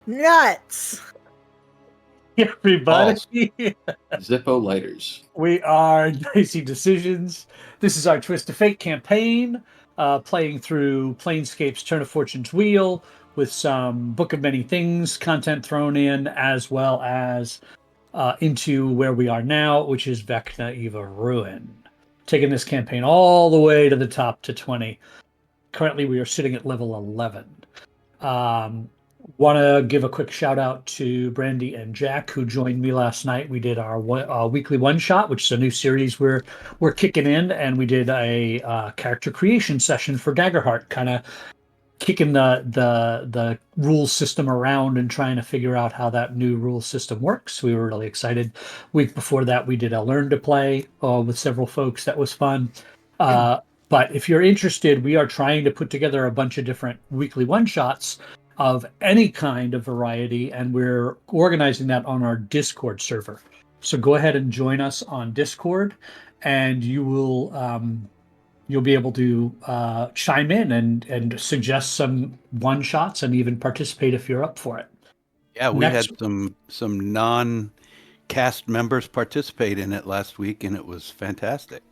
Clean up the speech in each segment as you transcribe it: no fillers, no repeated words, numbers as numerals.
Nuts! Everybody, Zippo lighters. we are Dicey Decisions. This is our Twist of Fate campaign, playing through Planescape's Turn of Fortune's Wheel with some Book of Many Things content thrown in, as well as into where we are now, which is Vecna Eva Ruin. Taking this campaign all the way to the top to 20. Currently, we are sitting at level 11. Want to give a quick shout out to Brandy and Jack who joined me last night. We did our weekly one shot, which is a new series we're kicking in, and we did a character creation session for Daggerheart, kind of kicking the rule system around and trying to figure out how that new rule system works. We were really excited. Week before that, we did a learn to play with several folks. That was fun. But if you're interested, we are trying to put together a bunch of different weekly one shots of any kind of variety, and we're organizing that on our Discord server. So go ahead and join us on Discord, and you'll be able to chime in and suggest some one shots and even participate if you're up for it. Yeah, we had some non-cast members participate in it last week, and it was fantastic.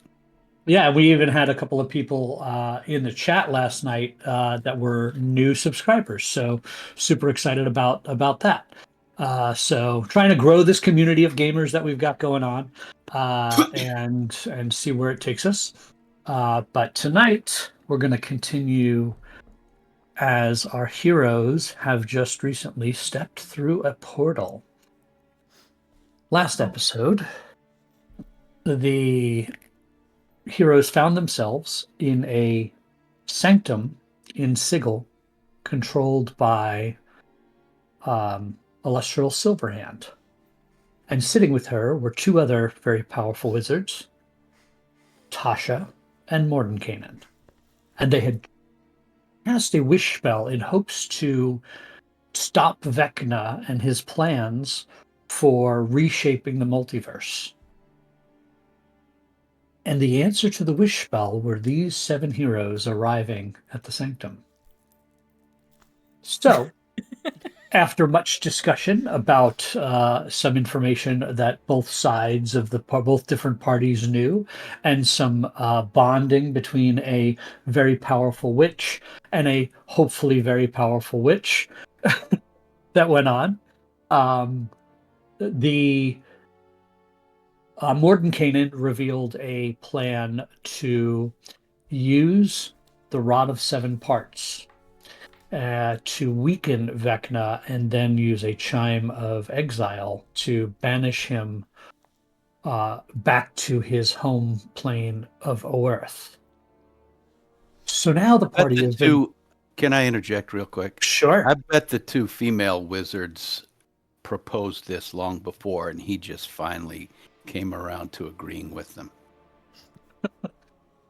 Yeah, we even had a couple of people in the chat last night that were new subscribers. So super excited about that. So trying to grow this community of gamers that we've got going on and see where it takes us. But tonight we're going to continue as our heroes have just recently stepped through a portal. Last episode, the heroes found themselves in a sanctum in Sigil controlled by Celestial Silverhand. And sitting with her were two other very powerful wizards, Tasha and Mordenkainen. And they had cast a wish spell in hopes to stop Vecna and his plans for reshaping the multiverse. And the answer to the wish spell were these 7 heroes arriving at the sanctum. So, after much discussion about some information that both sides of both different parties knew, and some bonding between a very powerful witch and a hopefully very powerful witch that went on, Mordenkainen revealed a plan to use the Rod of 7 Parts to weaken Vecna and then use a Chime of Exile to banish him back to his home plane of Oerth. So now the party is... Can I interject real quick? Sure. I bet the 2 female wizards proposed this long before, and he just finally came around to agreeing with them.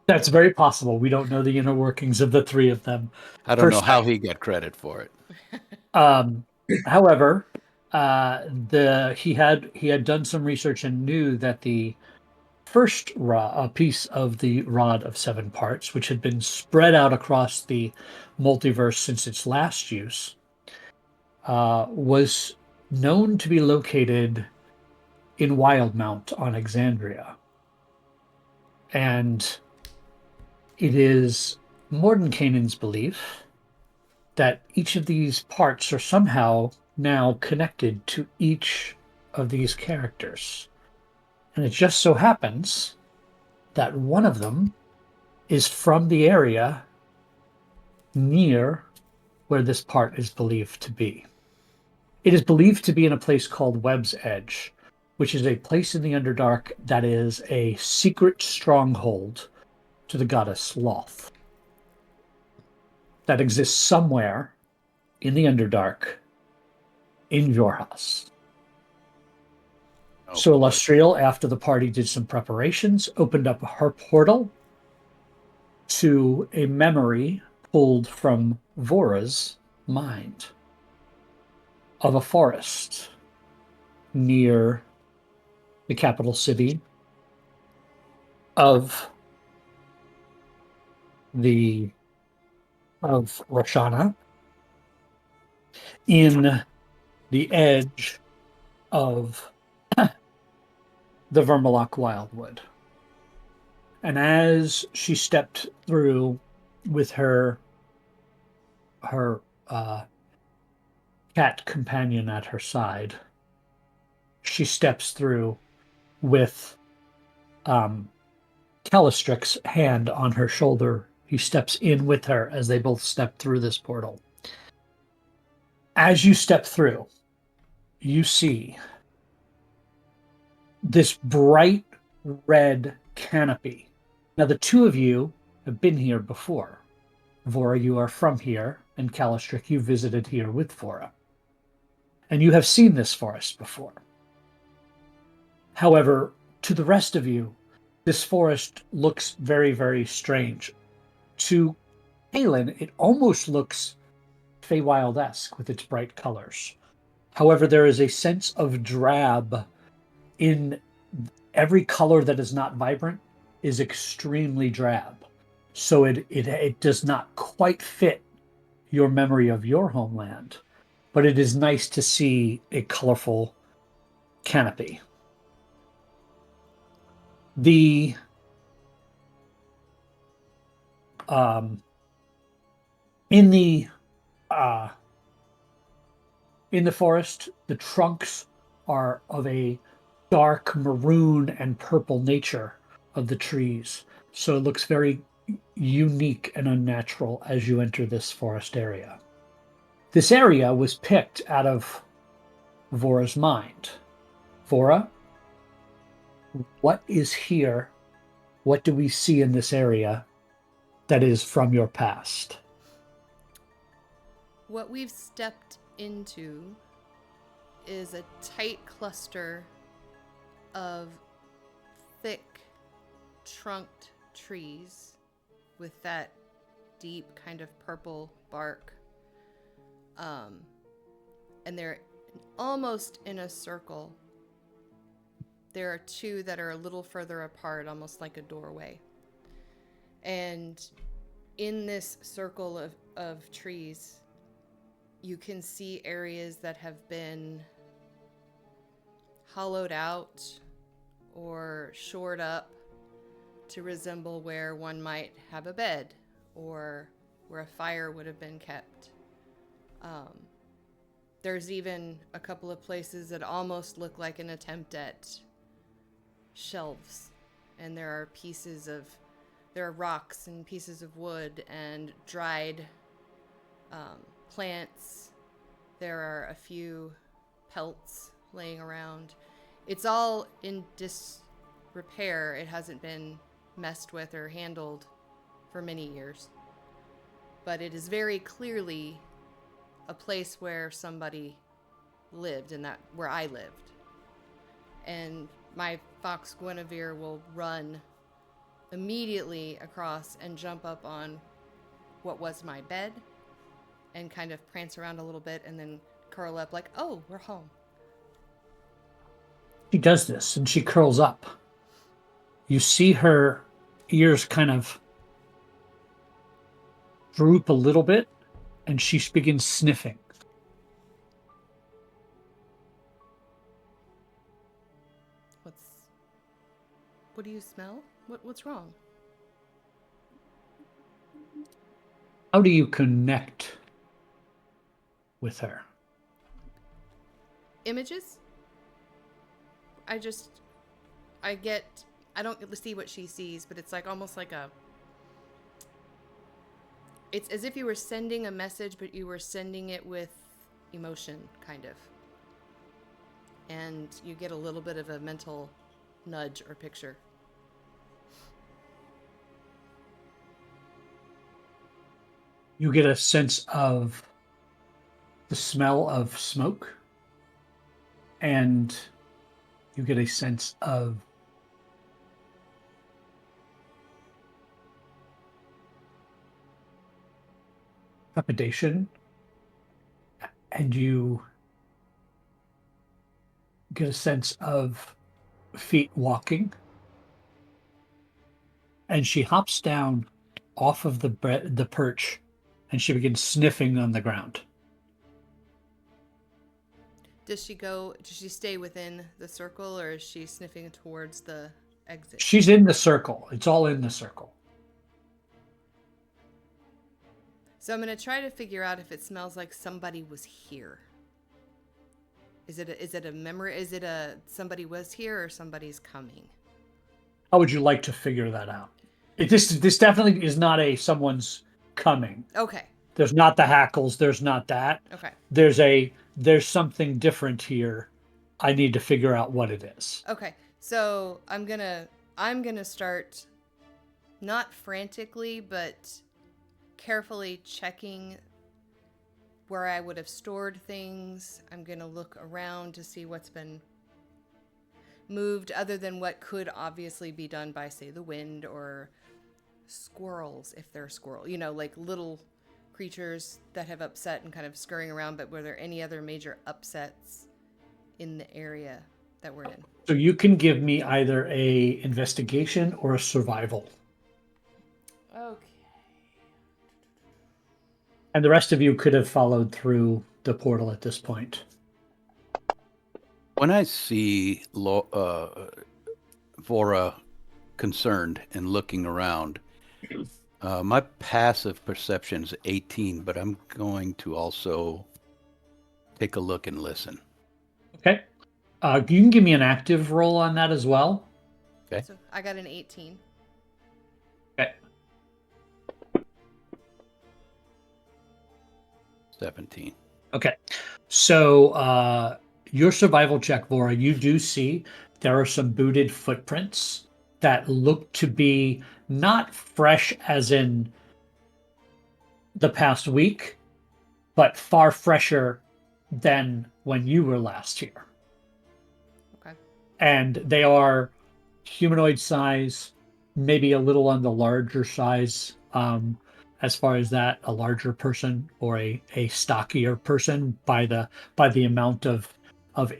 That's very possible. We don't know the inner workings of the 3 of them. I don't know how he got credit for it. However, he had done some research and knew that the first piece of the Rod of 7 Parts, which had been spread out across the multiverse since its last use, was known to be located in Wildmount on Exandria. And it is Mordenkainen's belief that each of these parts are somehow now connected to each of these characters. And it just so happens that one of them is from the area near where this part is believed to be. It is believed to be in a place called Webb's Edge, which is a place in the Underdark that is a secret stronghold to the goddess Loth that exists somewhere in the Underdark in Vorhas. So Illustrial, after the party did some preparations, opened up her portal to a memory pulled from Vora's mind of a forest near the capital city of Roshana in the edge of the Vermalock Wildwood. And as she stepped through with her cat companion at her side, she steps through with Calistric's hand on her shoulder. He steps in with her as they both step through this portal. As you step through, you see this bright red canopy. Now, the two of you have been here before. Vora, you are from here, and Calistric, you visited here with Vora. And you have seen this forest before. However, to the rest of you, this forest looks very, very strange. To Aelin, it almost looks Feywild-esque with its bright colors. However, there is a sense of drab in every color that is not vibrant is extremely drab. So it does not quite fit your memory of your homeland, but it is nice to see a colorful canopy. The in the forest, the trunks are of a dark maroon and purple nature of the trees, so it looks very unique and unnatural as you enter this forest area. This area was picked out of Vora's mind. Vora, what is here? What do we see in this area that is from your past? What we've stepped into is a tight cluster of thick, trunked trees with that deep kind of purple bark. And they're almost in a circle. There are two that are a little further apart, almost like a doorway. And in this circle of trees, you can see areas that have been hollowed out or shored up to resemble where one might have a bed or where a fire would have been kept. There's even a couple of places that almost look like an attempt at shelves, and there are rocks and pieces of wood and dried plants. There are a few pelts laying around. It's all in disrepair. It hasn't been messed with or handled for many years. But it is very clearly a place where somebody lived, and that where I lived. And my fox Guinevere will run immediately across and jump up on what was my bed and kind of prance around a little bit and then curl up like, oh, we're home. She does this and she curls up. You see her ears kind of droop a little bit and she begins sniffing. What do you smell? What's wrong? How do you connect with her? Images? I don't get to see what she sees, but it's like almost like it's as if you were sending a message, but you were sending it with emotion, kind of. And you get a little bit of a mental nudge or picture. You get a sense of the smell of smoke, and you get a sense of trepidation, and you get a sense of feet walking, and she hops down off of the perch and she begins sniffing on the ground. Does she stay within the circle, or is she sniffing towards the exit? She's in the circle. It's all in the circle. So I'm going to try to figure out if it smells like somebody was here. Is it a memory? Is it somebody was here or somebody's coming? How would you like to figure that out? This definitely is not someone's coming. Okay. There's not the hackles. There's not that. Okay. There's something different here. I need to figure out what it is. Okay. So I'm gonna start, not frantically, but carefully checking where I would have stored things. I'm gonna look around to see what's been moved, other than what could obviously be done by, say, the wind or squirrels, if they're squirrel, like little creatures that have upset and kind of scurrying around. But were there any other major upsets in the area that we're in? So you can give me either a investigation or a survival. Okay. And the rest of you could have followed through the portal at this point. When I see Vora concerned and looking around, my passive perception is 18, but I'm going to also take a look and listen. Okay. You can give me an active roll on that as well. Okay. So I got an 18. Okay. 17. Okay. So your survival check, Vora, you do see there are some booted footprints that look to be not fresh as in the past week, but far fresher than when you were last here. Okay. And they are humanoid size, maybe a little on the larger size, as far as that, a larger person or a stockier person by the amount of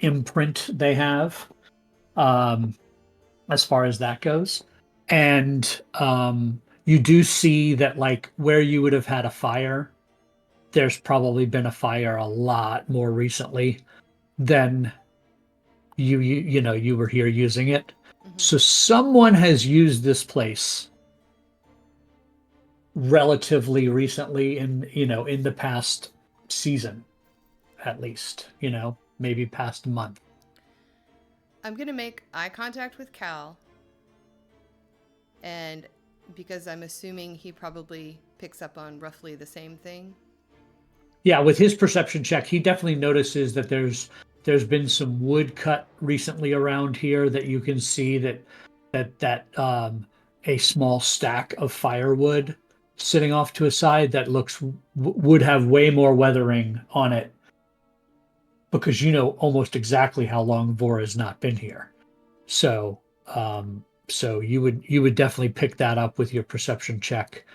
imprint they have, as far as that goes. And you do see that, like, where you would have had a fire, there's probably been a fire a lot more recently than you were here using it. Mm-hmm. So someone has used this place relatively recently in the past season, at least, maybe past month. I'm going to make eye contact with Cal. And because I'm assuming he probably picks up on roughly the same thing. Yeah, with his perception check, he definitely notices that there's been some wood cut recently around here, that you can see that a small stack of firewood sitting off to a side that would have way more weathering on it, because almost exactly how long Vora's not been here. So so you would definitely pick that up with your perception check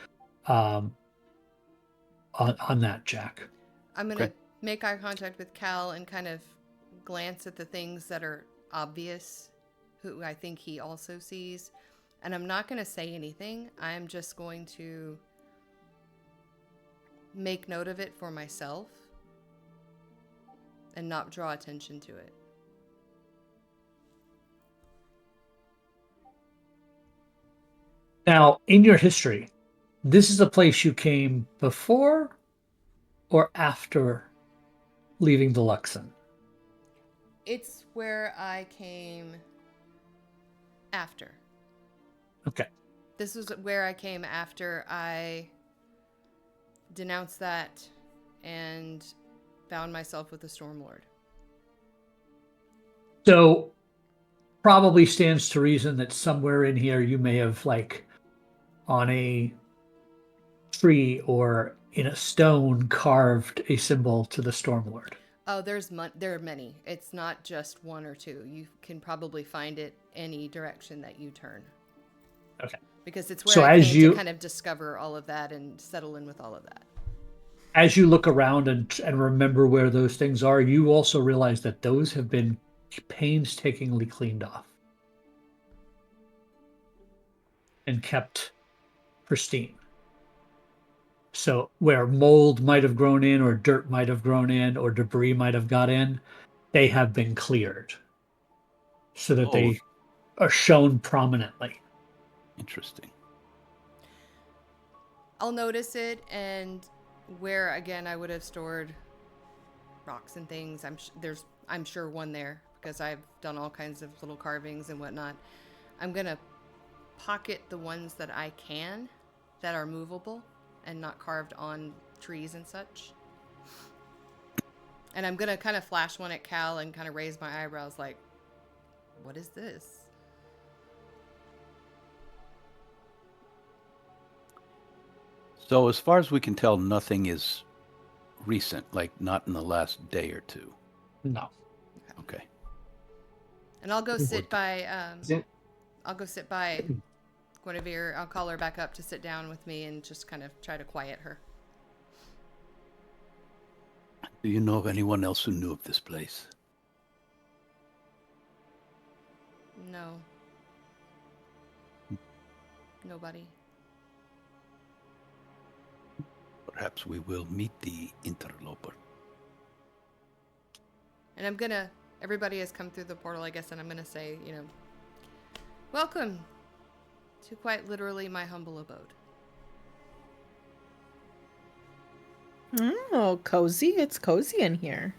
on that, Jack. I'm going to make eye contact with Cal and kind of glance at the things that are obvious, who I think he also sees. And I'm not going to say anything. I'm just going to make note of it for myself and not draw attention to it. Now, in your history, this is a place you came before or after leaving the Luxon? It's where I came after. Okay. This was where I came after I denounced that and found myself with the Stormlord. So probably stands to reason that somewhere in here you may have, like, on a tree or in a stone, carved a symbol to the Stormlord. Oh, there are many. It's not just one or two. You can probably find it any direction that you turn. Okay. Because it's where So I as came you- to kind of discover all of that and settle in with all of that. As you look around and remember where those things are, you also realize that those have been painstakingly cleaned off and kept pristine. So where mold might have grown in, or dirt might have grown in, or debris might have got in, they have been cleared so that Oh. they are shown prominently. Interesting. I'll notice it, and where again I would have stored rocks and things. I'm sure one there because I've done all kinds of little carvings and whatnot. I'm gonna pocket the ones that I can that are movable and not carved on trees and such. And I'm gonna kind of flash one at Cal and kind of raise my eyebrows like, what is this? So as far as we can tell, nothing is recent, like not in the last day or two. No. Okay. And I'll go sit by it- I'll go sit by Guinevere. I'll call her back up to sit down with me and just kind of try to quiet her. Do you know of anyone else who knew of this place? No. Nobody. Perhaps we will meet the interloper. And everybody has come through the portal, I guess, and I'm gonna say, welcome to quite literally my humble abode. Oh, cozy. It's cozy in here.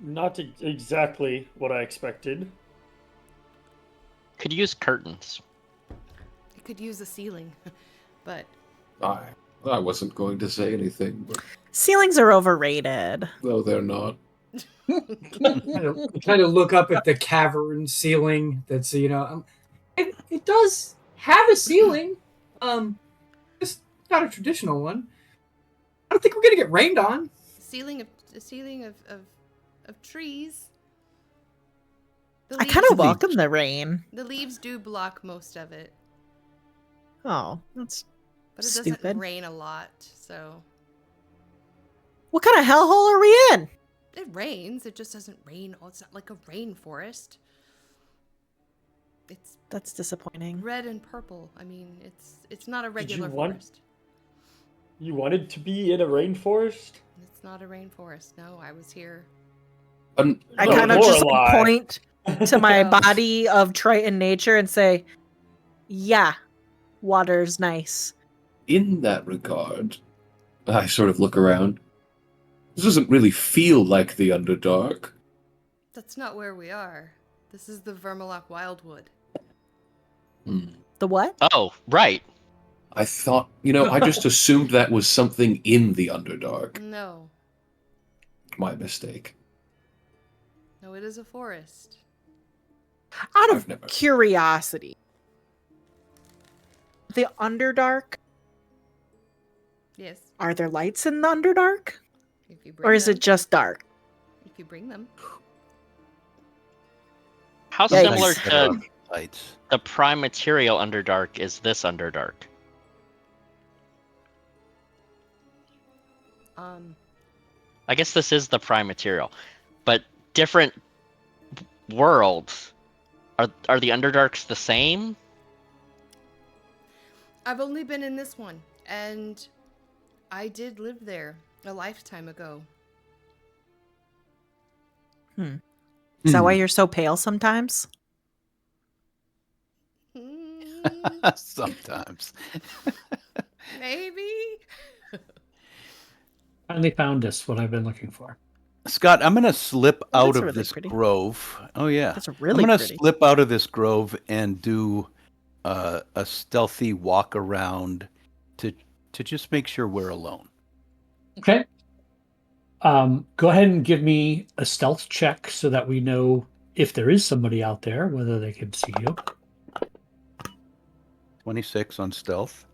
Not exactly what I expected. Could use curtains. It could use a ceiling, but I wasn't going to say anything, but Ceilings are overrated. no, they're not. kind of look up at the cavern ceiling. That's it does have a ceiling, just not a traditional one. I don't think we're gonna get rained on. a ceiling of trees. The I kind leaves- of welcome the rain. The leaves do block most of it, Oh, that's but it doesn't stupid. rain a lot, so What kind of hellhole are we in? it rains. It just doesn't rain. Oh, it's not like a rainforest. It's That's disappointing. red and purple. I mean, it's not a regular want- forest. You wanted to be in a rainforest? It's not a rainforest. No, I was here. I No, kind of just Lorelei. point to my Oh. body of Triton nature and say, yeah, water's nice. In that regard, I sort of look around. This doesn't really feel like the Underdark. That's not where we are. This is the Vermalock Wildwood. The what? Oh, right. I thought, I just assumed that was something in the Underdark. No. My mistake. No, it is a forest. Out I've of never- curiosity, the Underdark, Yes. are there lights in the Underdark? If you bring Or is them. it just dark? If you bring them. How Yikes. similar Set up to lights. the prime material Underdark is this Underdark? I guess this is the prime material, but different worlds. Are the Underdarks the same? I've only been in this one, and I did live there a lifetime ago. Is that why you're so pale sometimes? Sometimes. Maybe. Finally found us what I've been looking for. Scott, I'm going to slip Oh, out that's of really this pretty. grove. Oh, yeah. That's really I'm going to pretty. slip out of this grove and do a stealthy walk around to just make sure we're alone. Okay. Go ahead and give me a stealth check so that we know if there is somebody out there, whether they can see you. 26 on stealth.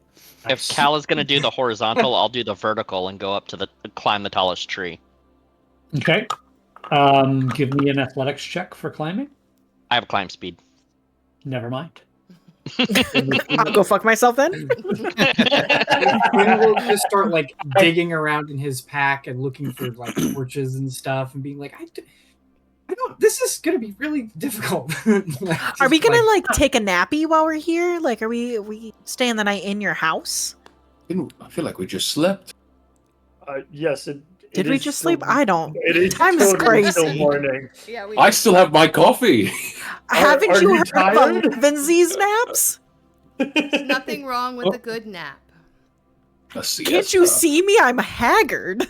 If Nice. Cal is gonna do the horizontal, I'll do the vertical and go up to climb the tallest tree. Okay. Give me an athletics check for climbing. I have climb speed. Never mind. I'll go fuck myself then. Quinn will just start digging around in his pack and looking for torches and stuff, and being like, I don't. This is gonna be really difficult. Are we gonna take a nappy while we're here? Are we staying the night in your house? I feel like we just slept. Yes, Did It we is just still- sleep? I don't. It is Time is totally still crazy. morning. Yeah, we. I still have my coffee. Haven't are you you heard tired? of Levinsies naps? There's nothing wrong with a good nap. A Can't you siesta. see me? I'm haggard.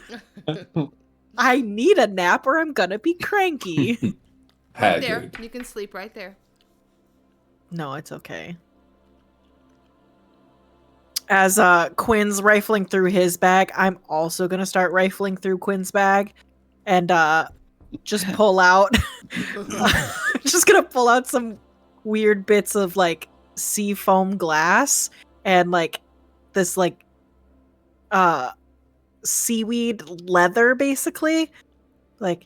I need a nap or I'm gonna be cranky. Right there, Haggard. you can sleep right there. No, it's okay. As Quinn's rifling through his bag, I'm also gonna start rifling through Quinn's bag and just pull out just gonna pull out some weird bits of like sea foam glass and like this like seaweed leather basically. Like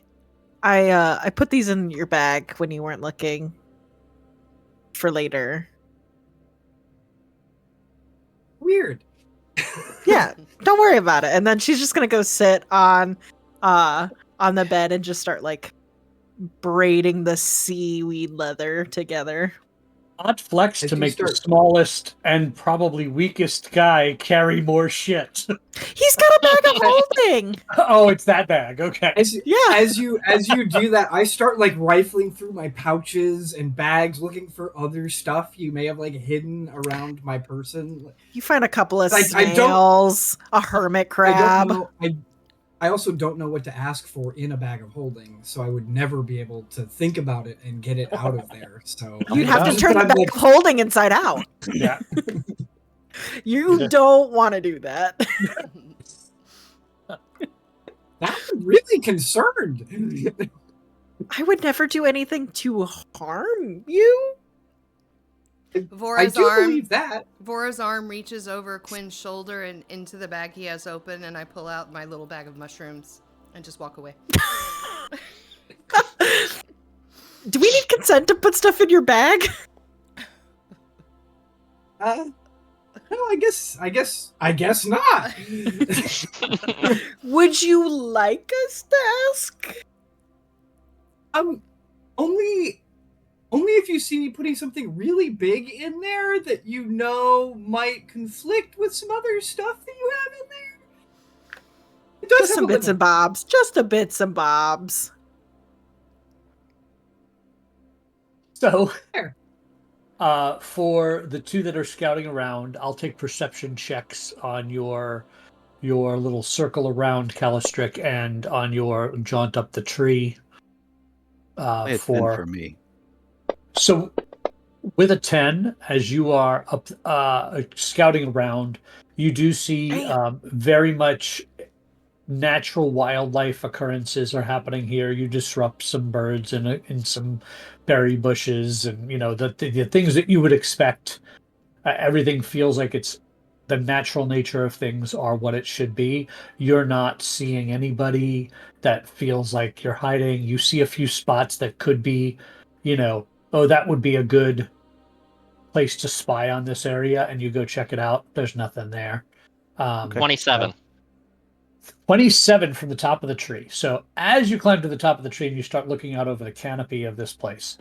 I put these in your bag when you weren't looking for later. Weird. Yeah, don't worry about it. And then she's just gonna go sit on the bed and just start like braiding the seaweed leather together. Odd flex As to you make the start- smallest and probably weakest guy carry more shit. He's got a bag of holding. Oh, it's that bag. Okay. Yeah. As you do that, I start like rifling through my pouches and bags, looking for other stuff you may have like hidden around my person. You find a couple of Like, I don't- snails, a hermit I crab. don't know. I also don't know what to ask for in a bag of holding, so I would never be able to think about it and get it out of there. So You'd have to Just turn the I'm bag like- of holding inside out. Yeah. You don't want to do that. I'm really concerned. I would never do anything to harm you. I Vora's do arm. believe that. Vora's arm reaches over Quinn's shoulder and into the bag he has open, and I pull out my little bag of mushrooms and just walk away. Do we need consent to put stuff in your bag? No, I guess not. Would you like us to ask? Only if you see me putting something really big in there that you know might conflict with some other stuff that you have in there. It does Just have some a bits and limit. bobs. Just a bits and bobs. So, Fair. for the two that are scouting around, I'll take perception checks on your little circle around Calistric and on your jaunt up the tree. It's for me. So, with a 10, as you are up scouting around, you do see very much natural wildlife occurrences are happening here. You disrupt some birds and some berry bushes, and the things that you would expect. Everything feels like it's the natural nature of things are what it should be. You're not seeing anybody that feels like you're hiding. You see a few spots that could be, oh, that would be a good place to spy on this area, and you go check it out. There's nothing there. 27. 27 from the top of the tree. So as you climb to the top of the tree and you start looking out over the canopy of this place,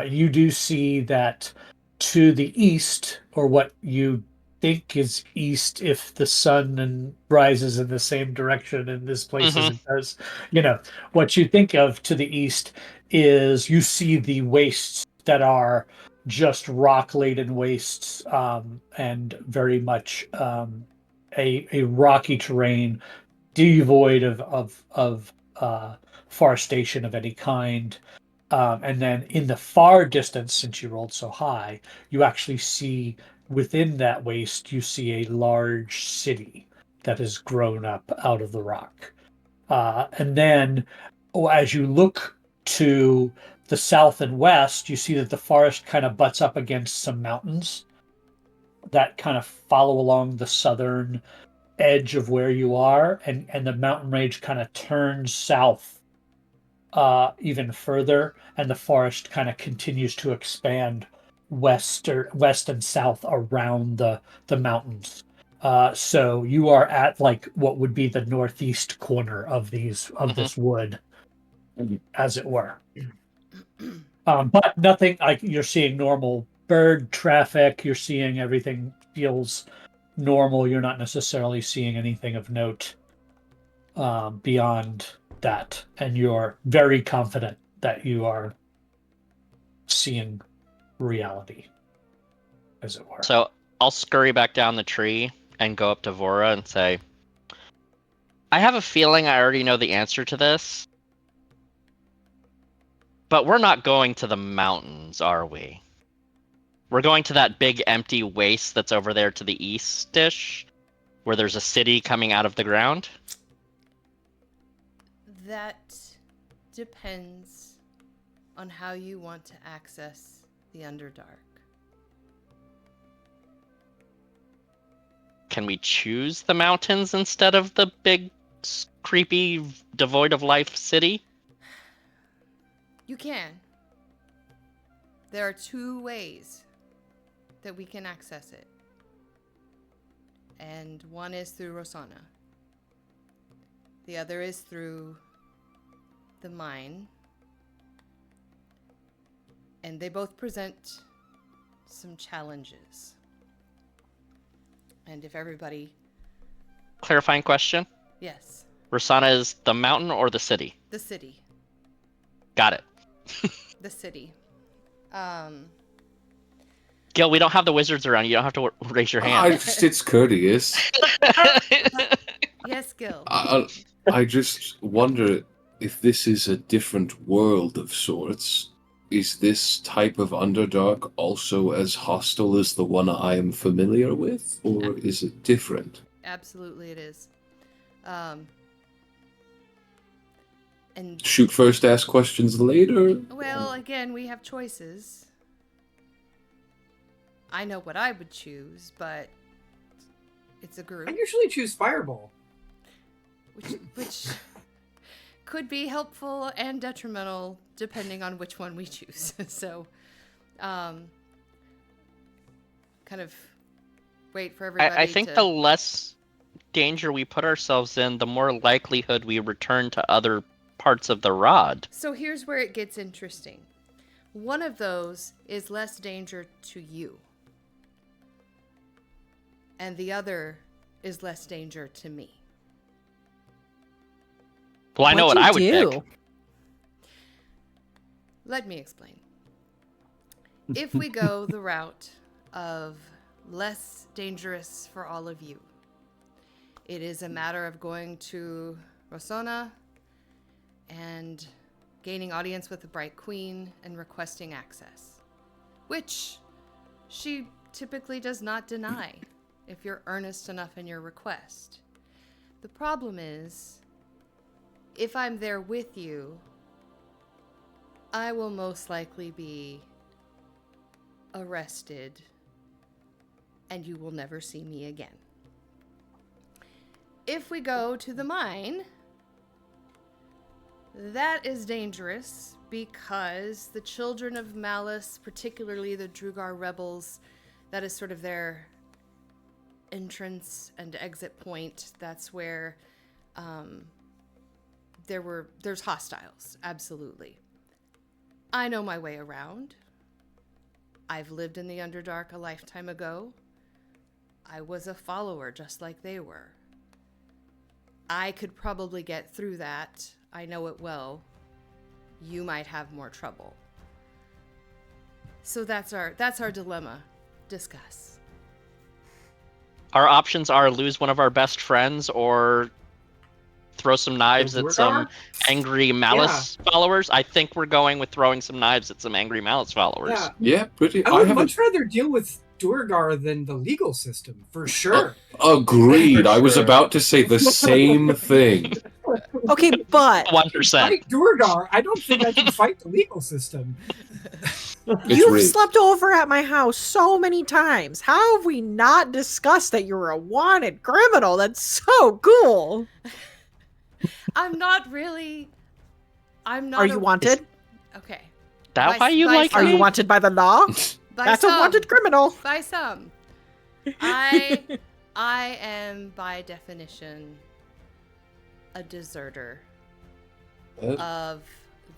you do see that to the east, or what you think is east if the sun rises in the same direction in this place as it does, what you think of to the east is you see the wastes that are just rock-laden wastes, and very much a rocky terrain, devoid of forestation of any kind. And then in the far distance, since you rolled so high, you actually see within that waste, you see a large city that has grown up out of the rock. And then as you look to the south and west, you see that the forest kind of butts up against some mountains that kind of follow along the southern edge of where you are, and the mountain range kind of turns south even further, and the forest kind of continues to expand west and south around the mountains. So you are at like what would be the northeast corner of this wood, as it were. But nothing like you're seeing normal bird traffic. You're seeing everything feels normal. You're not necessarily seeing anything of note beyond that, and you're very confident that you are seeing reality, as it were. So I'll scurry back down the tree and go up to Vora and say, I have a feeling I already know the answer to this. But we're not going to the mountains, are we? We're going to that big empty waste that's over there to the east-ish, where there's a city coming out of the ground? That depends on how you want to access the Underdark. Can we choose the mountains instead of the big, creepy, devoid of life city? You can. There are 2 ways that we can access it. And one is through Rosanna. The other is through the mine. And they both present some challenges. And if everybody... Clarifying question. Yes, Rosanna is the mountain or the city? the city. Got it. The city. Gil, we don't have the wizards around. You don't have to raise your hand. It's courteous. Yes, Gil. I just wonder if this is a different world of sorts. Is this type of Underdark also as hostile as the one I am familiar with, or is it different? Absolutely it is. And Shoot first, ask questions later? well, again, we have choices. I know what I would choose, but it's a group, I usually choose Fireball. which could be helpful and detrimental depending on which one we choose. So, kind of wait for everybody. I think the less danger we put ourselves in, the more likelihood we return to other parts of the rod. So here's where it gets interesting. One of those is less danger to you. And the other is less danger to me. Well, I know what I would pick. Let me explain. If we go the route of less dangerous for all of you, it is a matter of going to Rosanna and gaining audience with the Bright Queen and requesting access, which she typically does not deny if you're earnest enough in your request. The problem is, if I'm there with you, I will most likely be arrested and you will never see me again. If we go to the mine, that is dangerous because the Children of Malice, particularly the Drugar rebels, that is sort of their entrance and exit point. That's where there's hostiles, absolutely. I know my way around. I've lived in the Underdark a lifetime ago. I was a follower just like they were. I could probably get through that. I know it well. You might have more trouble. So that's our dilemma. Discuss. Our options are lose one of our best friends or throw some knives at some angry Malice followers. I think we're going with throwing some knives at some angry Malice followers. Yeah, pretty. I would much rather deal with Duergar than the legal system, for sure. Agreed. I was about to say the same thing. Okay, but 1%. Fight Duergar. I don't think I can fight the legal system. you've rigged. slept over at my house so many times. How have we not discussed that you're a wanted criminal? That's so cool. I'm not really. I'm not. Are you wanted? Okay. That why you by like Are me? you wanted by the law? By That's some. a wanted criminal. By some. I am by definition a deserter of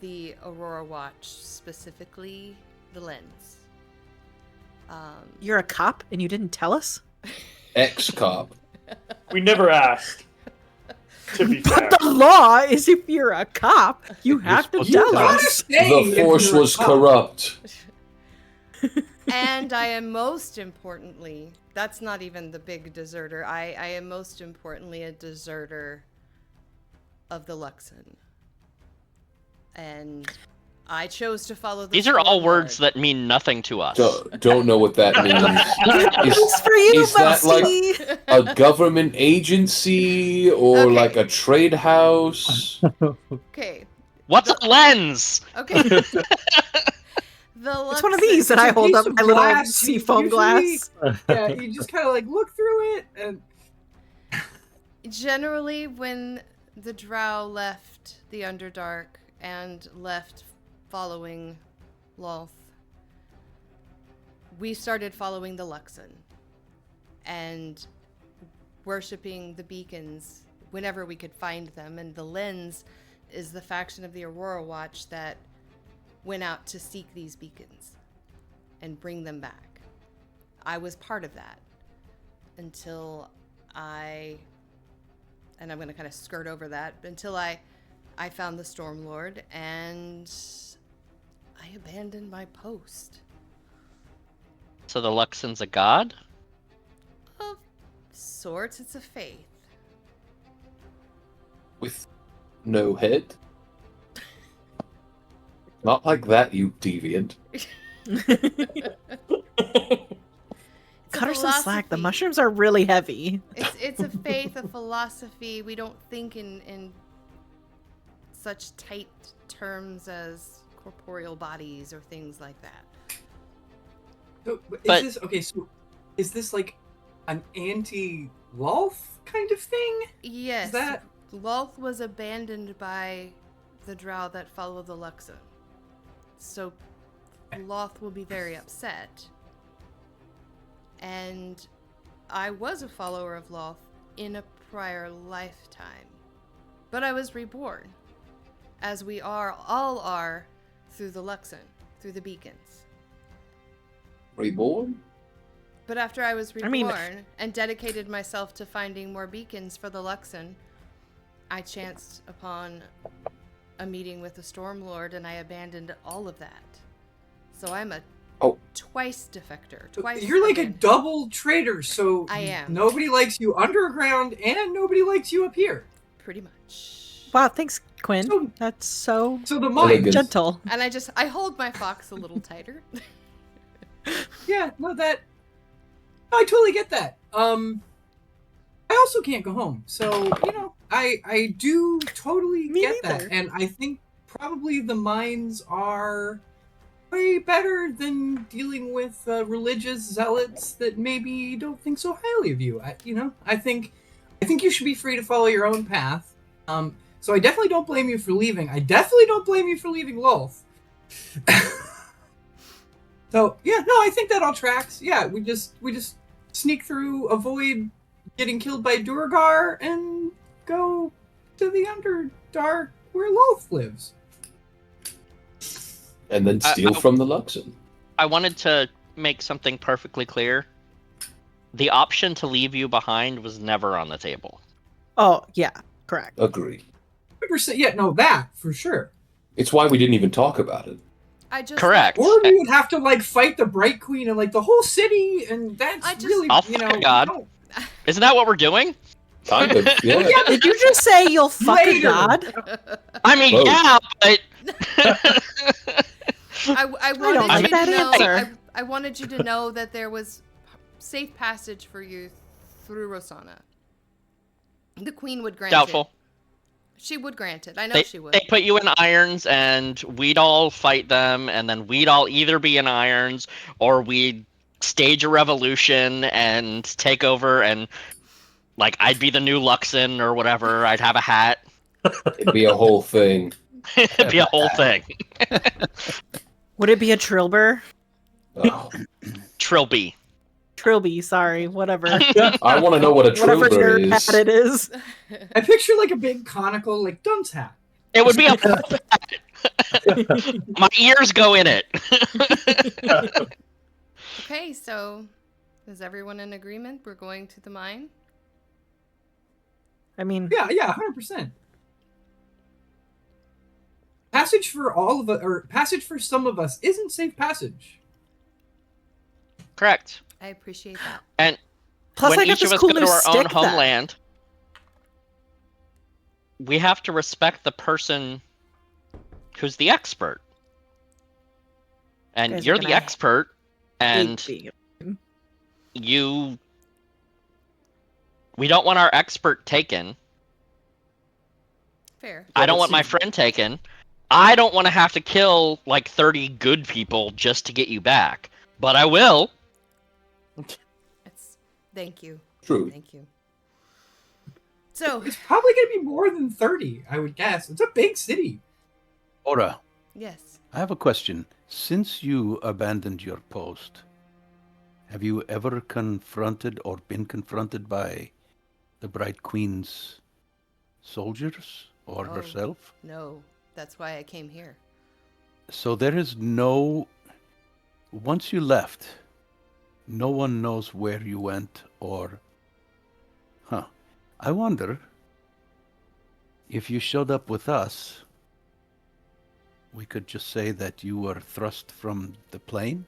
the Aurora Watch, specifically the Lens. You're a cop and you didn't tell us? Ex-cop. We never asked. To be But fair. the law is if you're a cop, you have to supposed to tell tell us. The Force was corrupt. And I am most importantly, that's not even the big deserter. I am most importantly a deserter of the Luxon. And I chose to follow the These are all Storm words Lord. that mean nothing to us. Don't know what that means. Thanks for you, is that like Bugsy. a government agency or Okay. like a trade house? Okay. What's a lens? Okay. The It's one of Luxon- these, and I It's a hold piece up of my little glass. seafoam Usually- glass. Yeah, you just kind of like look through it, and Generally, when the Drow left the Underdark and left following Lolth, we started following the Luxon and worshipping the beacons whenever we could find them. And the Lens is the faction of the Aurora Watch that went out to seek these beacons and bring them back. I was part of that until and I'm going to kind of skirt over that, until I found the Storm Lord and I abandoned my post. So the Luxon's a god? Of sorts, it's a faith. With no head? Not like that, you deviant. Cut her some slack. The mushrooms are really heavy. It's a faith, a philosophy. We don't think in such tight terms as corporeal bodies or things like that. so, is But- this okay? So, is this like an anti-Lolth kind of thing? Yes. Is that Lolth was abandoned by the Drow that follow the Luxon. So Lolth will be very upset. And I was a follower of Lolth in a prior lifetime. But I was reborn, as we all are through the Luxon, through the beacons. Reborn? But after I was I mean- reborn and dedicated myself to finding more beacons for the Luxon, I chanced upon a meeting with the Storm Lord and I abandoned all of that. So I'm a twice defector. Twice. you're like a again. double traitor? So I am. Nobody likes you underground, and nobody likes you up here. Pretty much. Wow, thanks, Quinn. So- That's so So the mind, Elegant. gentle. And I hold my fox a little tighter. yeah, no, I totally get that. I also can't go home, so I do totally Me get neither. that, and I think probably the mines are way better than dealing with religious zealots that maybe don't think so highly of you. I think you should be free to follow your own path. So I definitely don't blame you for leaving. I definitely don't blame you for leaving Lolth. So yeah, no, I think that all tracks. Yeah, we just sneak through, avoid getting killed by Durgar, and go to the Underdark where Lolth lives. And then steal from the Luxon. I wanted to make something perfectly clear. The option to leave you behind was never on the table. Oh, yeah, correct. Agree. 100%, yeah, no, that for sure. It's why we didn't even talk about it. I just Correct. Or we would have to like fight the Bright Queen and like the whole city, and that's I just- really I'll fuck a god. no. Isn't that what we're doing? Kind of, yeah. Did you just say you'll fuck a Later. god? I mean, Whoa. yeah, but I don't wanted like you that to know. answer. I wanted you to know that there was safe passage for you through Rosanna. The Queen would grant doubtful. it. She would grant it. I know They, she would. they put you in irons, and we'd all fight them, and then we'd all either be in irons or we'd stage a revolution and take over, and like I'd be the new Luxon or whatever. I'd have a hat. It'd be a whole thing. It'd be a whole thing. Would it be a Trilber? Oh. Trilby. Trilby, sorry, whatever. I want to know what a Whatever trooper nerd is. hat it is. I picture like a big conical like dunce hat. It would be a my ears go in it. Okay, so is everyone in agreement? We're going to the mine. I mean, Yeah, 100%. Passage for all of us, or passage for some of us, isn't safe passage. Correct. I appreciate that. And plus when I got each of this us cool go new to our own stick homeland, we have to respect the person who's the expert. And Guys are you're the gonna expert, and we don't want our expert taken. Fair. I don't but want my see- friend taken. I don't want to have to kill like 30 good people just to get you back. But I will. Thank you. True. Thank you. So, It's probably going to be more than 30, I would guess. It's a big city. Ora, yes. I have a question. Since you abandoned your post, have you ever confronted or been confronted by the Bright Queen's soldiers or Oh. herself? No, that's why I came here. So there is no... Once you left, no one knows where you went or... Huh. I wonder if you showed up with us, we could just say that you were thrust from the plane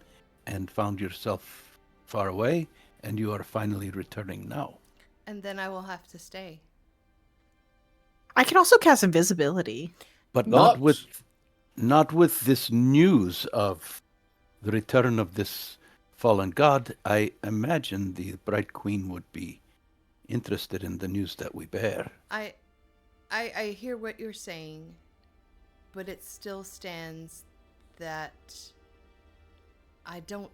and found yourself far away, and you are finally returning now. And then I will have to stay. I can also cast invisibility. But Not- not with this news of the return of this fallen god. I imagine the Bright Queen would be interested in the news that we bear. I hear what you're saying, but it still stands that I don't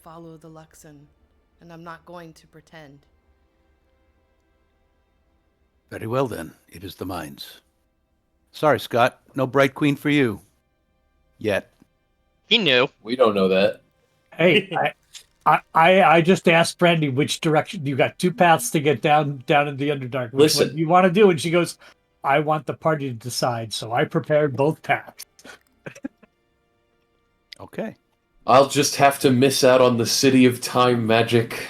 follow the Luxon, and I'm not going to pretend. Very well then, it is the mines. Sorry, Scott, no Bright Queen for you. Yet. He knew. We don't know that. Hey, I just asked Brandy which direction. You got two paths to get down in the Underdark. Which Listen. one you want to do? And she goes, I want the party to decide. So I prepared both paths. Okay. I'll just have to miss out on the City of Time magic.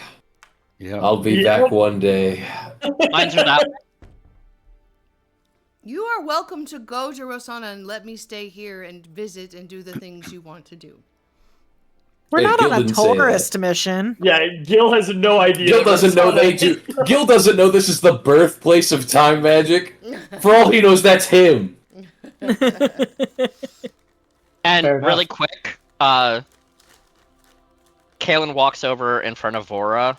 Yeah. I'll be Yeah. back one day. Mines are that. You are welcome to go to Rosanna and let me stay here and visit and do the things you want to do. We're Hey, not Gil on a didn't say that. tourist mission. Yeah, Gil has no idea. Gil doesn't know they do. Gil doesn't know this is the birthplace of time magic. For all he knows, that's him. And Fair enough. really quick, Kalen walks over in front of Vora,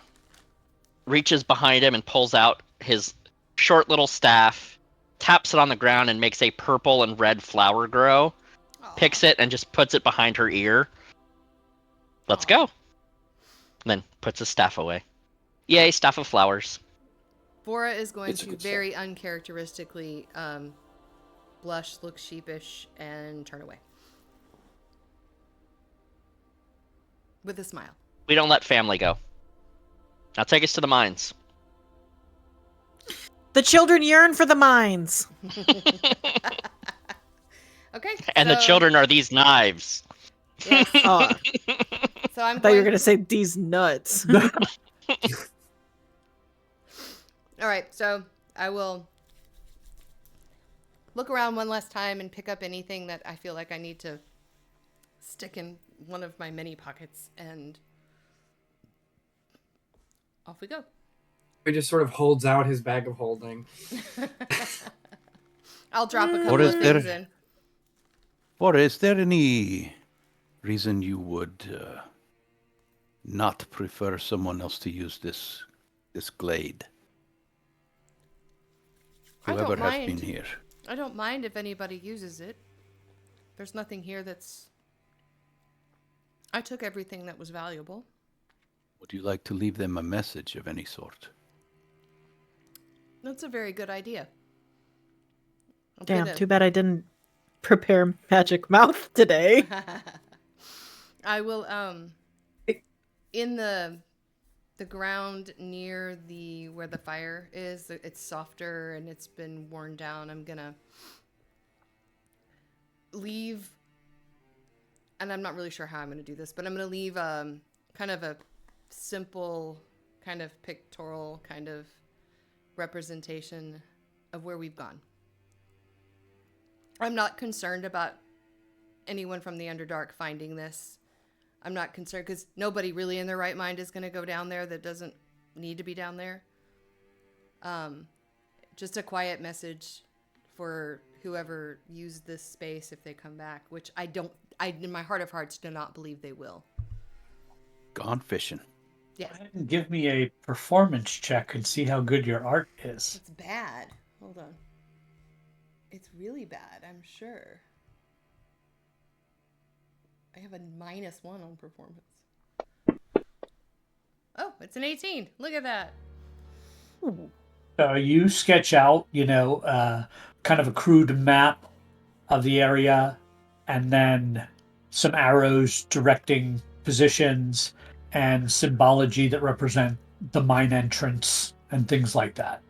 reaches behind him and pulls out his short little staff, taps it on the ground and makes a purple and red flower grow, picks it and just puts it behind her ear. Let's go. And then puts his staff away. Yay, staff of flowers. Bora is going It's a to good very uncharacteristically blush, look sheepish, and turn away. With a smile. We don't let family go. Now take us to the mines. The children yearn for the mines. Okay. And the so- children are these knives. Yes. Oh, So I'm I thought you were going... gonna say these nuts. All right, so I will look around one last time and pick up anything that I feel like I need to stick in one of my many pockets, and off we go. He just sort of holds out his bag of holding. I'll drop a What couple is of there- things in. Or is there any reason you would not prefer someone else to use this glade? I don't Whoever has mind. been here. I don't mind if anybody uses it. There's nothing here that's... I took everything that was valuable. Would you like to leave them a message of any sort? That's a very good idea. I'm Damn, gonna- too bad I didn't prepare magic mouth today. I will in the ground near the where the fire is, it's softer and it's been worn down. I'm gonna leave, and I'm not really sure how I'm gonna do this, but I'm gonna leave kind of a simple kind of pictorial kind of representation of where we've gone. I'm not concerned about anyone from the Underdark finding this. I'm not concerned because nobody really in their right mind is going to go down there that doesn't need to be down there. Just a quiet message for whoever used this space if they come back, which I in my heart of hearts do not believe they will. Gone fishing. Yeah. Go ahead and give me a performance check and see how good your art is. It's bad. Hold on. It's really bad, I'm sure. I have a -1 on performance. Oh, it's an 18. Look at that. You sketch out, kind of a crude map of the area, and then some arrows directing positions and symbology that represent the mine entrance and things like that.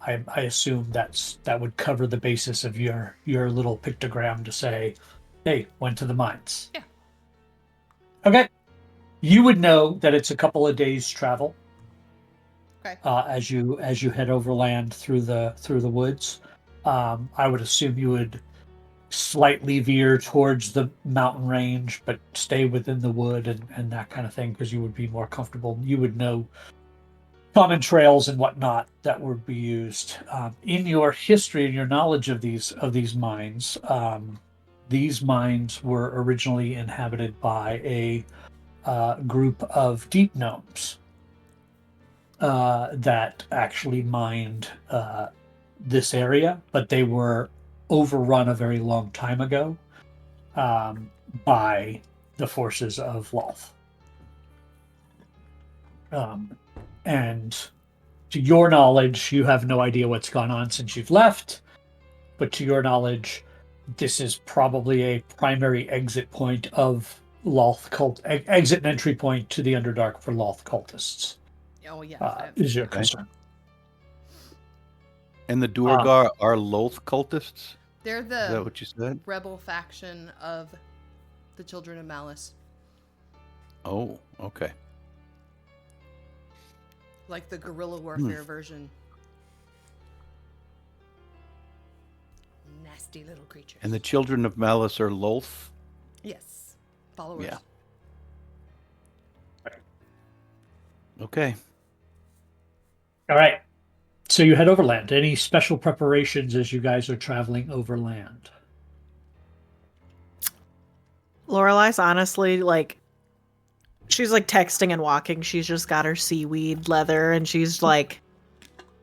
I assume that would cover the basis of your little pictogram to say, hey, went to the mines. Yeah. Okay. You would know that it's a couple of days travel. Okay. As you head overland through the woods. I would assume you would slightly veer towards the mountain range, but stay within the wood and that kind of thing, because you would be more comfortable. You would know common trails and whatnot that would be used. In your history and your knowledge of these mines were originally inhabited by a group of deep gnomes that actually mined this area, but they were overrun a very long time ago by the forces of Lolth. And to your knowledge, you have no idea what's gone on since you've left, but to your knowledge, this is probably a primary exit point of Lolth exit and entry point to the Underdark for Lolth cultists. Oh, yeah. Is your concern. And the Duergar are Lolth cultists? They're Is that the what you said? rebel faction of the Children of Malice. Oh, okay. Like the guerrilla warfare version. Nasty little creatures. And the Children of Malice are Lolth? Yes. Followers. Yeah. Okay. All right. So you head overland. Any special preparations as you guys are traveling overland? Lorelai's honestly she's texting and walking. She's just got her seaweed leather and she's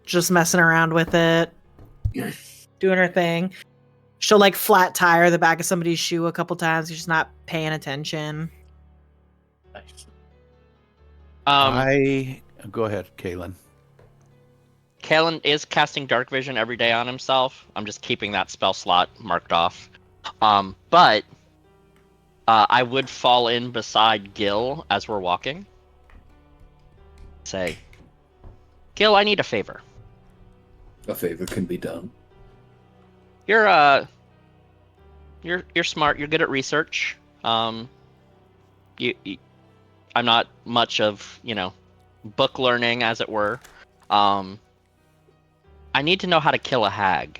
just messing around with it, doing her thing. She'll flat tire the back of somebody's shoe a couple times. She's not paying attention. Nice. Go ahead, Kaylin. Kalen is casting dark vision every day on himself. I'm just keeping that spell slot marked off. But I would fall in beside Gil as we're walking. Say, Gil, I need a favor. A favor can be done. You're smart. You're good at research. I'm not much of, book learning, as it were. I need to know how to kill a hag.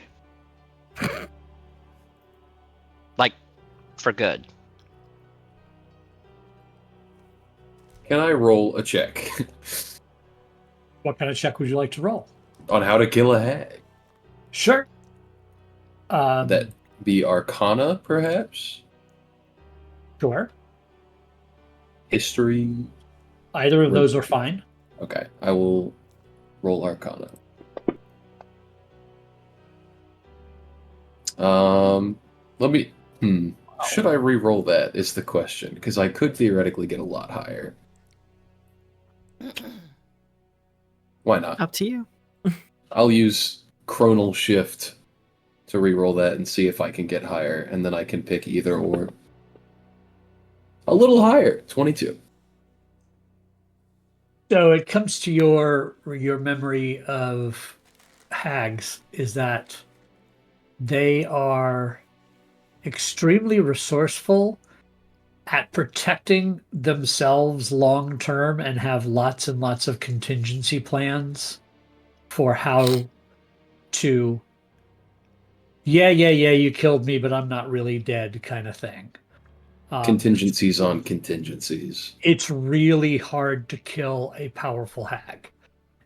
For good. Can I roll a check What kind of check would you like to roll? on how to kill a hag? Sure. That be Arcana, perhaps? Sure. History? Either of those are fine. Okay, I will roll Arcana. Let me... Should I re-roll that is the question, because I could theoretically get a lot higher. Why not? Up to you. I'll use Chronal Shift to re-roll that and see if I can get higher, and then I can pick either or. A little higher, 22. So it comes to your memory of hags is that they are extremely resourceful at protecting themselves long term and have lots and lots of contingency plans for how to, yeah, you killed me, but I'm not really dead kind of thing. Contingencies on contingencies. It's really hard to kill a powerful hag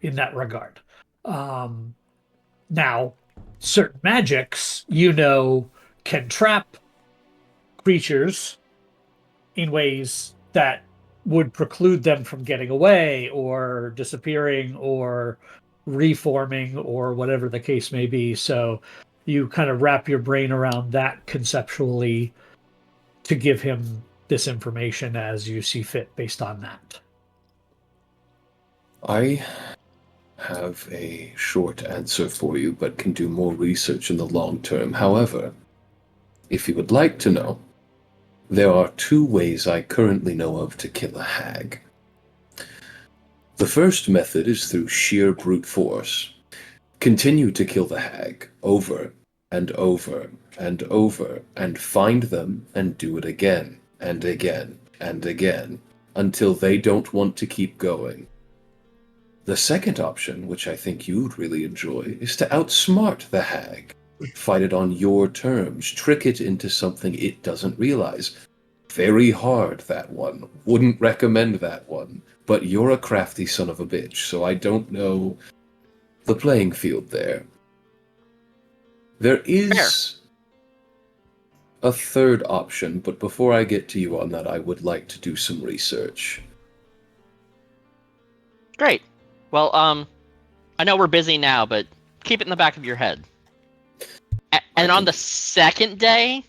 in that regard. Now, certain magics, can trap creatures in ways that would preclude them from getting away or disappearing or reforming or whatever the case may be. So you kind of wrap your brain around that conceptually to give him this information as you see fit based on that. I have a short answer for you, but can do more research in the long term. However, if you would like to know, there are 2 ways I currently know of to kill a hag. The first method is through sheer brute force. Continue to kill the hag over and over and over, and find them and do it again and again and again until they don't want to keep going. The second option, which I think you'd really enjoy, is to outsmart the hag. Fight it on your terms. Trick it into something it doesn't realize. Very hard, that one. Wouldn't recommend that one. But you're a crafty son of a bitch, so I don't know the playing field there. There is a third option, but before I get to you on that, I would like to do some research. Great. Well, I know we're busy now, but keep it in the back of your head. And on the second day,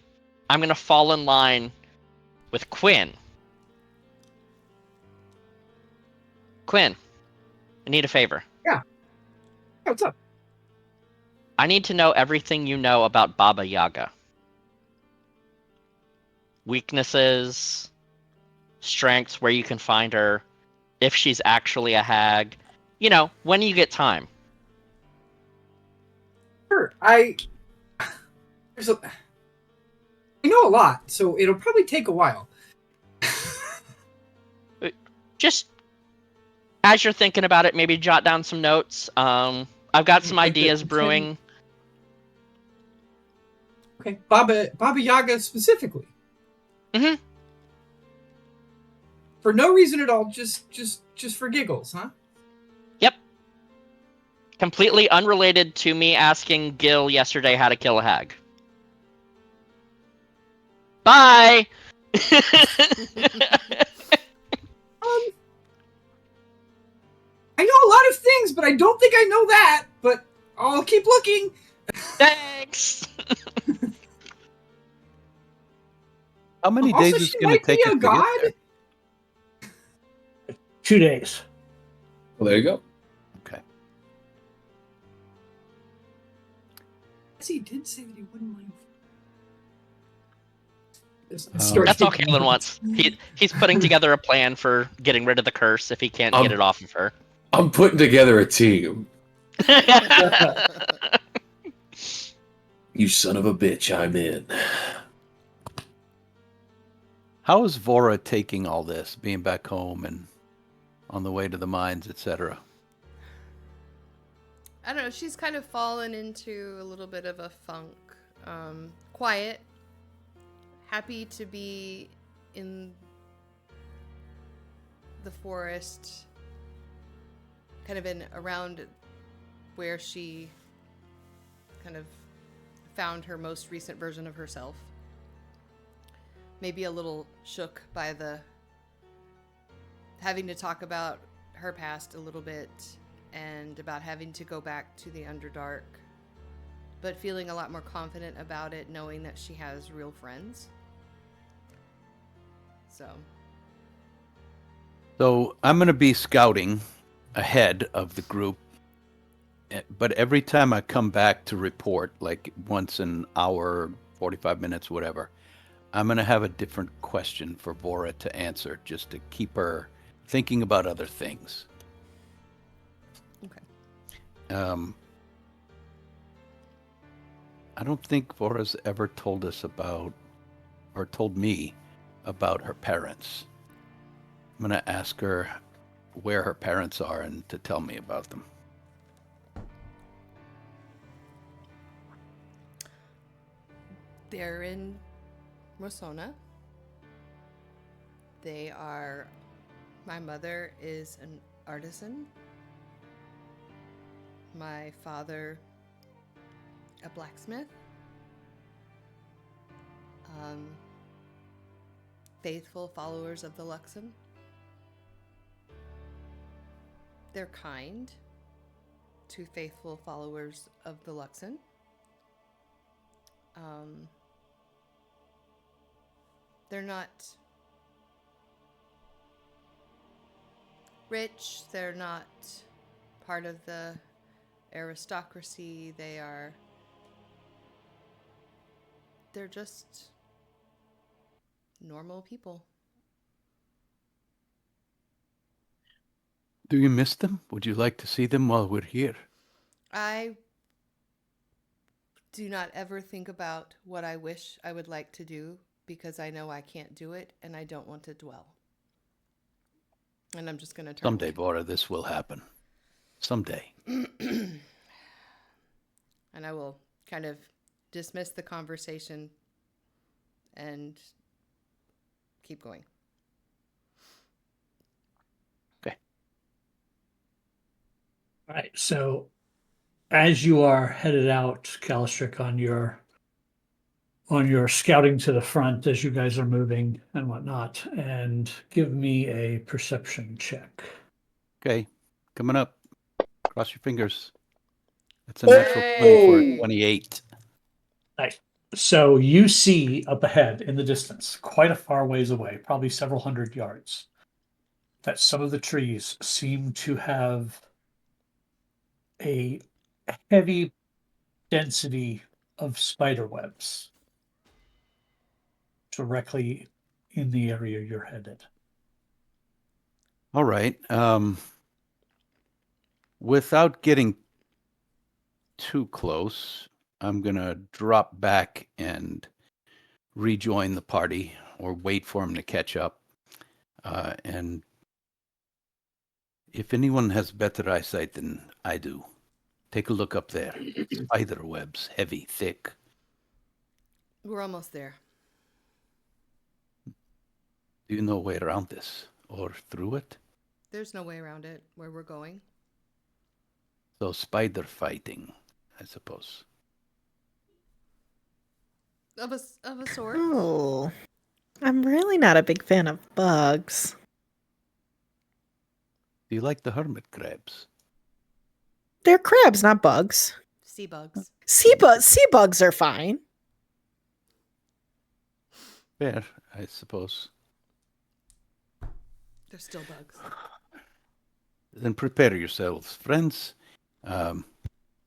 I'm going to fall in line with Quinn. Quinn, I need a favor. Yeah, what's up? I need to know everything you know about Baba Yaga. Weaknesses, strengths, where you can find her, if she's actually a hag. When you get time. Sure. I know a lot, so it'll probably take a while. Just as you're thinking about it, maybe jot down some notes. I've got some ideas brewing. Okay, Baba Yaga specifically. Mm-hmm. For no reason at all, just for giggles, huh? Yep. Completely unrelated to me asking Gil yesterday how to kill a hag. Bye! I know a lot of things, but I don't think I know that. But I'll keep looking. Thanks! How many Also, days is she it going might to take be us a to get god. there? 2 days. Well, there you go. Okay. He did say that he wouldn't mind. That's all Kalen wants. He's putting together a plan for getting rid of the curse if he can't get it off of her. I'm putting together a team. You son of a bitch, I'm in. How is Vora taking all this, being back home and on the way to the mines, etc.? I don't know. She's kind of fallen into a little bit of a funk. Quiet. Happy to be in the forest. Kind of around where she kind of found her most recent version of herself. Maybe a little shook by having to talk about her past a little bit and about having to go back to the Underdark, but feeling a lot more confident about it, knowing that she has real friends. So I'm going to be scouting ahead of the group, but every time I come back to report, like once an hour, 45 minutes, whatever, I'm going to have a different question for Vora to answer, just to keep her thinking about other things. Okay. I don't think Vora's ever told us about, or told me about her parents. I'm going to ask her where her parents are and to tell me about them. They're in Rosona. My mother is an artisan. My father, a blacksmith. Faithful followers of the Luxon. They're kind to faithful followers of the Luxon. They're not rich. They're not part of the aristocracy. They're just normal people. Do you miss them? Would you like to see them while we're here? I do not ever think about what I wish I would like to do because I know I can't do it and I don't want to dwell. And I'm just going to turn Someday, away. Bora, this will happen. Someday. And I will kind of dismiss the conversation and keep going. Okay. All right. So as you are headed out, Calistric, on your scouting to the front as you guys are moving and whatnot, and give me a perception check. Okay. Coming up. Cross your fingers. That's a natural 20 for a 28. Nice. So you see up ahead in the distance, quite a far ways away, probably several hundred yards, that some of the trees seem to have a heavy density of spider webs directly in the area you're headed. All right. Without getting too close, I'm going to drop back and rejoin the party or wait for him to catch up. And if anyone has better eyesight than I do, take a look up there. Spider webs, heavy, thick. We're almost there. Do you know a way around this or through it? There's no way around it where we're going. So spider fighting, I suppose. Of a sort. Oh, I'm really not a big fan of bugs. Do you like the hermit crabs? They're crabs, not bugs. Sea bugs. Sea bugs are fine. Fair, I suppose. They're still bugs. Then prepare yourselves, friends.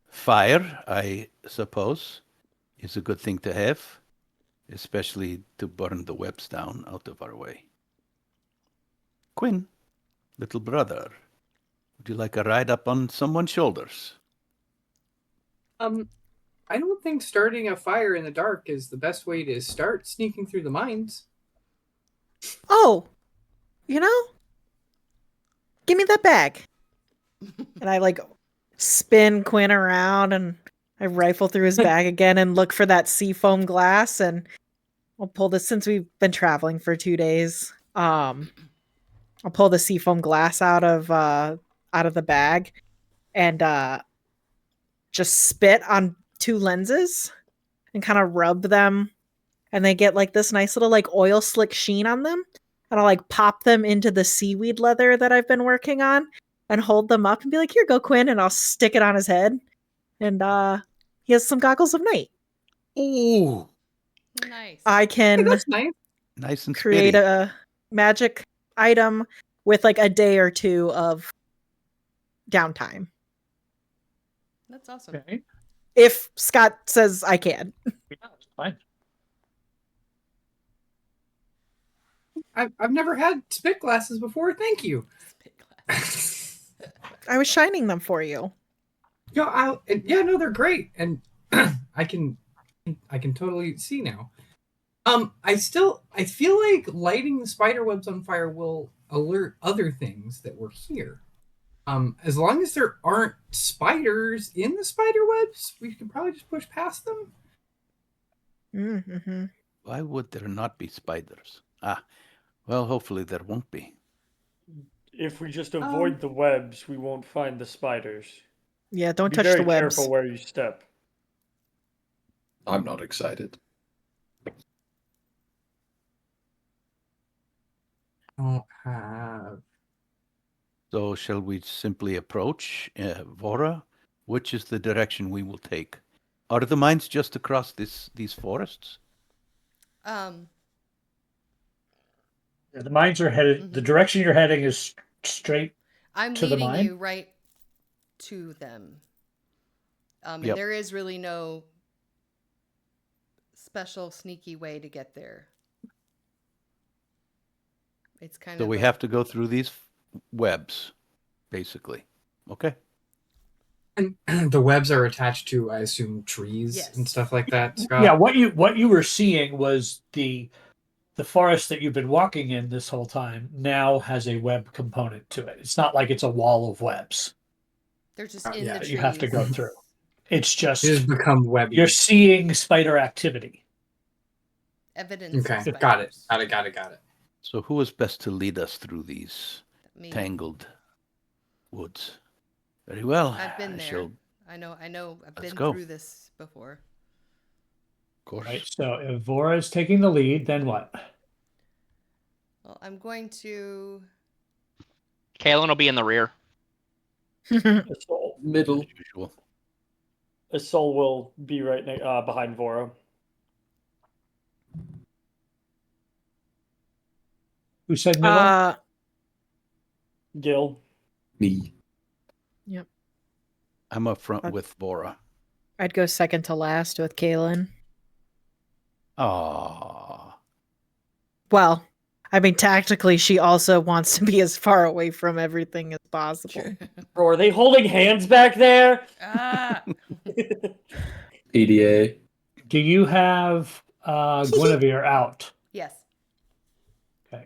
Fire, I suppose, is a good thing to have, especially to burn the webs down out of our way. Quinn, little brother, would you like a ride up on someone's shoulders? I don't think starting a fire in the dark is the best way to start sneaking through the mines. Oh, give me that bag. And I spin Quinn around and I rifle through his bag again and look for that seafoam glass, and I'll pull this since we've been traveling for 2 days. I'll pull the seafoam glass out of the bag and just spit on 2 lenses and kind of rub them, and they get this nice little oil slick sheen on them. And I'll pop them into the seaweed leather that I've been working on and hold them up and be like, "Here, go, Quinn," and I'll stick it on his head. And he has some goggles of night. Ooh, Nice. I can That's nice. nice and create spitty. a magic item with a day or 2 of downtime. That's awesome. Okay. If Scott says I can. Yeah, that's fine. I've never had spit glasses before. Thank you. Spit glass. I was shining them for you. No, they're great, and I can totally see now. I feel like lighting the spider webs on fire will alert other things that were here. As long as there aren't spiders in the spider webs, we can probably just push past them. Mm-hmm. Why would there not be spiders? Well, hopefully there won't be. If we just avoid the webs, we won't find the spiders. Yeah, don't Be touch very the webs. careful where you step. I'm not excited. Don't have. So shall we simply approach Vora? Which is the direction we will take? Are the mines just across these forests? The mines are headed. The direction you're heading is straight. I'm To the leading mine? you right to them. And Yep. there is really no special sneaky way to get there. It's kind So of we have to go through these webs, basically. Okay. And the webs are attached to, I assume, trees Yes. and stuff like that. Scott? Yeah, what you were seeing was the forest that you've been walking in this whole time now has a web component to it. It's not like it's a wall of webs. They're just in the trees. You have to go through. It's just It has become webby. you're seeing spider activity. Evidence. of Okay, spiders. got it. So who is best to lead us through these Me. tangled woods? Very well. I've been I there. shall, I know. I've Let's been go. through this before. of course. Right. So if Vora is taking the lead, then what? Well, I'm going to. Kalen will be in the rear. Middle. As usual. Sol will be right behind Vora. Who said middle? Gil. Me. I'm up front with Vora. I'd go second to last with Kaylin. Ah. Well, I mean, tactically, she also wants to be as far away from everything as possible. Bro, are they holding hands back there? Ah. EDA. Do you have Guinevere out? Yes. Okay.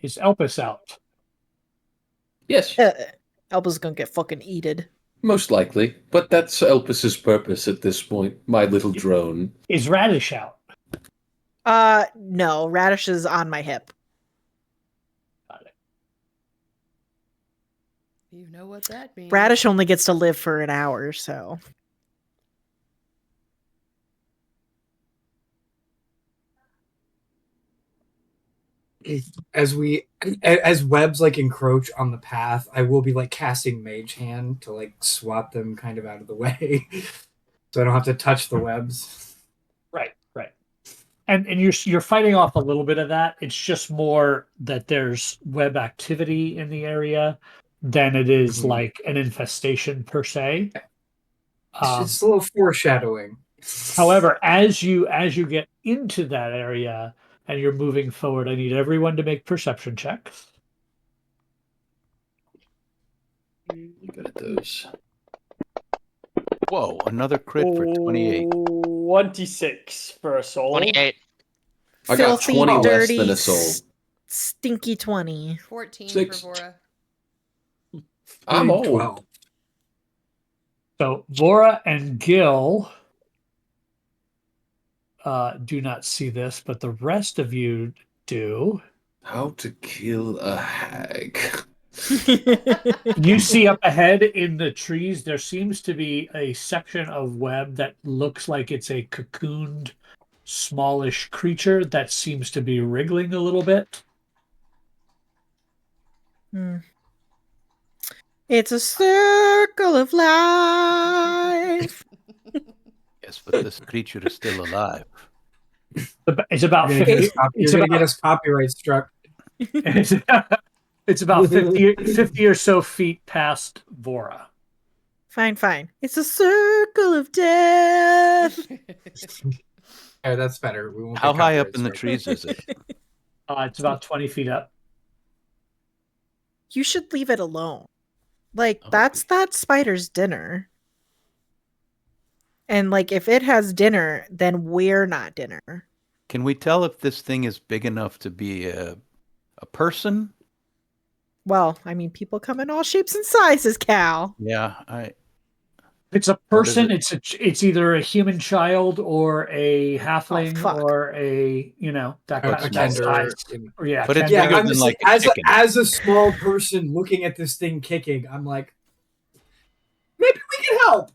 Is Elpis out? Yes, Elba's gonna get fucking eated. most likely. But that's Elpis's purpose at this point. My little drone. Is Radish out? No, Radish is on my hip. Got it. You know what that means. Radish only gets to live for an hour, so. As webs like encroach on the path, I will be like casting Mage Hand to like swat them kind of out of the way, so I don't have to touch the webs. Right. And you're fighting off a little bit of that. It's just more that there's web activity in the area than it is like an infestation per se. It's a little foreshadowing. However, as you get into that area and you're moving forward, I need everyone to make perception checks. You good at those? Whoa, another crit for 28. 26 for a Sol. 28. I got Filthy, 20 less dirty, than a soul. Stinky 20. 14 Six. for Vora. I'm old. 12. So Vora and Gil do not see this, but the rest of you do. How to kill a hag. You see up ahead in the trees, there seems to be a section of web that looks like it's a cocooned, smallish creature that seems to be wriggling a little bit. It's a circle of life. Yes, but this creature is still alive. It's about You're gonna 50. get us copyright struck. It's about 50 or so feet past Vora. Fine. It's a circle of death. Yeah, that's better. We won't How get high up copyright in the struck. trees is it? It's about 20 feet up. You should leave it alone. Like, Okay. that's that spider's dinner. And, like, if it has dinner, then we're not dinner. Can we tell if this thing is big enough to be a person? Well, I mean, people come in all shapes and sizes, Cal. Yeah, it's a What is person, it? it's either a human child or a halfling fuck. or a that A kind of smaller. size. Or, yeah, But it's tender. bigger I'm than just like like, a chicken. as a small person looking at this thing kicking, I'm like, maybe we can help.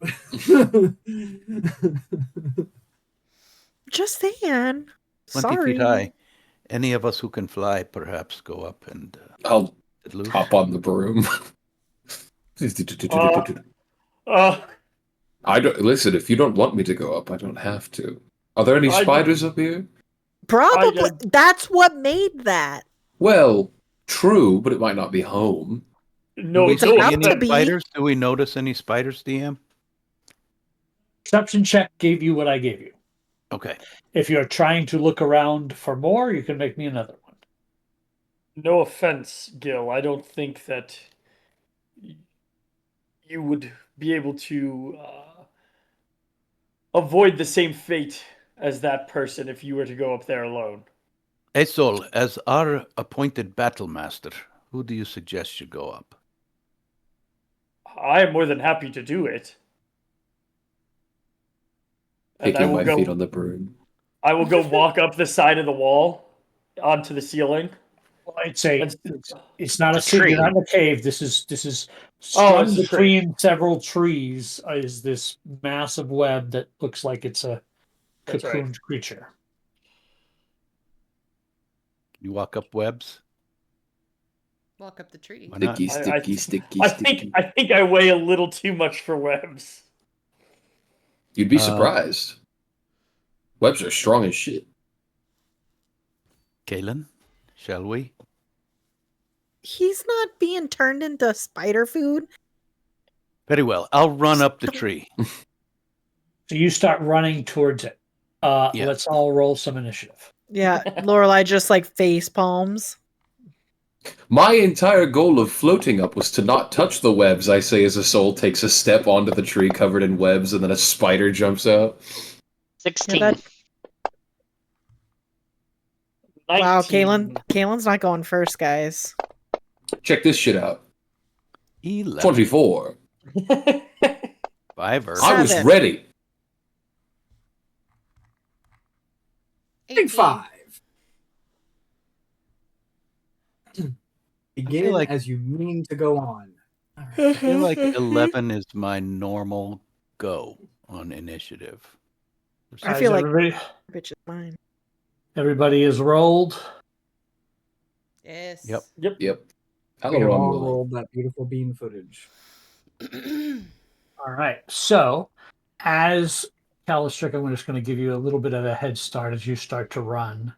Just saying. 20 Sorry. feet high. Any of us who can fly, perhaps go up and I'll get loose. hop on the broom. I don't listen. If you don't want me to go up, I don't have to. Are there any I spiders up here? Probably. That's what made that. Well, true, but it might not be home. Do No, we It's see about any to be. spiders? Do we notice any spiders, DM? Perception check gave you what I gave you. Okay. If you're trying to look around for more, you can make me another one. no offense, Gil. I don't think that you would be able to avoid the same fate as that person if you were to go up there alone. Esol, as our appointed battle master, who do you suggest should go up? I am more than happy to do it. And Kicking my feet on the broom. I will go walk up the side of the wall onto the ceiling. Well, it's not a It's a city. tree. You're not in a cave. This is Oh, strung it's a tree. between several trees. Is this massive web that looks like it's a That's right. cocooned creature? You walk up webs? Walk up the tree. Why not? Sticky. I think I weigh a little too much for webs. You'd be surprised. Webs are strong as shit. Kalen, shall we? He's not being turned into spider food. Very well. I'll run up the tree. So you start running towards it. Yeah. Let's all roll some initiative. Yeah, Lorelai just like face palms. My entire goal of floating up was to not touch the webs, I say as a soul takes a step onto the tree covered in webs and then a spider jumps out. 16. Yeah, Wow, 19. Kalen's not going first, guys. Check this shit out. 11. 24. Fiver. I was 7. ready. Big 18. 5. Begin like- as you mean to go on. All I right. feel like 11 is my normal go on initiative. I feel like everybody, bitch is mine. everybody is rolled. Yes. Yep. Yep. We Hello, have all Romulus. rolled that beautiful bean footage. All right. So, as Calistrick, I'm just going to give you a little bit of a head start as you start to run,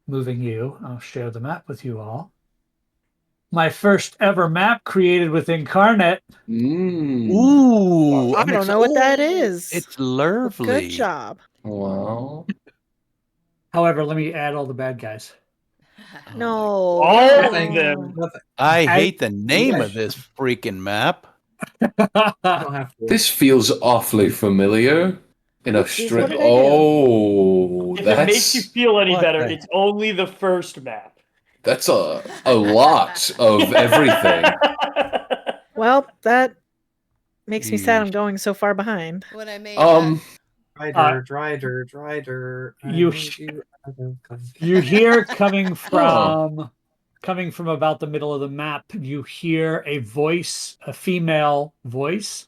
moving you. I'll share the map with you all. My first ever map created with Incarnate. Ooh. I don't know what that is. It's lovely. Good job. Wow. However, let me add all the bad guys. Oh No. All no. of them. Nothing. I hate the name Yeah, of this freaking map. You don't have to. This feels awfully familiar. In a What did I do? Oh, If it makes you feel any What better, the- it's only the first map. that's a lot of everything. Well, that makes me sad Yeesh. I'm going so far behind. When I made Dry dirt. I you- made you out of concrete. You hear coming from about the middle of the map, you hear a voice, a female voice,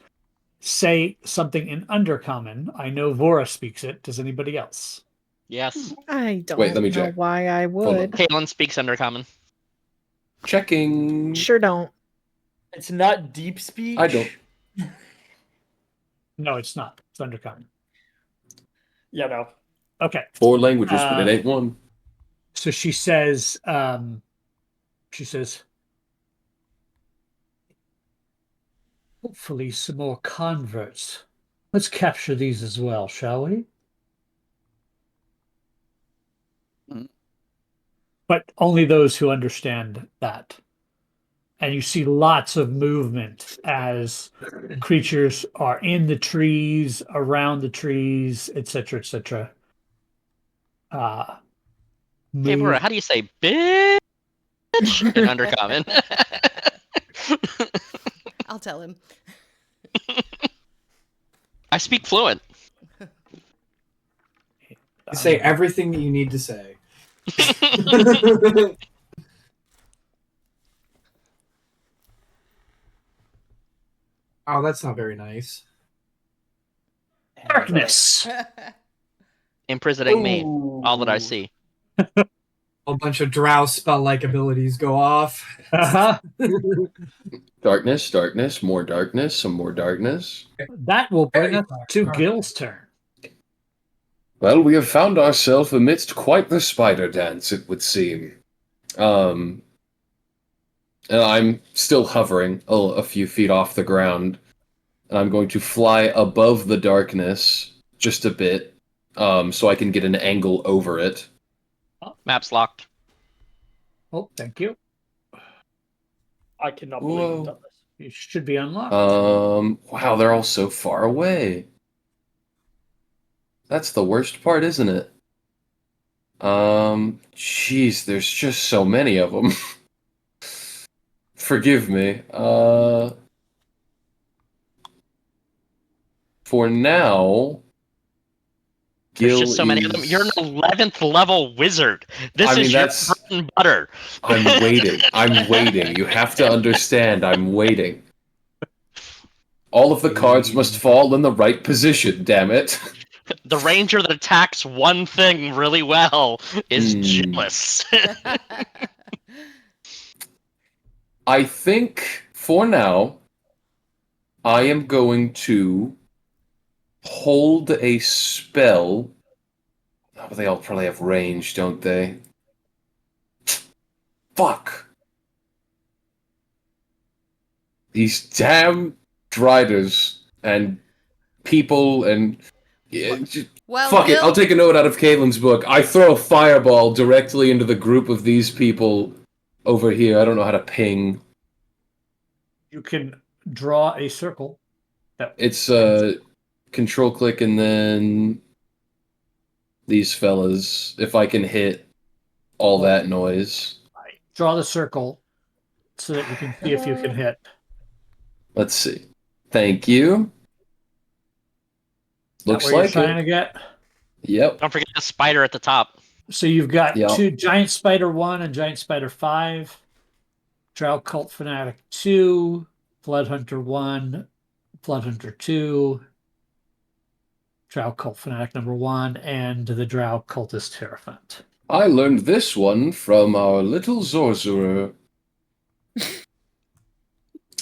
say something in Undercommon. I know Vora speaks it. Does anybody else? Yes. I don't Wait, let me know check. why I on. would. Caitlin speaks Undercommon. Checking. Sure don't. It's not deep speech. I don't. No, it's not. It's Undercommon. Yeah, no. Okay. 4 languages, but it ain't one. So she says, hopefully some more converts. Let's capture these as well, shall we? But only those who understand that. And you see lots of movement as creatures are in the trees, around the trees, etc., etc. Hey, Bora, how do you say bitch in Undercommon? I'll tell him. I speak fluent. You say everything that you need to say. Oh, that's not very nice. Darkness. Imprisoning me. All that I see. A bunch of drow spell-like abilities go off. Uh-huh. Darkness, darkness, more darkness, some more darkness. That will bring us to Gil's turn. Well, we have found ourselves amidst quite the spider dance, it would seem. And I'm still hovering a few feet off the ground. And I'm going to fly above the darkness just a bit, so I can get an angle over it. Map's locked. Oh, thank you. I cannot believe you've done this. You should be unlocked. Wow, they're all so far away. That's the worst part, isn't it? Jeez, there's just so many of them. Forgive me. For now, There's Gil just so many of them. is- You're an 11th level wizard. This I mean, is your that's- bread and butter. I'm waiting. I'm waiting. You have to understand, I'm waiting. All of the cards must fall in the right position, damn it. The ranger that attacks one thing really well is Hmm. jealous. I think, for now, I am going to hold a spell. Oh, but they all probably have range, don't they? Fuck! These damn Driders and people and... Yeah, Well, fuck it, Gil, I'll take a note out of Caitlin's book. I throw a fireball directly into the group of these people over here. I don't know how to ping. You can draw a circle. It's control click and then these fellas. If I can hit all that noise. Draw the circle so that you can see if you can hit. Let's see. Thank you. Looks That what like you're trying it. to get. Yep. Don't forget the spider at the top. So you've got Yep. 2 Giant Spider 1 and Giant Spider 5, Drow Cult Fanatic 2, Blood Hunter 1, Blood Hunter 2, Drow Cult Fanatic number 1, and the Drow Cultist Hierophant. I learned this one from our little Zorzurer.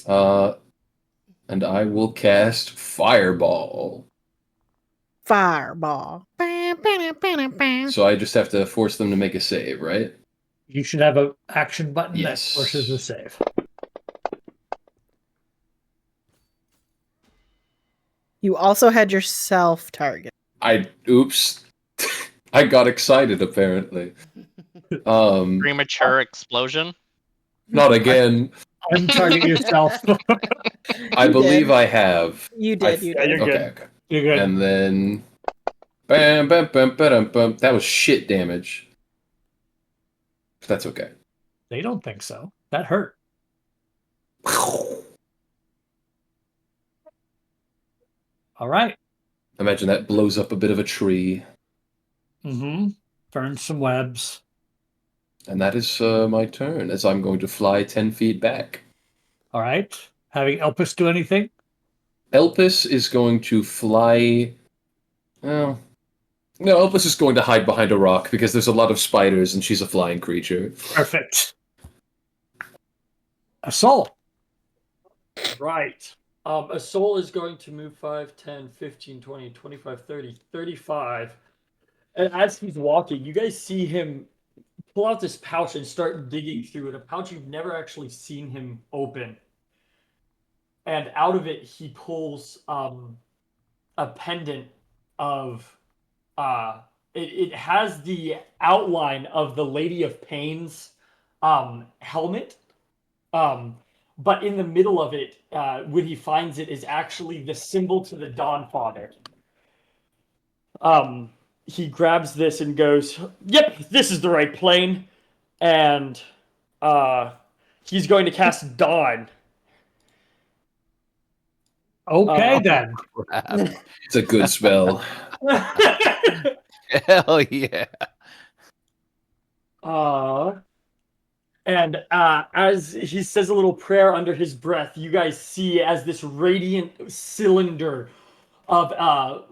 And I will cast Fireball. Fireball. So I just have to force them to make a save, right? You should have an action button Yes. that forces the save. You also had yourself target. Oops. I got excited, apparently. Premature explosion. Not again. Untarget yourself. I You believe did. I have. You did. You Yeah, did. you're good. Okay. You're good. And then... Bam, bam, bam, bam, bam. That was shit damage. That's okay. They don't think so. That hurt. All right. Imagine that blows up a bit of a tree. Mm-hmm. Burn some webs. And that is my turn, as I'm going to fly 10 feet back. All right. Having Elpis do anything? Elpis is going to fly... Well... No, Elpis is going to hide behind a rock, because there's a lot of spiders, and she's a flying creature. Perfect. A soul. Right. A soul is going to move 5, 10, 15, 20, 25, 30, 35. And as he's walking, you guys see him pull out this pouch and start digging through it. A pouch you've never actually seen him open. And out of it, he pulls a pendant of... It has the outline of the Lady of Pain's helmet. But in the middle of it, when he finds it, is actually the symbol to the Dawnfather. He grabs this and goes, "Yep, this is the right plane." And he's going to cast Dawn. Okay, then. Crap. It's a good spell. Hell yeah. And as he says a little prayer under his breath, you guys see as this radiant cylinder of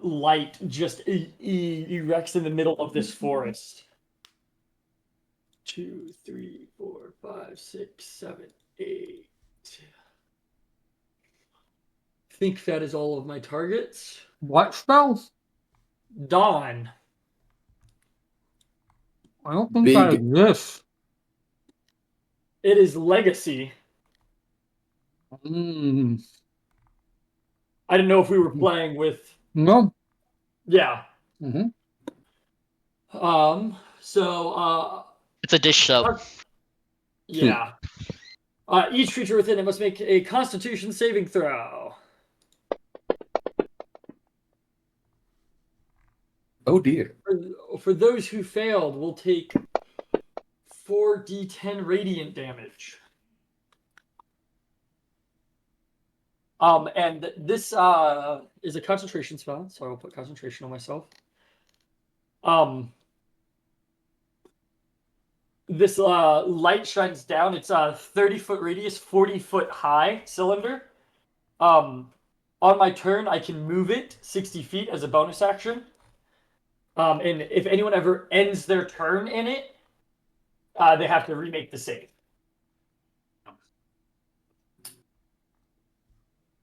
light just erects in the middle of this forest. 2, 3, 4, 5, 6, 7, 8. I think that is all of my targets. What spell? Dawn. I don't think that Big. exists. It is Legacy. Mm. I didn't know if we were playing with. No. Yeah. Mm-hmm. So. It's a dish soap. Yeah. Each creature within it must make a Constitution saving throw. Oh dear. For those who failed, we'll take 4d10 radiant damage. And this is a concentration spell, so I will put concentration on myself. This light shines down. It's a 30-foot radius, 40-foot high cylinder. On my turn, I can move it 60 feet as a bonus action. And if anyone ever ends their turn in it, they have to remake the save.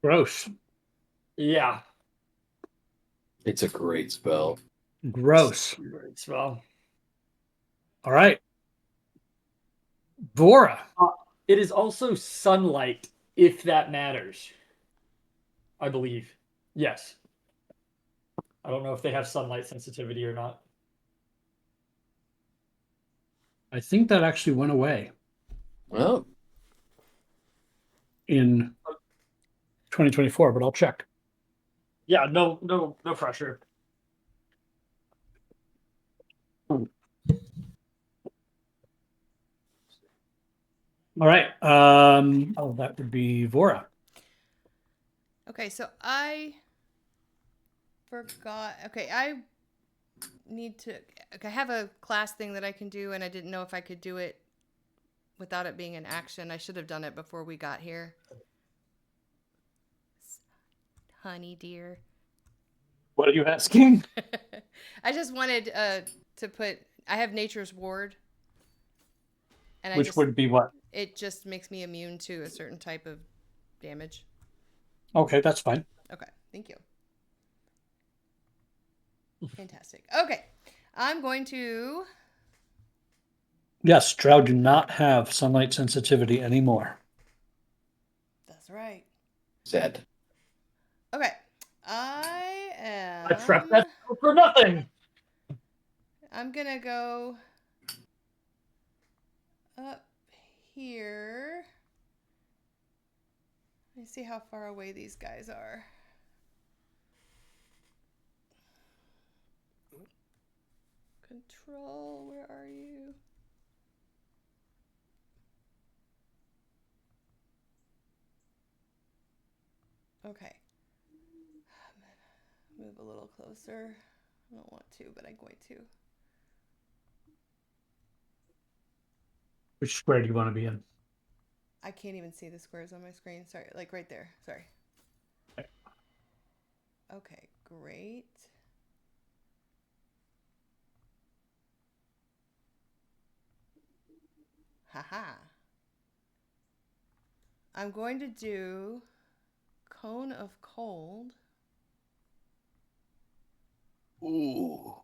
Gross. Yeah. It's a great spell. Gross. Great spell. All right. Vora. It is also sunlight, if that matters. I believe. Yes. I don't know if they have sunlight sensitivity or not. I think that actually went away Well, in 2024, but I'll check. Yeah, no pressure. All right. That would be Vora. Okay, so I forgot. Okay, I need to. Okay, I have a class thing that I can do, and I didn't know if I could do it without it being an action. I should have done it before we got here. Honey dear. What are you asking? I just wanted to put. I have Nature's Ward. And Which would be what? It just makes me immune to a certain type of damage. Okay, that's fine. Okay, thank you. Fantastic. Okay, I'm going to. Yes, Drow do not have sunlight sensitivity anymore. That's right. Zed. Okay, I am. I prepped that for nothing. I'm gonna go up here. Let me see how far away these guys are. Control, where are you? Okay. Move a little closer. I don't want to, but I'm going to. Which square do you want to be in? I can't even see the squares on my screen. Sorry, like right there. Sorry. Okay, great. Haha. I'm going to do Cone of Cold. Ooh.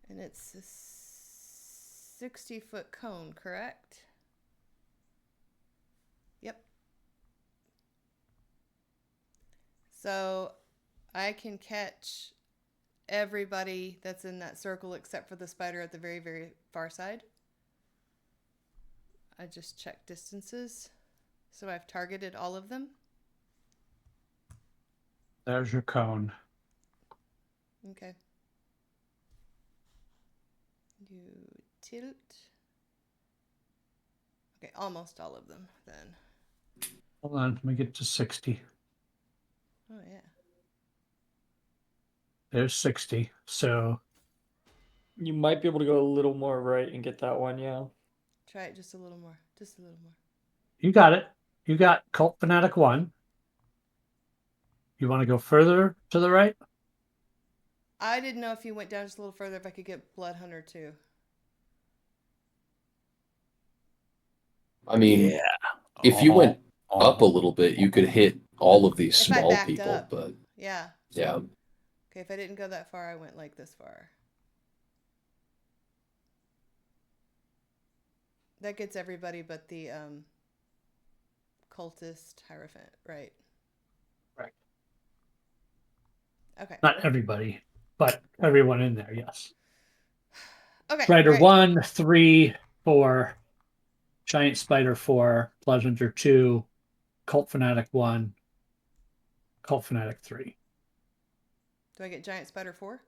And it's a 60-foot cone, correct? Yep. So I can catch everybody that's in that circle except for the spider at the very, very far side. I just checked distances. So I've targeted all of them. There's your cone. Okay. You tilt. Okay, almost all of them then. Hold on, let me get to 60. There's 60. So You might be able to go a little more right and get that one, yeah. Try it just a little more. Just a little more. you got it. You got Cult Fanatic 1. You want to go further to the right? I didn't know if you went down just a little further if I could get Blood Hunter 2. I mean, if you went up a little bit, you could hit all of these If I small backed people, up. but Yeah. yeah. Okay, if I didn't go that far, I went like this far. That gets everybody but the cultist Hierophant, right? Right. Okay. Not everybody, but everyone in there, yes. Okay. Strider great. 1, 3, 4, Giant Spider 4, Blood Hunter 2, Cult Fanatic 1, Cult Fanatic 3. Do I get Giant Spider 4?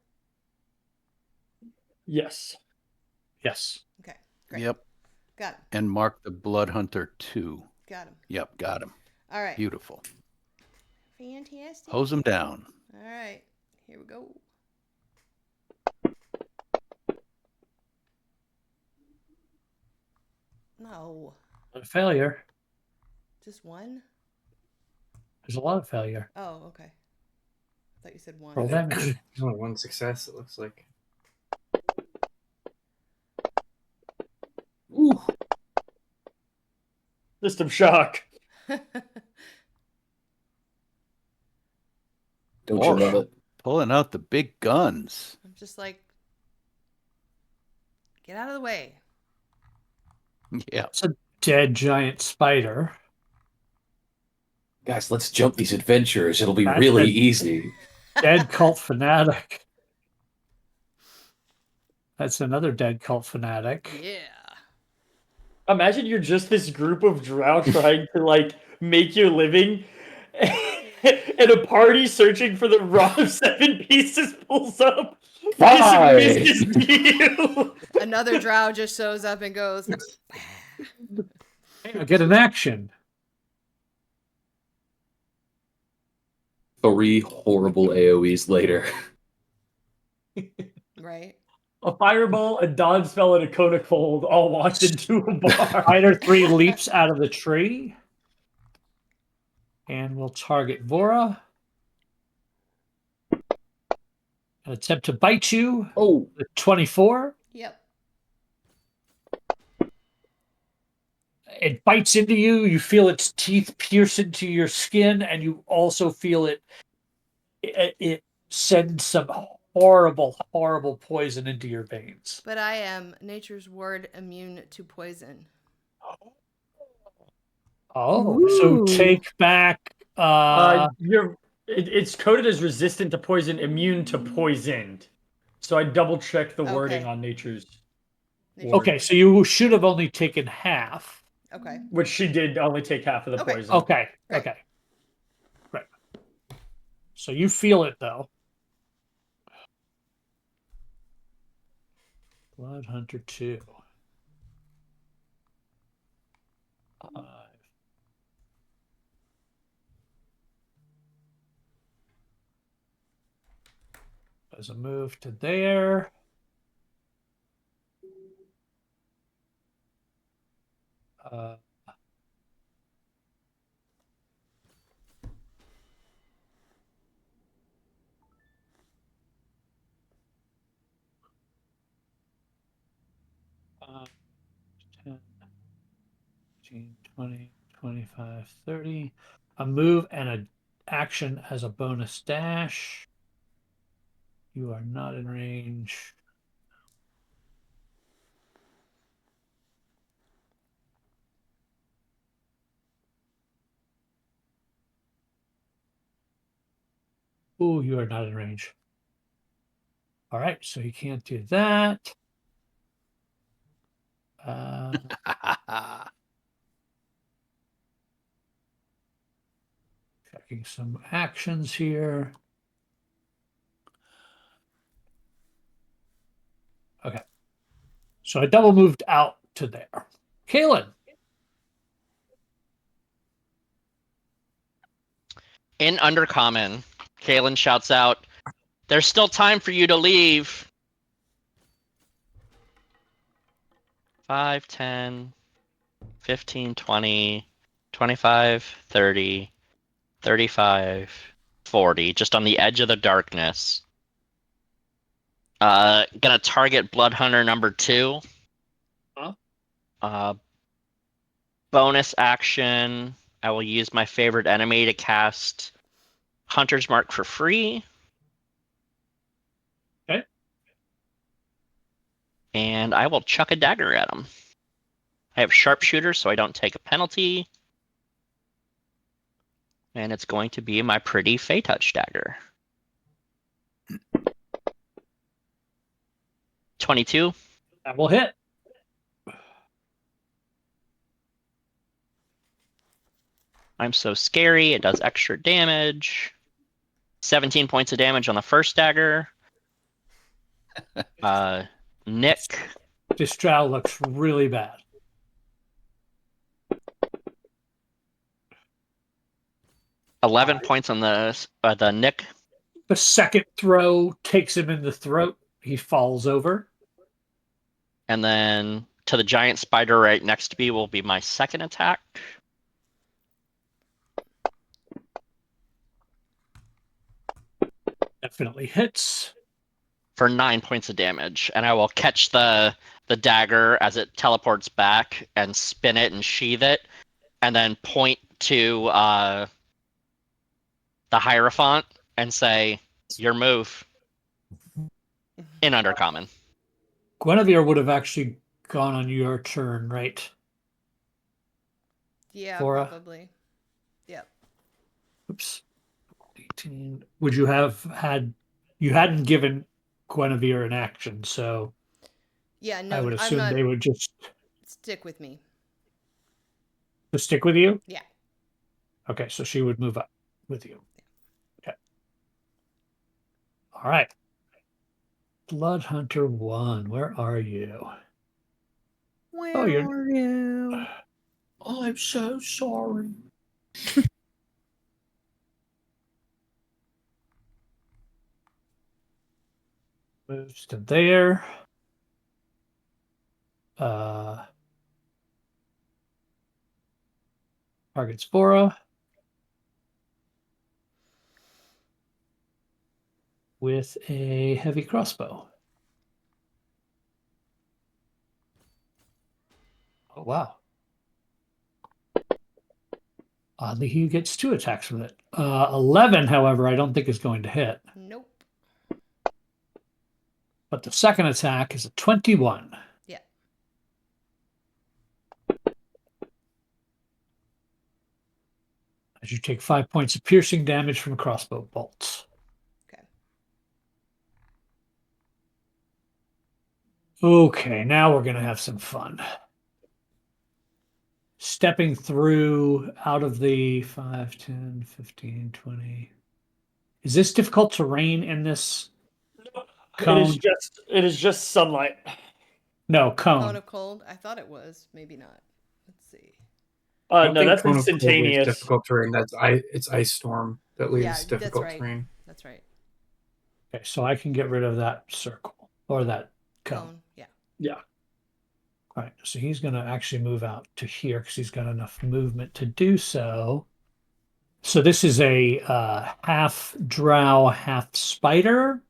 Yes. Yes. Okay. Great. Yep. Got him. And mark the Blood Hunter 2. Got him. Yep, got him. All right. Beautiful. Fantastic. Hose him down. All right. Here we go. No. A failure. Just one? There's a lot of failure. Oh, okay. I thought you said one. Roll damage. There's only one success, it looks like. Ooh. System shock. Don't you love it? Pulling out the big guns. I'm just like, get out of the way. Yeah. It's a dead giant spider. Guys, let's jump these adventures. It'll be That's really a- easy. Dead Cult Fanatic. That's another dead Cult Fanatic. Yeah. Imagine you're just this group of drow trying to like make your living, and a party searching for the rod of 7 pieces pulls up. Bye. Misses you. Another drow just shows up and goes, Hey, I get an action. 3 horrible AoEs later. right? A fireball, a dodge spell, and a cone of cold all walked into a bar. Spider 3 leaps out of the tree. And we'll target Vora. An attempt to bite you. Oh, The 24. Yep. It bites into you. You feel its teeth pierce into your skin, and you also feel it sends some horrible, horrible poison into your veins. But I am nature's ward immune to poison. Oh, so Ooh. take back. It's coded as resistant to poison, immune to poisoned. So I double checked the wording Okay. on nature's, Okay, so you should have only taken half. Okay. which she did only take half of the Okay. poison. Okay, Great. okay. Right. So you feel it, though. Blood Hunter 2. 5. As a move to there. Uh, uh, 10, 15, 20, 25, 30. A move and an action as a bonus dash. You are not in range. Ooh, you are not in range. All right, so you can't do that. Checking some actions here. Okay. So I double moved out to there. Kaylin. In Undercommon, Kalen shouts out, There's still time for you to leave. 5, 10, 15, 20, 25, 30, 35, 40. Just on the edge of the darkness. Gonna target Blood Hunter number 2. Huh? Bonus action. I will use my favorite enemy to cast Hunter's Mark for free. Okay. And I will chuck a dagger at him. I have sharpshooter, so I don't take a penalty. And it's going to be my pretty Fey Touch dagger. 22. That will hit. I'm so scary, it does extra damage. 17 points of damage on the first dagger. Nick. This drow looks really bad. $11 points on the Nick. The second throw takes him in the throat. He falls over. And then to the giant spider right next to me will be my second attack. Definitely hits. For 9 points of damage. And I will catch the dagger as it teleports back and spin it and sheath it. And then point to the Hierophant and say, your move. In Undercommon. Guinevere would have actually gone on your turn, right? Yeah, Laura? probably. Yep. Oops. 18. Would you have had... You hadn't given Guinevere an action, so... Yeah, no, I would I'm assume not. they would just Stick with me. stick with you? Yeah. Okay, so she would move up with you. Okay. All right. Blood Hunter 1, where are you? Where you're- are you? I'm so sorry. Moves to there. Targets Bora. With a heavy crossbow. Oh, wow. Oddly, he gets 2 attacks with it. 11, however, I don't think is going to hit. Nope. But the second attack is a 21. Yeah. As you take 5 points of piercing damage from crossbow bolts. Okay. Okay, now we're going to have some fun. Stepping through out of the 5, 10, 15, 20. Is this difficult terrain in this cone? It is just sunlight. No, Cone cone. of cold. I thought it was. Maybe not. Let's see. I don't No, think that's Cone of Cold leaves instantaneous. difficult terrain. It's Ice Storm that leaves Yeah, that's difficult right. terrain. That's right. Okay, so I can get rid of that circle or that cone. Cone. Yeah. Yeah. All right, so he's going to actually move out to here because he's got enough movement to do so. So this is a half drow, half spider,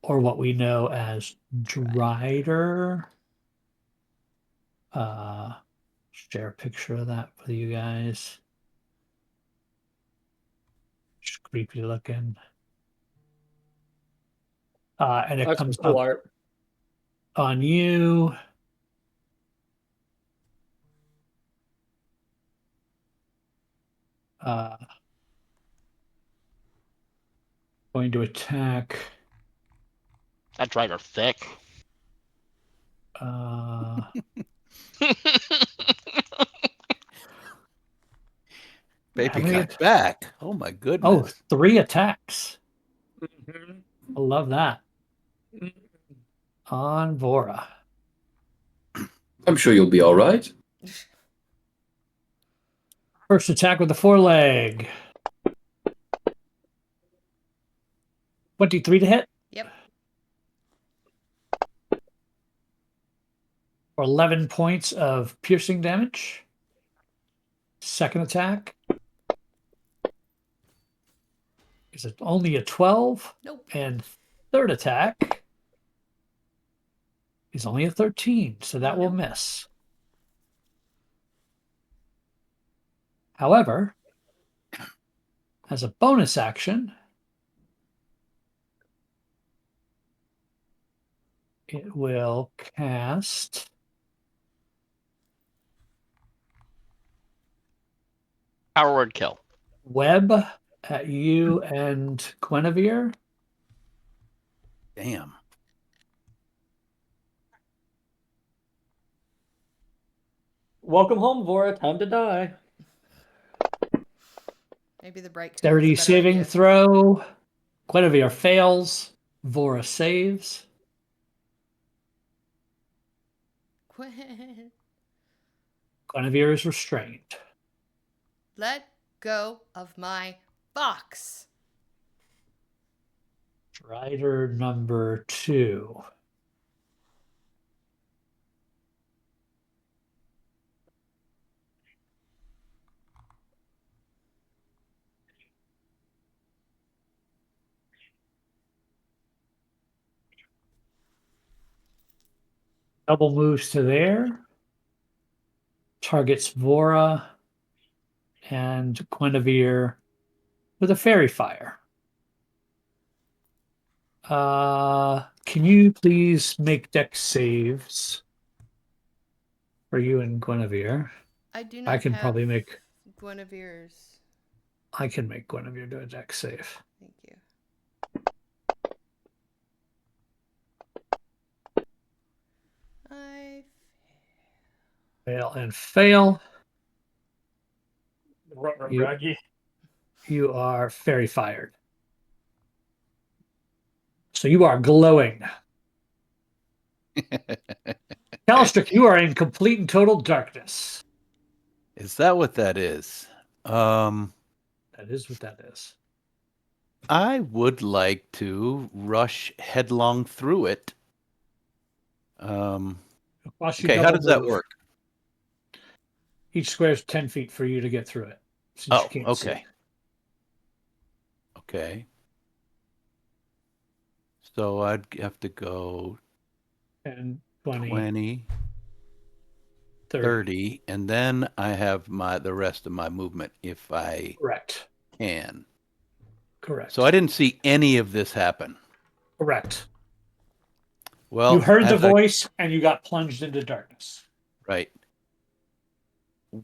or what we know as drider. Share a picture of that with you guys. Just creepy looking. And it That's comes cool up art. on you. Going to attack. That driver thick. Baby How many got back. Oh my Oh, goodness. 3 attacks. Mhm. I love that. On Vora. I'm sure you'll be all right. First attack with the foreleg. 23 to hit. Yep. For 11 points of piercing damage. Second attack is it only a 12? Nope. And third attack is only a 13, so that will miss. However, as a bonus action, it will cast Power word kill. web at you and Guinevere. Damn. Welcome home, Vora. Time to die. Maybe the bright. Dexterity saving throw. Guinevere fails. Vora saves. Guinevere is restrained. Let go of my fox. Strider number 2. Double moves to there. Targets Vora and Guinevere with a fairy fire. Can you please make dex saves for you and Guinevere? I do not. I can probably make Guinevere's. I can make Guinevere do a dex save. Thank you. I Fail and fail. You- Raggy. You are fairy fired. So you are glowing. Calistrick, you are in complete and total darkness. Is that what that is? That is what that is. I would like to rush headlong through it. Okay, how does that work? Each square is 10 feet for you to get through it. Since you can't see. Okay. Okay. So I'd have to go 10, 20, 20, 30. 30, and then I have the rest of my movement if I Correct. can. Correct. So I didn't see any of this happen. Correct. Well, You heard the voice and you got plunged into darkness. Right.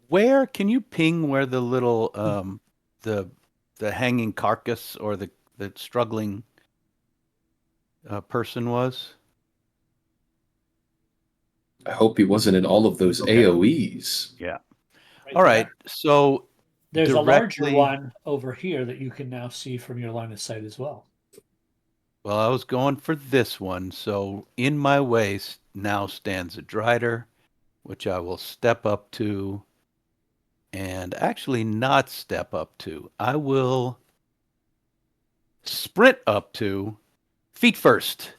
Where can you ping where the little the hanging carcass or the struggling person was? I hope he wasn't in all of those AoEs. Yeah. Right All right. there. So There's a larger directly- one over here that you can now see from your line of sight as well. Well, I was going for this one. So in my way now stands a Drider, which I will step up to and actually not step up to. I will sprint up to feet first,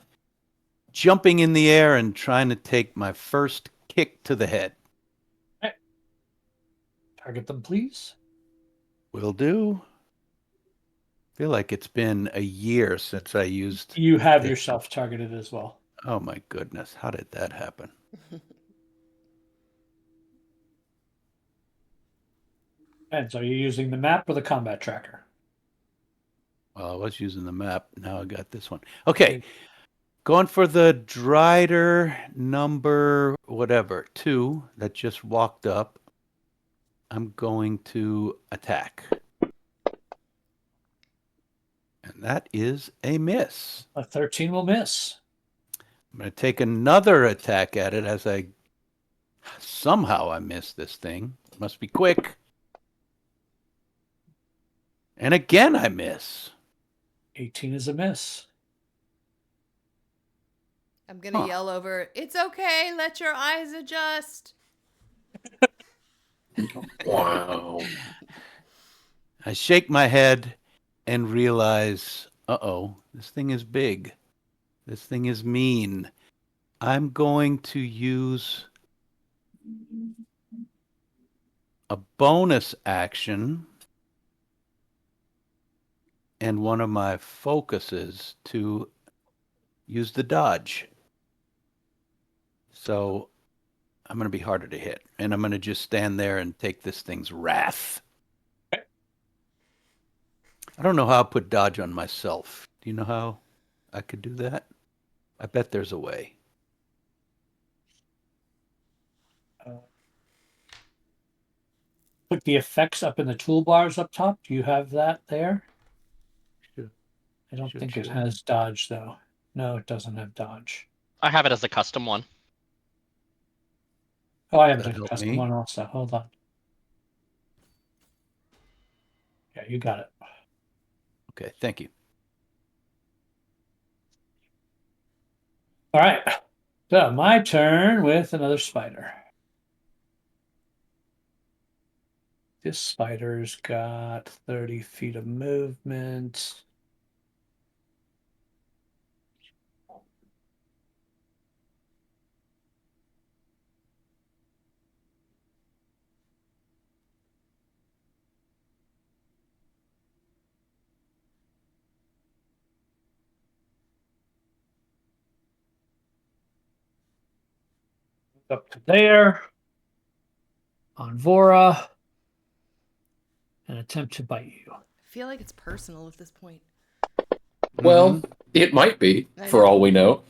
jumping in the air and trying to take my first kick to the head. Target them, please. Will do. Feel like it's been a year since I used. You have yourself targeted as well. Oh my goodness. How did that happen? And so you're using the map or the combat tracker? Well, I was using the map. Now I got this one. Okay. Going for the Drider number whatever, 2 that just walked up. I'm going to attack. And that is a miss. A 13 will miss. I'm going to take another attack at it as somehow I missed this thing. It must be quick. And again I miss. 18 is a miss. I'm gonna yell over. It's okay. Let your eyes adjust. Wow. I shake my head and realize Uh-oh. This thing is big. This thing is mean. I'm going to use a bonus action and one of my focuses to use the dodge. So I'm going to be harder to hit. And I'm going to just stand there and take this thing's wrath. I don't know how I put dodge on myself. Do you know how I could do that? I bet there's a way. Put the effects up in the toolbars up top. Do you have that there? Sure. I don't Sure, think it sure. has dodge, though. No, it doesn't have dodge. I have it as a custom one. Oh, I have That'll the help custom me. one also. Hold on. Yeah, you got it. Okay, thank you. All right. So my turn with another spider. This spider's got 30 feet of movement. Up to there. On Vora. And attempt to bite you. I feel like it's personal at this point. Well, it might be, I for know. all we know.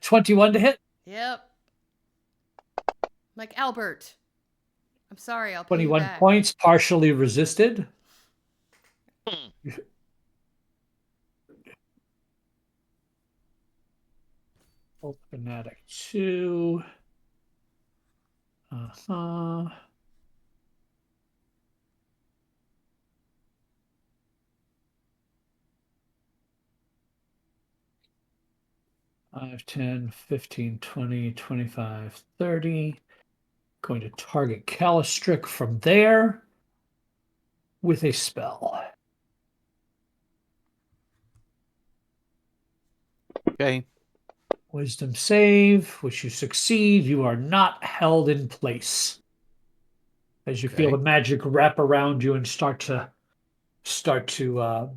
21 to hit. Yep. Like Albert. I'm sorry, I'll pay you 21 back. points, partially resisted. Fanatic 2. Uh-huh. Five, 10, 15, 20, 25, 30. Going to target Calistrick from there with a spell. Okay. Wisdom save, which you succeed. You are not held in place. As you feel Okay. the magic wrap around you and start to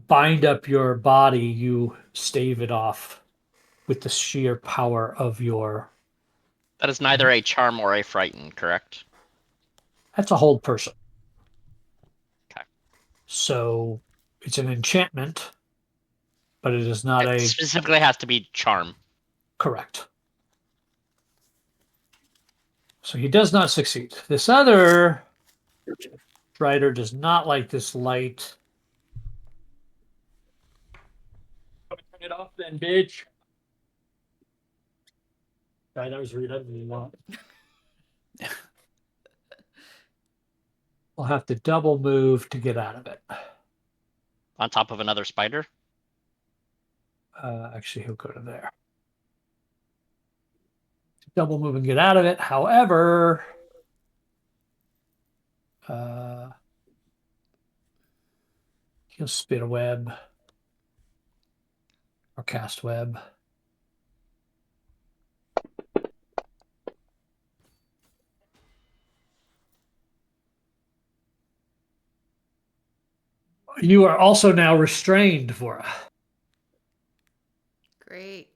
bind up your body, you stave it off with the sheer power of your. That is neither a charm or a frighten, correct? That's a hold person. Okay. So it's an enchantment, but it is not It a specifically has to be charm. correct. So he does not succeed. This other Strider does not like this light. Turn it off then, bitch. Sorry, that was rude. I didn't mean that. I'll have to double move to get out of it. On top of another spider? Actually, he'll go to there. Double move and get out of it. However, he'll spit a web or cast web. You are also now restrained, Vora. Great.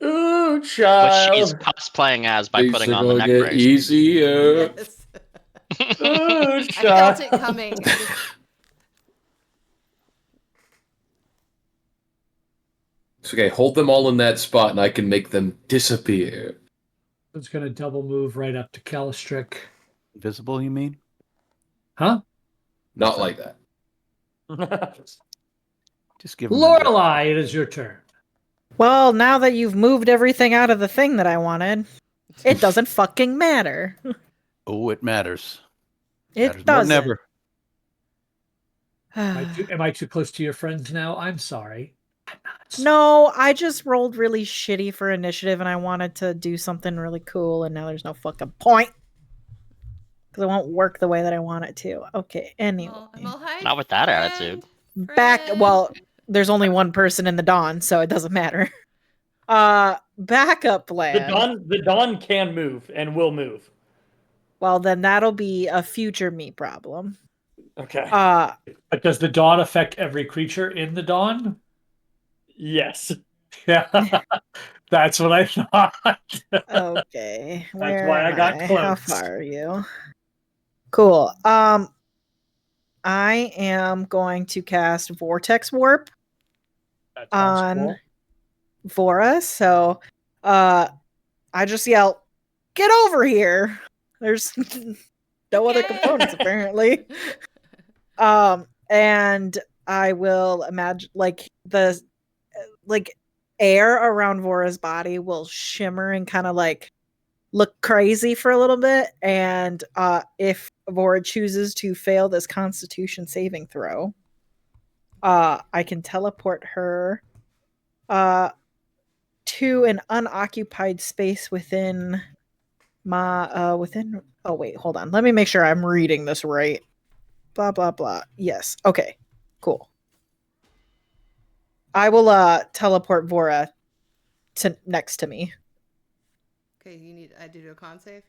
Ooh, Which child. she's cosplaying as by Things putting are on the gonna neck get brace. easier. Yes. Ooh, I child. felt it coming. It's okay, hold them all in that spot and I can make them disappear. It's going to double move right up to Calistrick. Invisible, you mean? Huh? Not like that. Just give him Lorelei, it is your turn. Well, now that you've moved everything out of the thing that I wanted, it doesn't fucking matter. Oh, it matters. It Matters more than doesn't. ever. Am I too close to your friends now? I'm sorry. I'm not. No, I just rolled really shitty for initiative and I wanted to do something really cool and now there's no fucking point. Because it won't work the way that I want it to. Okay, anyway. I'm all high. Not with that attitude. Well, there's only one person in the Dawn, so it doesn't matter. Backup plan. The Dawn can move and will move. Well, then that'll be a future me problem. Okay. But does the dawn affect every creature in the dawn? Yes. Yeah. That's what I thought. Okay. That's why I got close. How far are you? Cool. I am going to cast Vortex Warp That sounds on cool. Vora. So I just yell, "Get over here!" There's no other components apparently. And I will imagine like the air around Vora's body will shimmer and kind of like look crazy for a little bit. And if Vora chooses to fail this Constitution saving throw, I can teleport her to an unoccupied space within my oh wait, hold on. Let me make sure I'm reading this right. Blah blah blah. Yes. Okay. Cool. I will teleport Vora to next to me. Okay, I do a con save?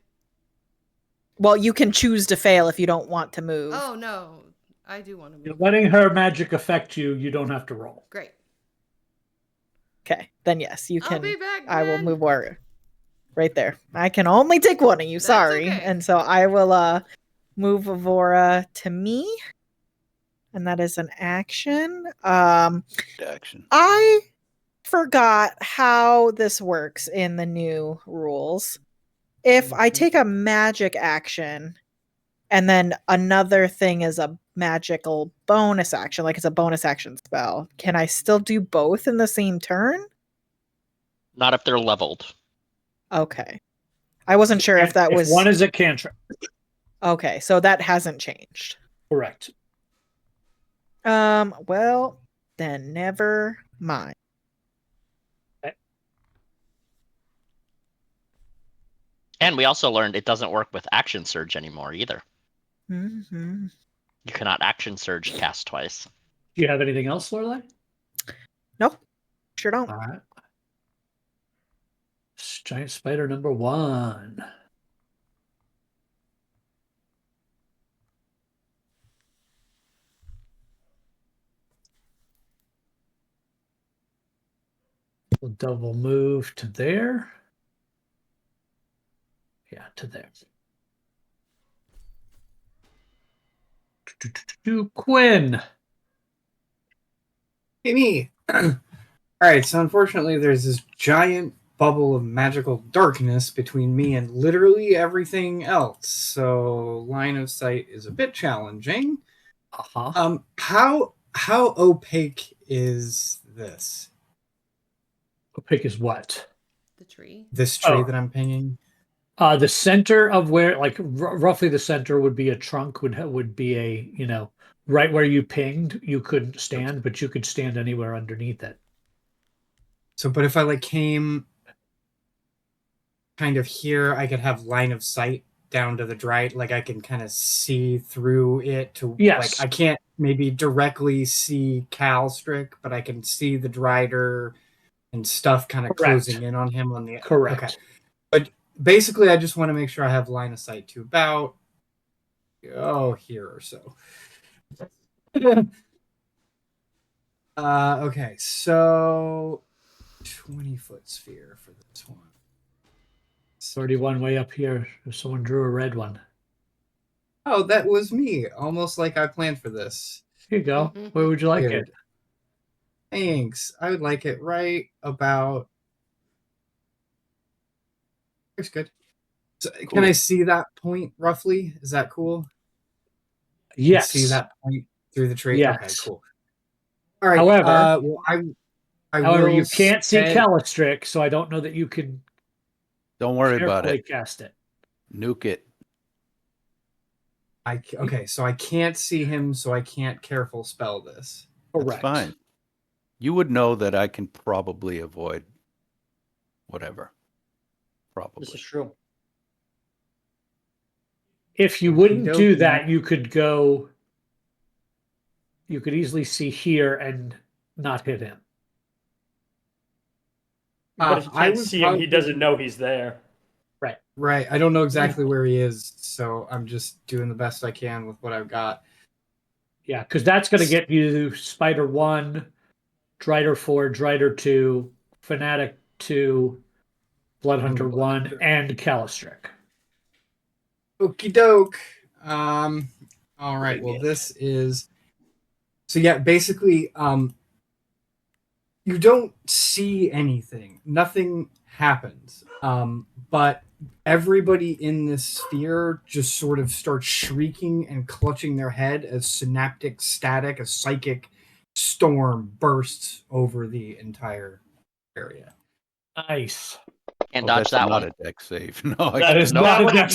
Well, you can choose to fail if you don't want to move. Oh, no. I do want to move. You're letting her magic affect you. You don't have to roll. Great. Okay, then yes, you can. I'll be back, I will man. move Vora right there. I can only take one of you. That's Sorry, okay. and so I will move Vora to me, and that is an action. Action. I forgot how this works in the new rules. If I take a magic action and then another thing is a magical bonus action, like it's a bonus action spell, can I still do both in the same turn? Not if they're leveled. Okay. I wasn't sure if that was... one is a cantrip. Okay, so that hasn't changed. Correct. Well, then never mind. And we also learned it doesn't work with action surge anymore either. Mm-hmm. You cannot action surge cast twice. Do you have anything else, Lorelai? Nope. Sure don't. All right. Giant spider number 1. We'll double move to there. Yeah, to there. Quinn. Hey, me. All right, so unfortunately, there's this giant bubble of magical darkness between me and literally everything else. So line of sight is a bit challenging. Uh-huh. How opaque is this? Opaque is what? The tree. This tree Oh. that I'm pinging? The center of where, like roughly the center would be a trunk, would be a, right where you pinged, you couldn't stand, but you could stand anywhere underneath it. So, but if I came kind of here, I could have line of sight down to the dry, I can kind of see through it to, Yes. I can't maybe directly see Calstrick, but I can see the Drider and stuff kind of Correct. closing in on him on the... Correct. Okay. But basically, I just want to make sure I have line of sight to about, here or so. Okay, so 20-foot sphere for this one. 31 way up here. If someone drew a red one. Oh, that was me. Almost like I planned for this. Here you go. Where would you like Weird. it? Thanks. I would like it right about... It's good. So, Can I see that point roughly? Is that cool? Yes. See that point through the tree? Yes. Okay, cool. All right. However, However, you can't see Callistrick, so I don't know that you could Don't worry about carefully it. cast it. Nuke it. Okay, so I can't see him, so I can't careful spell this. Correct. That's fine. You would know that I can probably avoid whatever. Probably. This is true. If you wouldn't do Okey-dokey. that, you could easily see here and not hit him. But if you I can't would see him, he probably- doesn't know he's there. Right. I don't know exactly where he is, so I'm just doing the best I can with what I've got. Yeah, because that's going to get you Spider 1, Drider 4, Drider 2, Fanatic 2, Bloodhunter 1, and Calistric. Okie doke. All right. Well, this is. So yeah, basically, you don't see anything. Nothing happens. But everybody in this sphere just sort of starts shrieking and clutching their head as synaptic static, a psychic storm bursts over the entire area. Nice. Can't Oh, dodge that's that not one. a deck save. No, I That is Nope. not a That death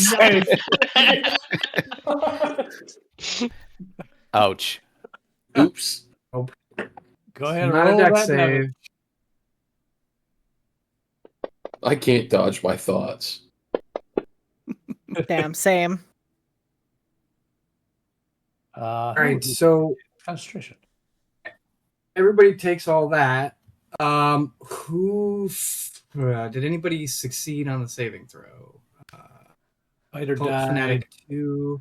was save. ouch. Oops. Go ahead and Not a roll deck that save. damage. I can't dodge my thoughts. Damn, same. All right, so Concentration. everybody takes all that. Did anybody succeed on the saving throw? Spider Cult died. Fanatic 2.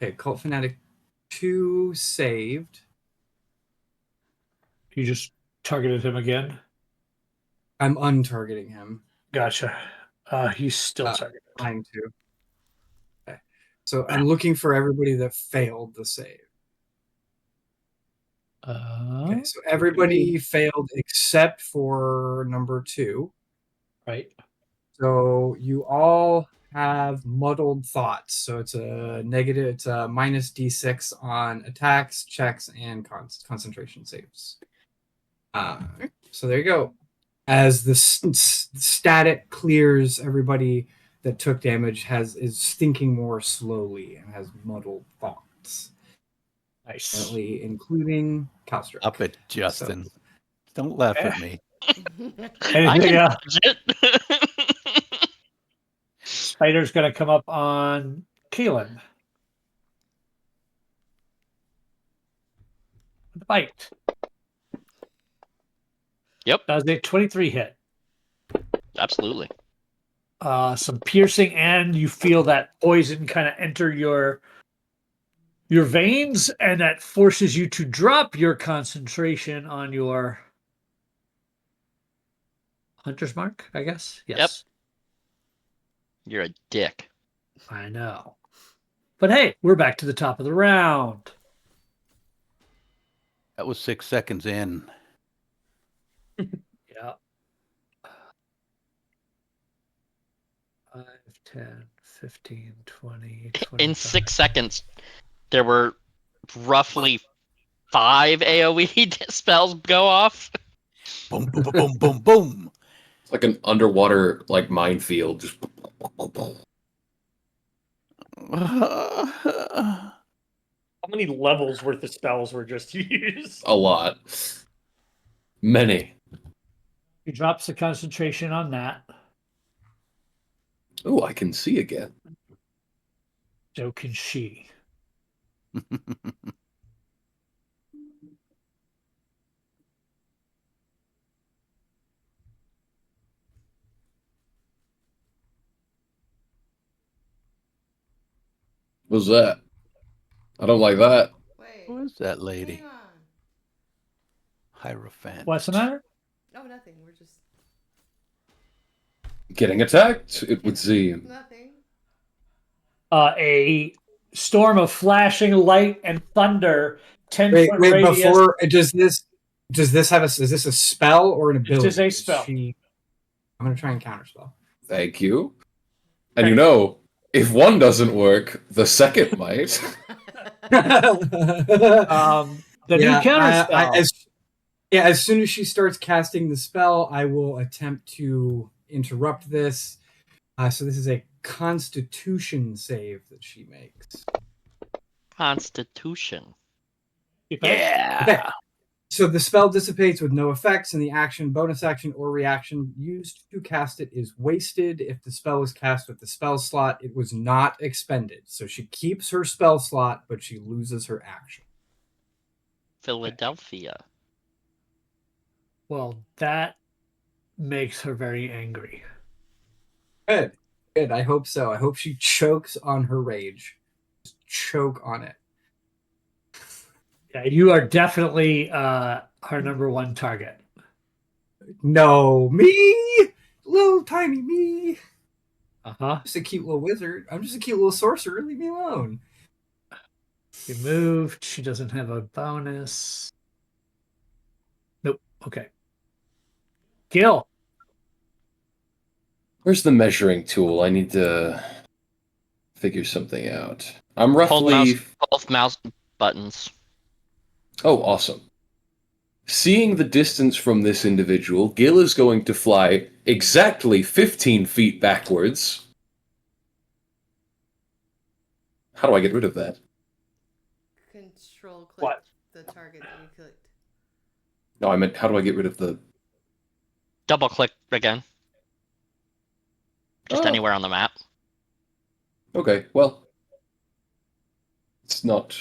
Okay, Cult Fanatic 2 saved. You just targeted him again. I'm untargeting him. Gotcha. He's still targeted. Trying to. Okay. So I'm looking for everybody that failed the save. Okay, so everybody failed except for number 2. Right. So you all have muddled thoughts. So it's a negative. It's a minus d6 on attacks, checks, and concentration saves. So there you go. As the static clears, everybody that took damage is thinking more slowly and has muddled thoughts. Nice. Apparently, including Calstrick. Up it, Justin. Don't laugh at me. I Anything can else? dodge it. Spider's going to come up on Keelan. With a bite. Yep. Does a 23 hit. Absolutely. Some piercing, and you feel that poison kind of enter your veins, and that forces you to drop your concentration on your hunter's mark, I guess. Yes. You're a dick. I know. But hey, we're back to the top of the round. That was 6 seconds in. Yeah. 5, 10, 15, 20, 25. In 6 seconds, there were roughly 5 AoE spells go off. Boom, boom, boom, boom, boom. It's like an underwater minefield. Just How many levels worth of spells were just used? a lot. Many. He drops the concentration on that. Oh, I can see again. So can she. What's that? I don't like that. Wait. Who is that lady? Hang on. Hierophant. What's the matter? No, nothing. We're just Getting attacked, it would seem. nothing. A storm of flashing light and thunder. 10 Wait, foot wait. radius. Before is this a spell or an ability? is a spell. I'm gonna try and counterspell. Thank you. And you know, if one doesn't work, the second might. The new counterspell. As soon as she starts casting the spell, I will attempt to interrupt this. So this is a Constitution save that she makes. Constitution. Yeah. Okay. So the spell dissipates with no effects, and the action, bonus action, or reaction used to cast it is wasted. If the spell was cast with the spell slot, it was not expended. So she keeps her spell slot, but she loses her action. Philadelphia. Well, that makes her very angry. Good. Good. I hope so. I hope she chokes on her rage. Just choke on it. Yeah, you are definitely her number one target. No, me, little tiny me. Uh-huh. Just a cute little wizard. I'm just a cute little sorcerer. Leave me alone. You moved. She doesn't have a bonus. Nope. Okay. Gil. Where's the measuring tool? I need to figure something out. I'm Hold roughly. both mouse buttons. Oh, awesome. Seeing the distance from this individual, Gil is going to fly exactly 15 feet backwards. How do I get rid of that? Control click What? the target that you clicked. No, I meant how do I get rid of the... Double click again. Just Oh. anywhere on the map. Okay, well. It's not...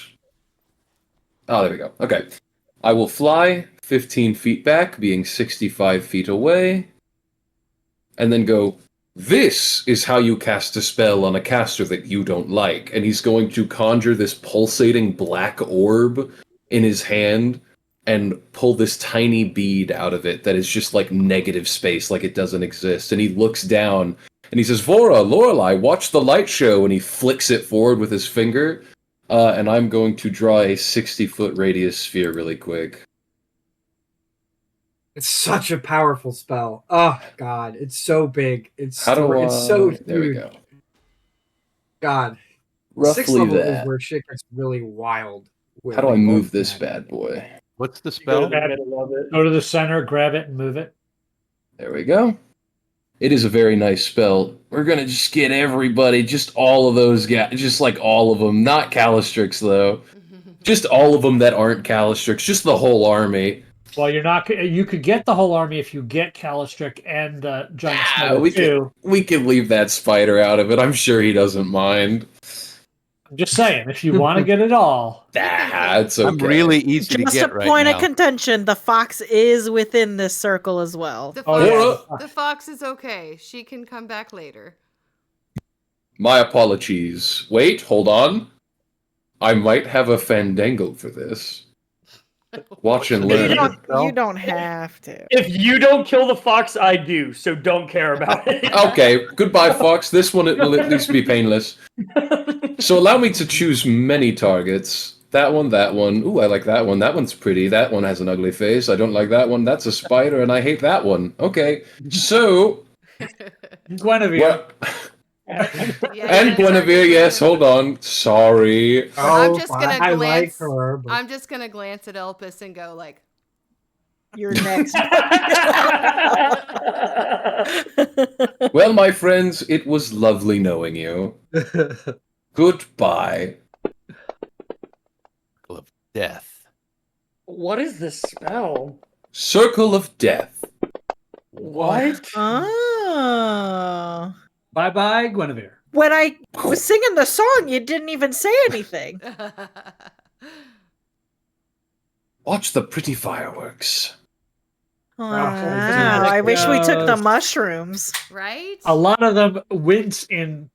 Oh, there we go. Okay. I will fly 15 feet back, being 65 feet away, and then go, this is how you cast a spell on a caster that you don't like. And he's going to conjure this pulsating black orb in his hand and pull this tiny bead out of it that is just like negative space, like it doesn't exist. And he looks down and he says, Vora, Lorelei, watch the light show. And he flicks it forward with his finger. And I'm going to draw a 60-foot radius sphere really quick. It's such a powerful spell. Oh God, it's so big. It's How do I... it's so huge. There we go. God, Roughly 6th level that. is where shit gets really wild. with How do I the move ult this pad. bad boy? What's the Go spell? to the middle of it. Go to the center, grab it, and move it. There we go. It is a very nice spell. We're gonna just get everybody, just all of those guys, just like all of them. Not Calistrix, though. Just all of them that aren't Calistrix. Just the whole army. Well, you're not. You could get the whole army if you get Calistric and Giant Spider we too. we can leave that spider out of it. I'm sure he doesn't mind. I'm just saying, if you want to get it all, It's okay. I'm really easy to Just get a right point now. of contention, the fox is within this circle as well. The Oh, fox, yeah. the fox is okay. She can come back later. My apologies. Wait, hold on. I might have a fandangle for this. Watch and You You learn. you don't have to. If you don't kill the fox, I do. So don't care about it. Okay, goodbye, Fox. This one will at least be painless. So allow me to choose many targets. That one, that one. Ooh, I like that one. That one's pretty. That one has an ugly face. I don't like that one. That's a spider, and I hate that one. Okay, so... Guinevere. Well, Yeah, and Guinevere, yes, hold on. Sorry. I'm just gonna I like glance. her. But I'm just gonna glance at Elpis and go like, You're next. Well, my friends, it was lovely knowing you. Goodbye. Of death. What is this spell? Circle of Death. What? Oh. Bye-bye, Guinevere. When I was singing the song, you didn't even say anything. Watch the pretty fireworks. Wow, I wish we took the mushrooms. right? A lot of them wince and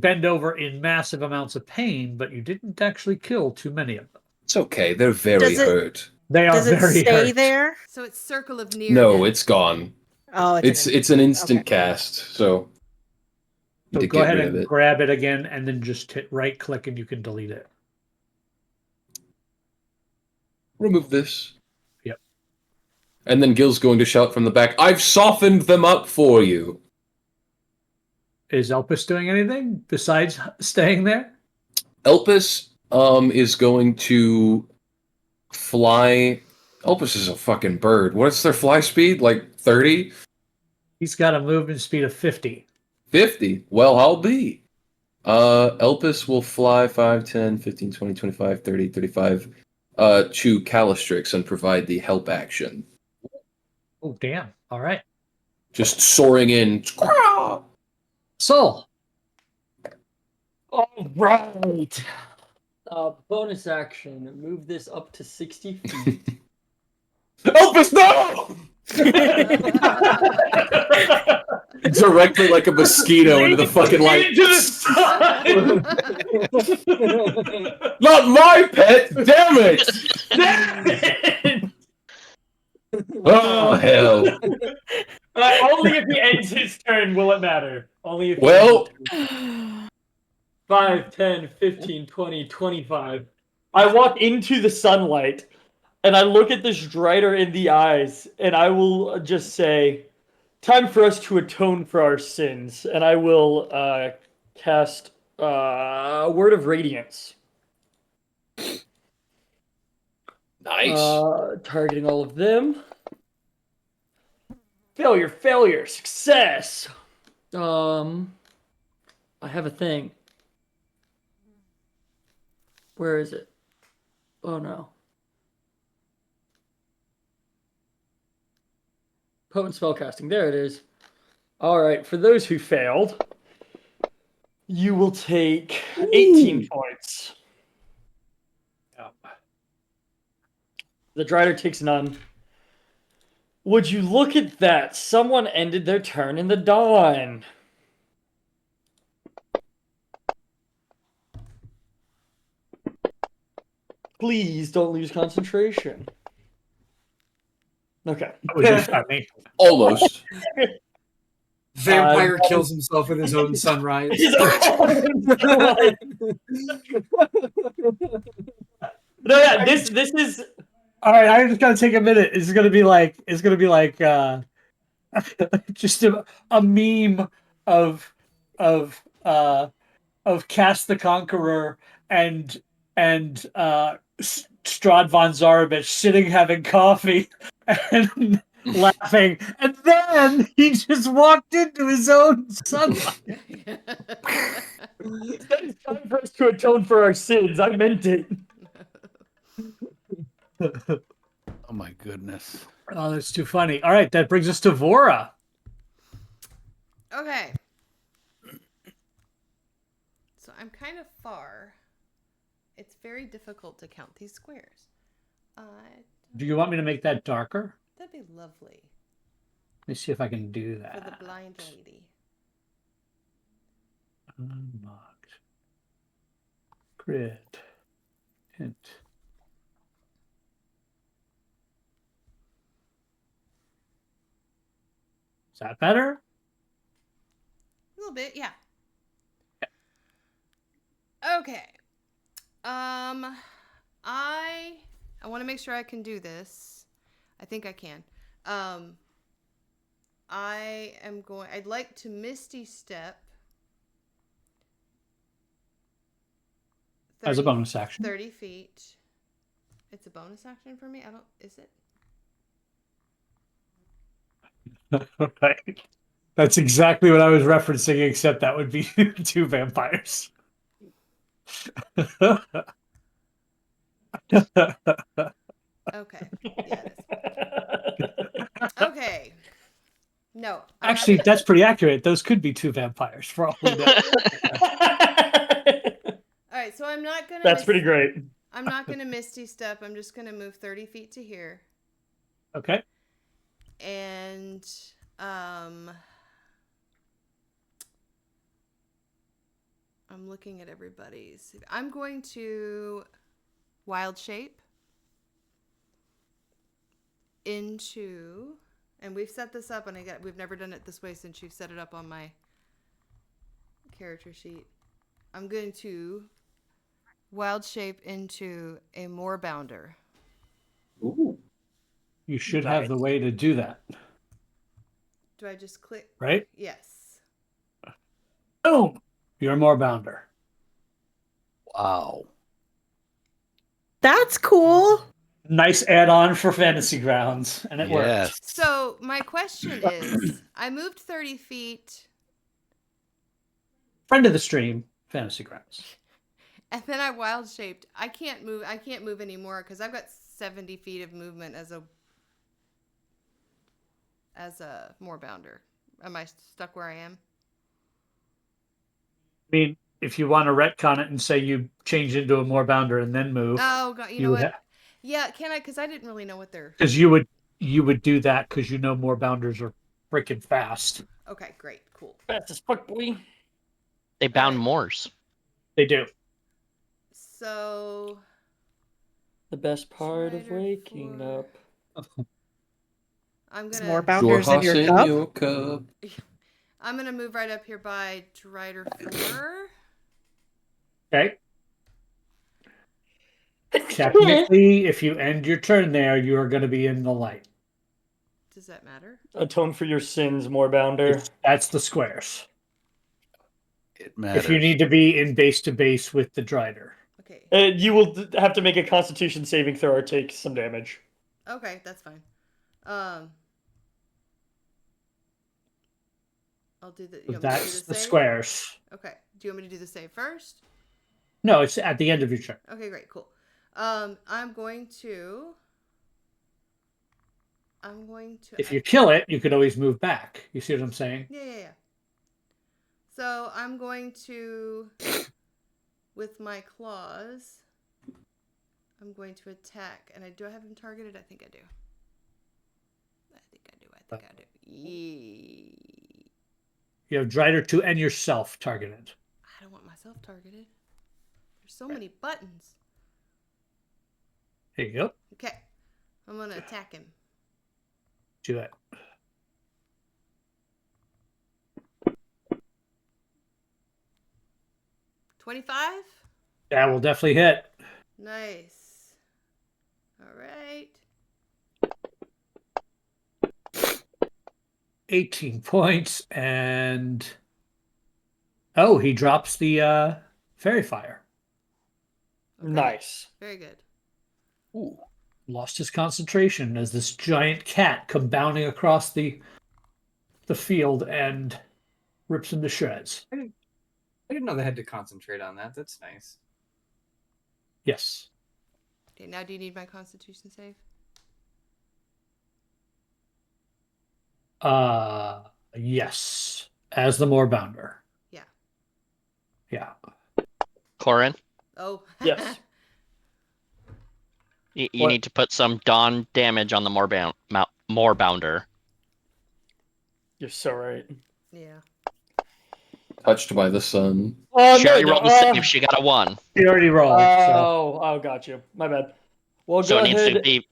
bend over in massive amounts of pain, but you didn't actually kill too many of them. It's okay, they're very Does it- hurt. They are Does it very stay hurt. there? So it's circle of near. No, it's gone. Oh, It's an instant Okay. cast, so... So to go get ahead rid of and it. grab it again, and then just hit right-click, and you can delete it. Remove this. Yep. And then Gil's going to shout from the back, I've softened them up for you. Is Elpis doing anything besides staying there? Elpis is going to fly... Elpis is a fucking bird. What's their fly speed? Like 30? He's got a movement speed of 50. 50? Well, I'll be. Elpis will fly 5, 10, 15, 20, 25, 30, 35 to Calistrix and provide the help action. Oh, damn. All right. Just soaring in. Soul. All right. Bonus action. Move this up to 60 feet. Elvis, no! Directly like a mosquito into the fucking light. Into the sun! Not my pet! Damn it! Damn it! Oh, hell. Only if he ends his turn will it matter. Only if he Well, ends his turn. 5, 10, 15, 20, 25. I walk into the sunlight and I look at this Drider in the eyes and I will just say, time for us to atone for our sins. And I will cast Word of Radiance. nice. Targeting all of them. Failure, failure, success. I have a thing. Where is it? Oh no. Potent spellcasting. There it is. All right. For those who failed, you will take 18 points. The Drider takes none. Would you look at that? Someone ended their turn in the dawn. Please don't lose concentration. Okay. That would be funny. Almost. Vampire kills himself with his own sunrise. No, yeah, this is All right, I just gotta take a minute. It's gonna be like just a meme of Cast the Conqueror and Strahd von Zarovich sitting having coffee and laughing, and then he just walked into his own sunlight. it's time for us to atone for our sins. I meant it. Oh my goodness. Oh, that's too funny. All right, that brings us to Vora. Okay. So I'm kind of far. It's very difficult to count these squares. Do you want me to make that darker? That'd be lovely Let me see if I can do for that. the blind lady. Unlocked. Grid. Hint. Is that better? A little bit, yeah. Okay. I want to make sure I can do this. I think I can. I'd like to Misty Step. As a bonus action. 30 feet. It's a bonus action for me? Is it? Right. That's exactly what I was referencing, except that would be 2 vampires. Okay. Yeah, it is. Okay. No. Actually, that's pretty accurate. Those could be 2 vampires for all we know. All right, so I'm not going to... That's pretty great. I'm not going to Misty Step. I'm just going to move 30 feet to here. Okay. And... I'm looking at everybody's. I'm going to wild shape into, and we've set this up, and we've never done it this way since you've set it up on my character sheet. I'm going to wild shape into a moorbounder. Ooh. You should have the way to do that. Do I just click? Right? Yes. Boom! You're a moorbounder. Wow. That's cool. Nice add-on for Fantasy Grounds, and it Yes. works. So my question is, I moved 30 feet, Friend of the stream, Fantasy Grounds. and then I wild shaped. I can't move anymore because I've got 70 feet of movement as a moorbounder. Am I stuck where I am? I mean, if you want to retcon it and say you change into a moorbounder and then move, Oh god, you know what? Yeah, can I? Because I didn't really know what they're. because you would do that because you know moorbounders are freaking fast. Okay, great, cool. Fast as fuck, boy. They bound Alright. Moors. They do. So The best part of Strider waking 4. up. I'm It's gonna. more bounders in your cup. cup. I'm gonna move right up here by Strider 4. Okay. Technically, if you end your turn there, you are going to be in the light. Does that matter? Atone for your sins, Moorbounder. That's the squares. It matters. If you need to be in base to base with the Drider. Okay. You will have to make a Constitution saving throw or take some damage. Okay, that's fine. I'll do the. You want me to do That's the save? squares. Okay. Do you want me to do the save first? No, it's at the end of your turn. Okay, great, cool. I'm going to. If you kill it, you could always move back. You see what I'm saying? Yeah. So I'm going to, with my claws, I'm going to attack. And do I have him targeted? I think I do. I think I do. Yee. You have Drider 2 and yourself targeted. I don't want myself targeted. There's so many buttons. There you go. Okay. I'm going to attack him. Do it. $25? That will definitely hit. Nice. All right. 18 points and oh, he drops the fairy fire. Okay. Nice. Very good. Ooh. Lost his concentration as this giant cat come bounding across the field and rips him to shreds. I didn't know they had to concentrate on that. That's nice. Yes. Okay, now do you need my constitution save? Yes. As the moorbounder. Yeah. Yeah. Corin, Oh. Yes. you What? need to put some dawn damage on the Moorbounder. You're so right. Yeah. Touched by the sun. Oh, She already rolled the save. She got a 1. He already rolled. So. Oh, got you. My bad. Well, So go it needs ahead. to be.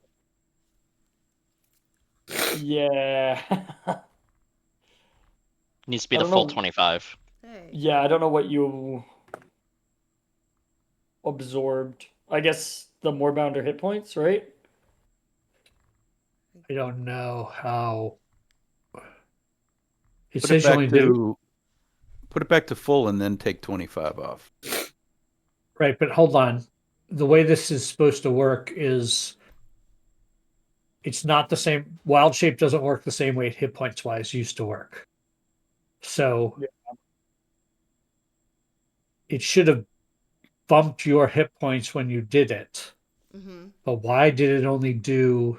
Yeah. Needs to be I the don't full know. 25. Hey. Yeah, I don't know what you absorbed. I guess the Moorbounder hit points, right? I don't know how. It Put it says you back only do. to put it back to full and then take 25 off. Right, but hold on. The way this is supposed to work is it's not the same. Wild shape doesn't work the same way hit points wise used to work. So it should have bumped your hit points when you did it. Mm-hmm. But why did it only do?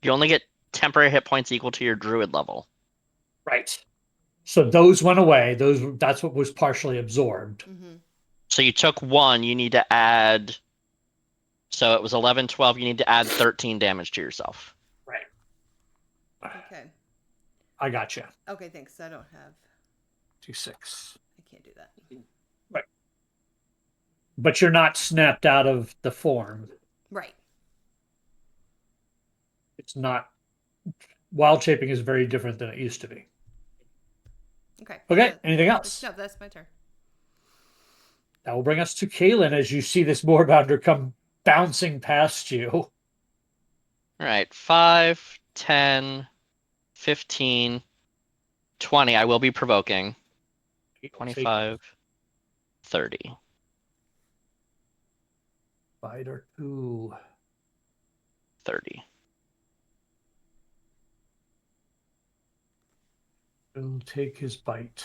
You only get temporary hit points equal to your druid level. Right. So those went away. That's what was partially absorbed. Mm-hmm. So you took 1, you need to add. So it was 11, 12, you need to add 13 damage to yourself. Right. Okay. I got you. Okay, thanks. I don't have. 2-6. I can't do that. Right. But you're not snapped out of the form. Right. It's not. Wild shaping is very different than it used to be. Okay. Okay. Yeah, Anything else? No, that's my turn. That will bring us to Kaylin as you see this moorbounder come bouncing past you. All right. 5, 10, 15, 20. I will be provoking. 25, 30. Spider 2. 30. He'll take his bite.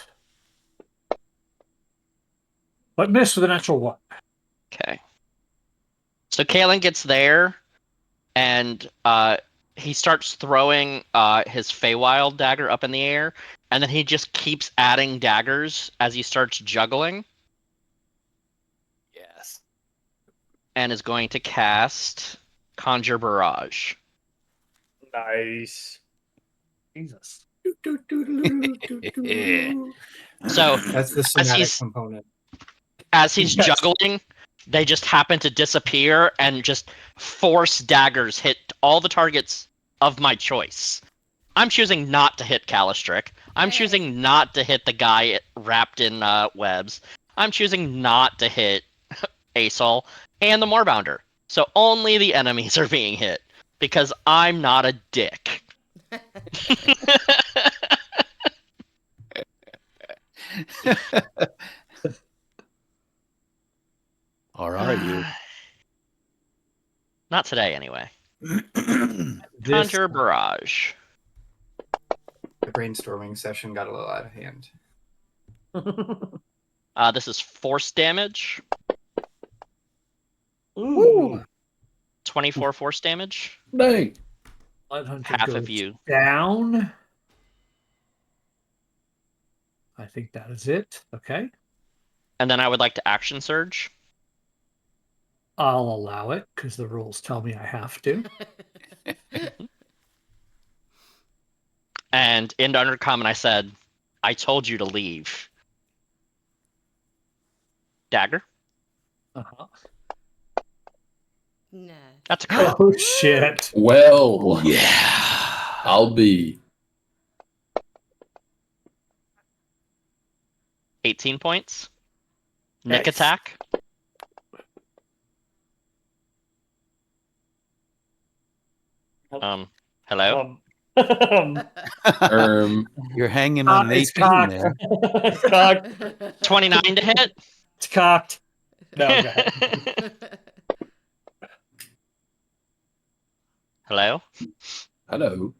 But miss with a natural 1. Okay. So Kalen gets there, and he starts throwing his Feywild dagger up in the air, and then he just keeps adding daggers as he starts juggling, Yes. and is going to cast Conjure Barrage. Nice. Jesus. So That's the somatic component. as he's Yes. juggling, they just happen to disappear and just force daggers hit all the targets of my choice. I'm choosing not to hit Calistric. I'm Yay. choosing not to hit the guy wrapped in webs. I'm choosing not to hit Asol and the Moorbounder. So only the enemies are being hit because I'm not a dick. Or are you? Not today, anyway. This Conjure Barrage. The brainstorming session got a little out of hand. This is force damage. Ooh. 24 force damage. Dang. Half of you. Down. I think that is it. Okay. And then I would like to action surge. I'll allow it because the rules tell me I have to. And in Undercommon, I said, I told you to leave. Dagger. Uh-huh. Nah. That's a crit. Oh, shit. Well, Yeah. I'll be 18 points. Nick Nice. attack. Hello? You're hanging on an It's 18 cocked. there. It's cocked. 29 to hit. It's cocked. No, go ahead. Hello? hello.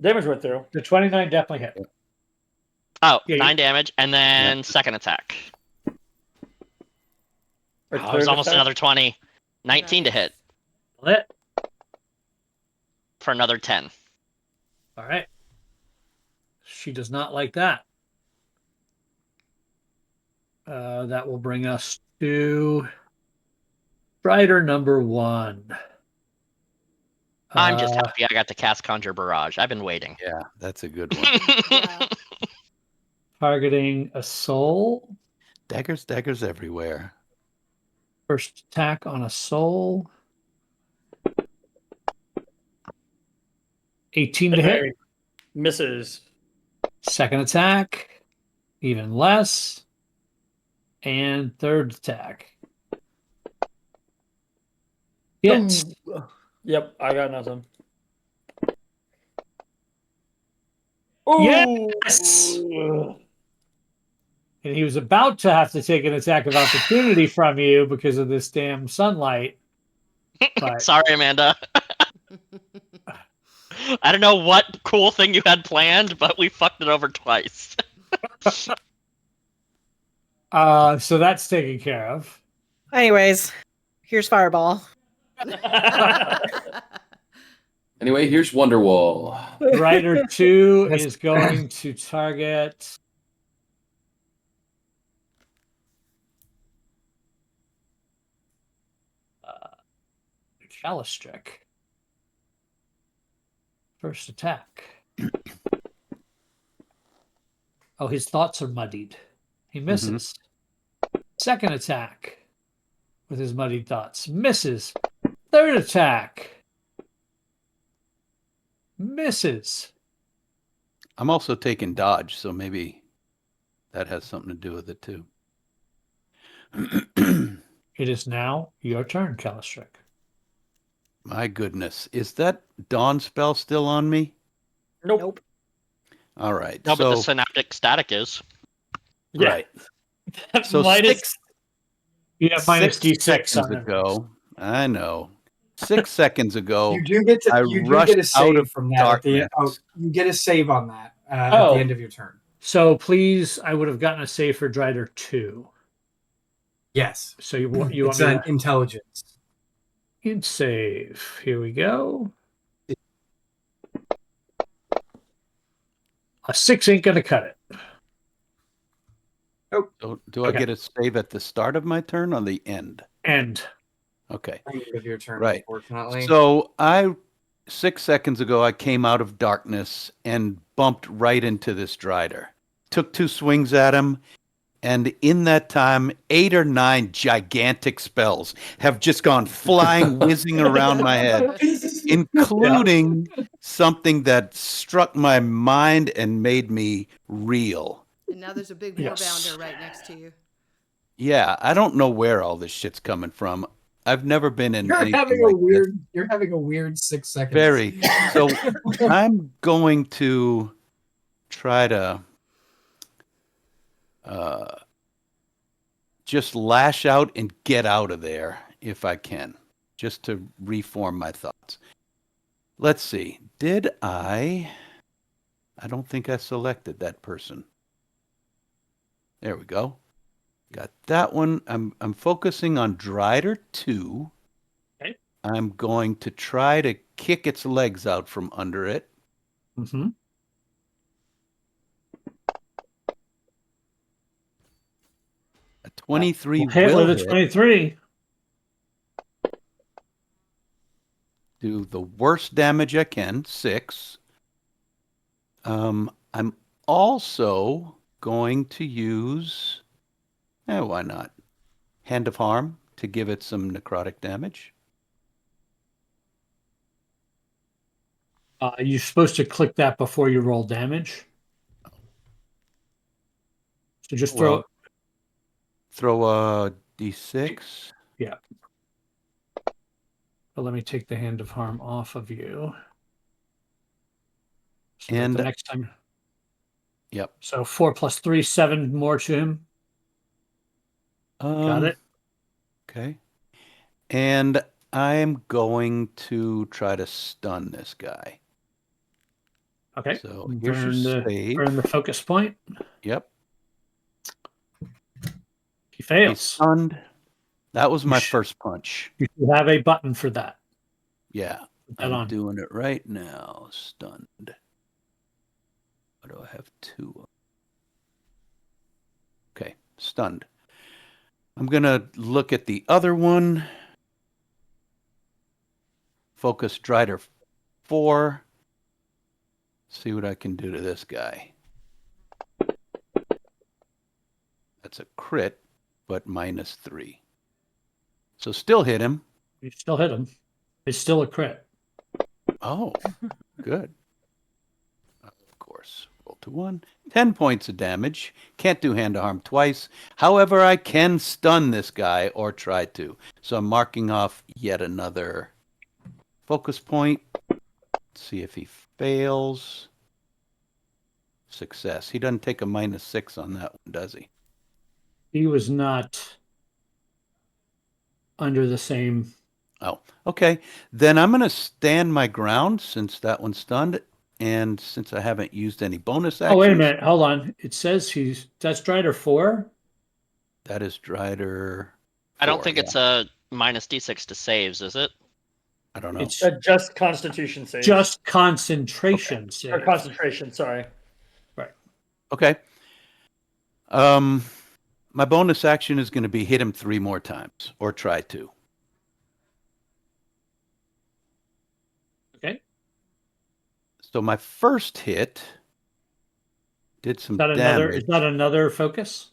Damage went through. The 29 definitely hit. Oh, Yeah, 9 damage, and then second attack. Or Oh, it was third almost attack? another 20. 19 to hit Lit. for another 10. All right. She does not like that. That will bring us to Strider number 1. I'm just happy I got to cast Conjure Barrage. I've been waiting. Yeah, that's a good one. Yeah. Targeting a soul. Daggers everywhere. First attack on a soul. 18 to hit. Misses. Second attack. Even less. And third attack. Hits. Yep, I got nothing. Yes! And he was about to have to take an attack of opportunity from you because of this damn sunlight. But Sorry, Amanda. I don't know what cool thing you had planned, but we fucked it over twice. so that's taken care of. Anyways, here's Fireball. Anyway, here's Wonderwall. Rider 2 is going to target Calistric. First attack. Oh, his thoughts are muddied. He misses. Second attack with his muddied thoughts. Misses. Third attack. Misses. I'm also taking dodge, so maybe that has something to do with it too. It is now your turn, Calistric. My goodness. Is that dawn spell still on me? Nope. All right. No, so, but the synaptic static is. Yeah. Right. So Minus- You have minus 6 D6 seconds on it. ago. I know. 6 seconds ago. You do get to I you do rushed get a out save of from that at the end. darkness. Oh, you get a save on that at Oh. the end of your turn. So please, I would have gotten a save for Drider 2. Yes. So you want It's me an to intelligence. save. Here we go. A 6 ain't gonna cut it. So, do I Okay. get a save at the start of my turn or the end? End. Okay. End of your turn, Right. unfortunately. So 6 seconds ago, I came out of darkness and bumped right into this Drider. Took 2 swings at him, and in that time, 8 or 9 gigantic spells have just gone flying, whizzing around my head, including something that struck my mind and made me reel. And now there's a big Yes. warbounder right next to you. Yeah, I don't know where all this shit's coming from. I've never been in You're anything having like a weird. You're having a weird 6 this. seconds. Very. So I'm going to try to just lash out and get out of there if I can, just to reform my thoughts. Let's see. Did I don't think I selected that person. There we go. Got that one. I'm focusing on Drider 2. Okay. I'm going to try to kick its legs out from under it. Mm-hmm. A 23 Hit will with a hit. 23. Do the worst damage I can, 6. I'm also going to use, why not? Hand of Harm to give it some necrotic damage. You're supposed to click that before you roll damage. So just throw. Throw a d6. Yeah. But let me take the Hand of Harm off of you. So And the next time. Yep. So 4 + 3, 7 more to him. Got it. Okay. And I'm going to try to stun this guy. Okay. So here's your save. Burn the focus point. Yep. He He's fails. stunned. That was my first punch. You should have a button for that. Yeah. Put that I'm on. doing it right now. Stunned. What do I have? 2? Okay. Stunned. I'm going to look at the other one. Focus Drider 4. See what I can do to this guy. That's a crit, but -3. So still hit him. You still hit him. It's still a crit. Oh, good. Of course. Roll to 1. 10 points of damage. Can't do Hand of Harm twice. However, I can stun this guy or try to. So I'm marking off yet another focus point. Let's see if he fails. Success. He doesn't take a -6 on that one, does he? He was not under the same. Oh, okay. Then I'm going to stand my ground since that one's stunned, and since I haven't used any bonus actions. Oh, wait a minute. Hold on. It says that's Drider 4. That is Drider 4. I don't think it's a -d6 to saves, is it? I don't know. It's Just Constitution saves. just concentration Or save. concentration, sorry. Right. Okay. My bonus action is going to be hit him 3 more times, or try to. Okay. So my first hit did some Is damage. that another focus?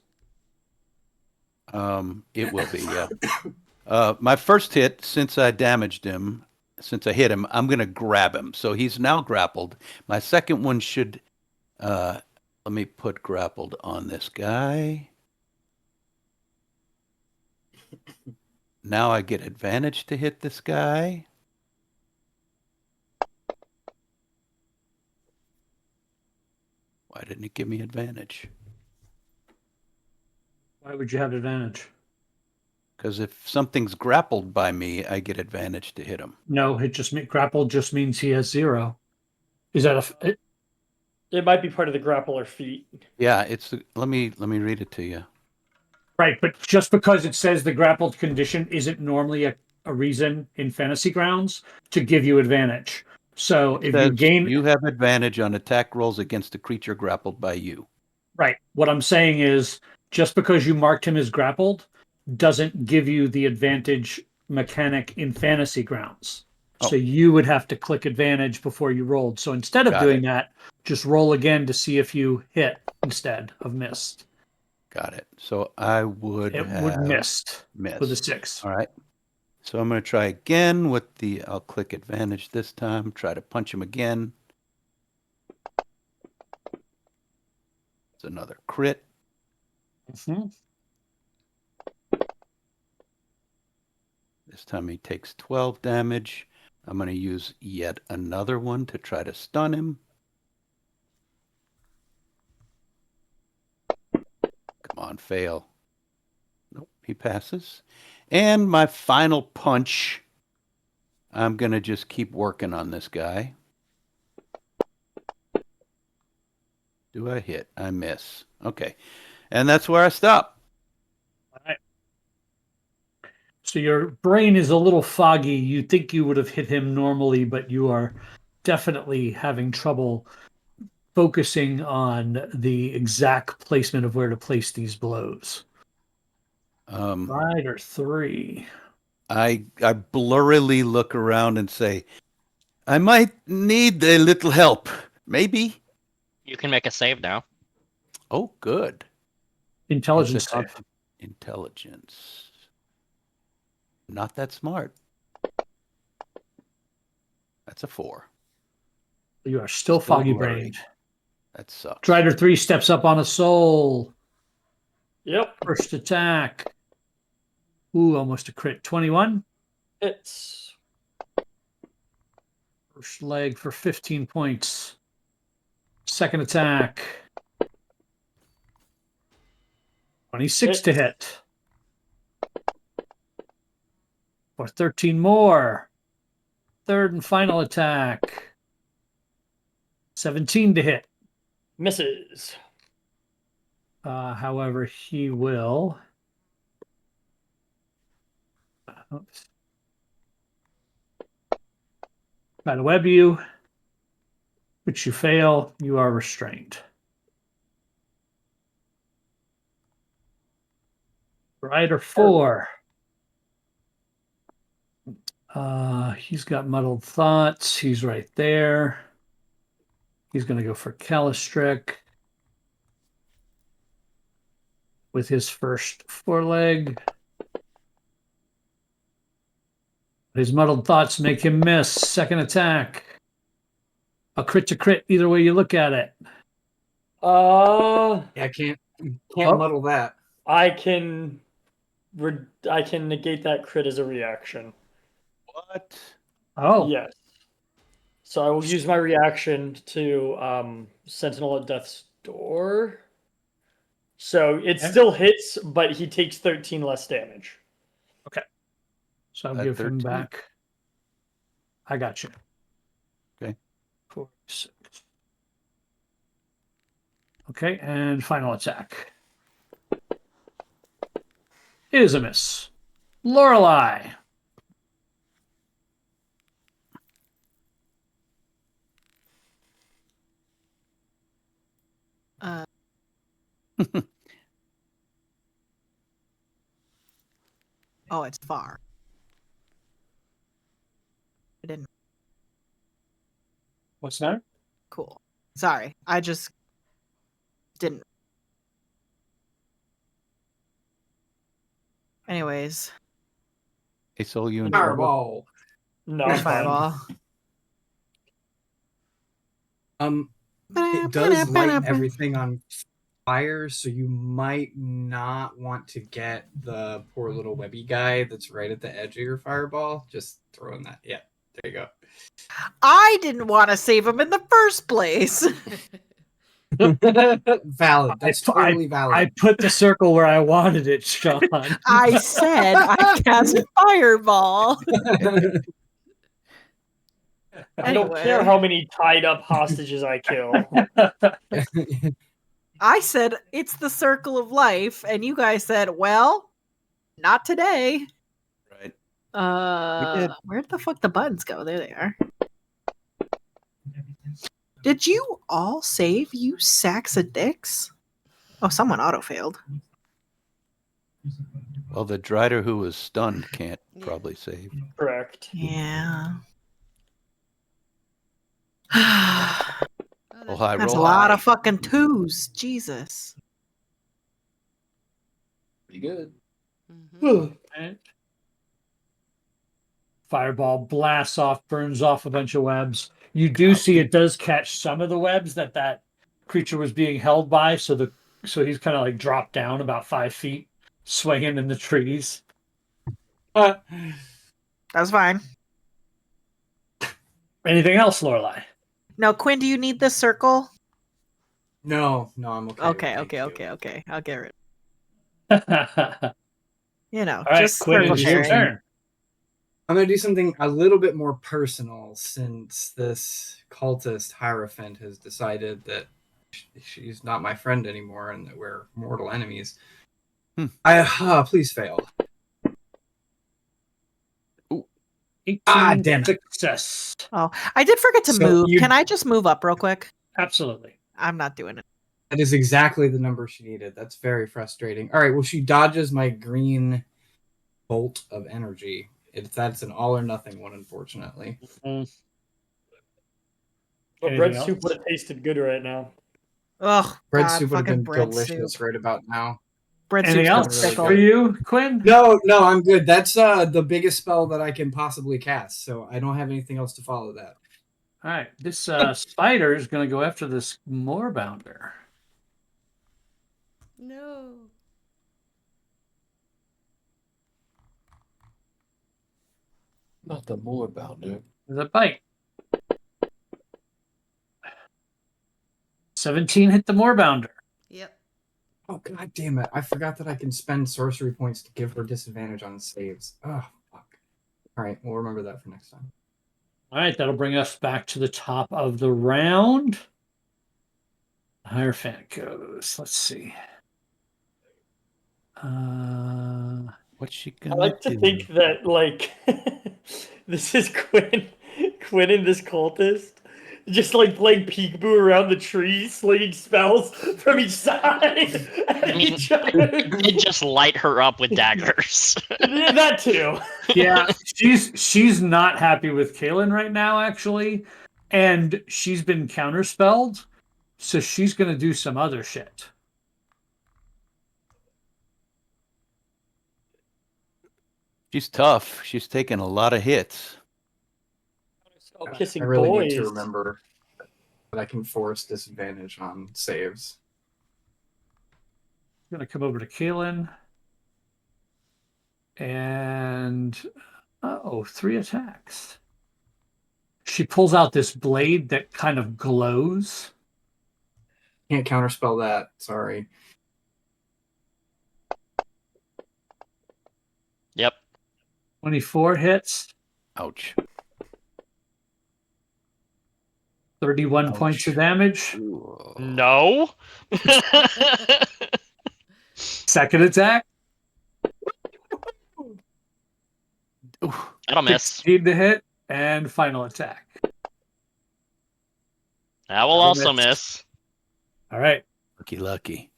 It will be, yeah. My first hit, since I damaged him, since I hit him, I'm going to grab him. So he's now grappled. My second one should, let me put grappled on this guy. Now I get advantage to hit this guy. Why didn't it give me advantage? Why would you have advantage? Because if something's grappled by me, I get advantage to him. No, grapple just means he has 0. Is that It might be part of the grappler feat. Yeah, let me read it to you. right? But just because it says the grappled condition isn't normally a reason in Fantasy Grounds to give you advantage. So if you Says gain you have advantage on attack rolls against a creature grappled by you. right, what I'm saying is just because you marked him as grappled doesn't give you the advantage mechanic in fantasy grounds. So Oh. you would have to click advantage before you rolled. So instead of Got doing it. that, just roll again to see if you hit instead of missed. Got it. So I would It have would missed missed. with a 6. All right. So I'm going to try again with the, I'll click advantage this time, try to punch him again. It's another crit. Mhm. This time he takes 12 damage. I'm going to use yet another one to try to stun him. Come on, fail. Nope, he passes. And my final punch, I'm going to just keep working on this guy. Do I hit? I miss. Okay. And that's where I stop. All right. So your brain is a little foggy. You think you would have hit him normally, but you are definitely having trouble focusing on the exact placement of where to place these blows. Right or 3. I blurrily look around and say, I might need a little help. Maybe. You can make a save now. Oh, good. Intelligence Is it save. Intelligence. Not that smart. That's a 4. You are still Still foggy blurry. brained. That sucks. Strider 3 steps up on a soul. Yep. First attack. Ooh, almost a crit. 21. It's First leg for 15 points. Second attack. 26 to hit. For 13 more. Third and final attack. 17 to hit. misses. However, he will. Oops. Try to web you, which you fail. You are restrained. Rider 4. He's got muddled thoughts. He's right there. He's going to go for Calistrick with his first foreleg. His muddled thoughts make him miss. Second attack. A crit to crit, either way you look at it. Yeah, I can't Oh. muddle that. I can negate that crit as a reaction. What? Oh, Yes. So I will use my reaction to Sentinel at Death's Door. So it Okay. still hits, but he takes 13 less damage. so I'll At give him 13. back. I got you. Okay. 4, 6. Okay, and final attack. Is a miss. Lorelei. Oh, it's far. I didn't. What's that? Cool. Sorry, I just didn't. Anyways, Hey, Soul, you in trouble? Fireball. No, here's I'm fine. fireball. It does light everything on fire, so you might not want to get the poor little webby guy that's right at the edge of your fireball. Just throwing that. Yeah, there you go. I didn't want to save him in the first place. Valid. That's totally valid. I put the circle where I wanted it, Sean. I said I cast fireball. I don't care how many tied up hostages I kill. I said it's the circle of life, and you guys said, "Well, not today." Right. did. Where the fuck the buttons go? There they are. Did you all save, you sacks of dicks? Oh, someone auto-failed. Well, the Drider who was stunned can't Yeah. probably save. Correct. Yeah. Oh, Oh, high, That's a roll lot high. of fucking twos. Jesus. Pretty good. Mhm. And fireball blasts off, burns off a bunch of webs. You do see it does catch some of the webs that creature was being held by. So he's kind of like dropped down about 5 feet, swinging in the trees. That was fine. Anything else, Lorelai? Now, Quinn, do you need this circle? No, I'm okay. Okay. Thank you. I'll get rid. All You know, right, just Quinn, circle it is your sharing. turn. I'm gonna do something a little bit more personal since this cultist Hierophant has decided that she's not my friend anymore and that we're mortal enemies. Please fail. 18 damn it. success. Oh, I did forget to So move. you- Can I just move up real quick? Absolutely. I'm not doing it. That is exactly the number she needed. That's very frustrating. All right, well, she dodges my green bolt of energy. That's an all or nothing one, unfortunately. But Anything bread else? soup would have tasted good right now. Ugh, Bread God, soup would have fucking been bread delicious soup. right about now. Bread Anything soup's else gonna pickle. for you, Quinn? No, I'm good. That's the biggest spell that I can possibly cast, so I don't have anything else to follow that. All right, this spider is going to go after this moorbounder. No. Not the moorbounder. With a bite. 17 hit the moorbounder. Yep. Oh, god damn it. I forgot that I can spend sorcery points to give her disadvantage on saves. Oh, fuck. Alright, we'll remember that for next time. All right, that'll bring us back to the top of the round. Hierophant goes. Let's see. What's she I gonna like to do? think that like this is Quinn and this cultist just like playing peekaboo around the trees, slinging spells from each side at mean, each other. And just light her up with daggers. Yeah, that too. Yeah, she's not happy with Kaylin right now, actually, and she's been counterspelled, so she's gonna do some other shit. She's tough. She's taken a lot of hits. Kissing I really boys. need to remember that I can force disadvantage on saves. I'm gonna come over to Kaylin, and 3 attacks. She pulls out this blade that kind of glows. Can't counterspell that. Sorry. Yep. 24 hits, Ouch. 31 Ouch. points of damage. No. Second attack, That'll miss. 16 to hit, and final attack. That will That'll also miss. miss. All right. Lucky.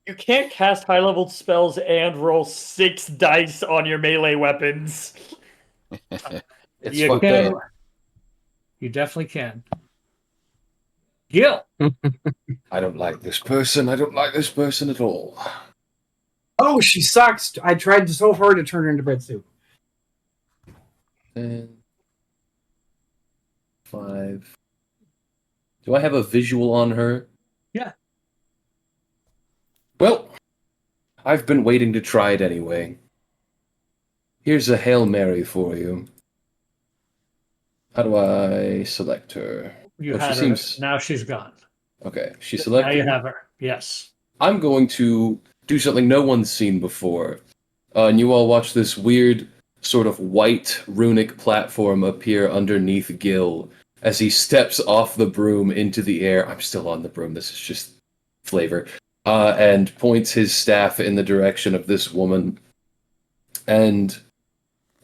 You can't cast high level spells and roll 6 dice on your melee weapons. It's You fucked can. up. You definitely can. Gil. I don't like this person. I don't like this person at all. Oh, she sucks. I tried so hard to turn her into bread soup. 10, 5. Do I have a visual on her? Yeah. Well, I've been waiting to try it anyway. Here's a Hail Mary for you. How do I select her? You Oh, she had her. seems- Now she's gone. Okay, she's Now you selected. have her. Yes. I'm going to do something no one's seen before. And you all watch this weird sort of white runic platform appear underneath Gil as he steps off the broom into the air. I'm still on the broom. This is just flavor. And points his staff in the direction of this woman. And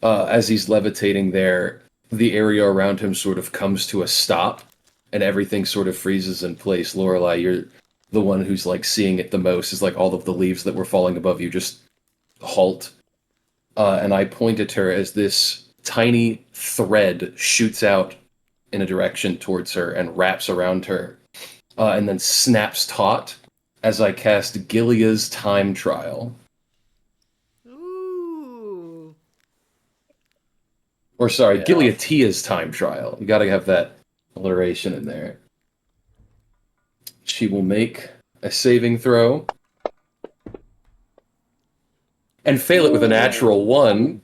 as he's levitating there, the area around him sort of comes to a stop. and everything sort of freezes in place. Lorelei, you're the one who's like seeing it the most. Is like all of the leaves that were falling above you just halt. And I point at her as this tiny thread shoots out in a direction towards her and wraps around her, and then snaps taut as I cast Gilea's Time Trial. Ooh. Or sorry, Yeah. Gileatia's Time Trial. You gotta have that alliteration in there. She will make a saving throw and fail it with a natural 1,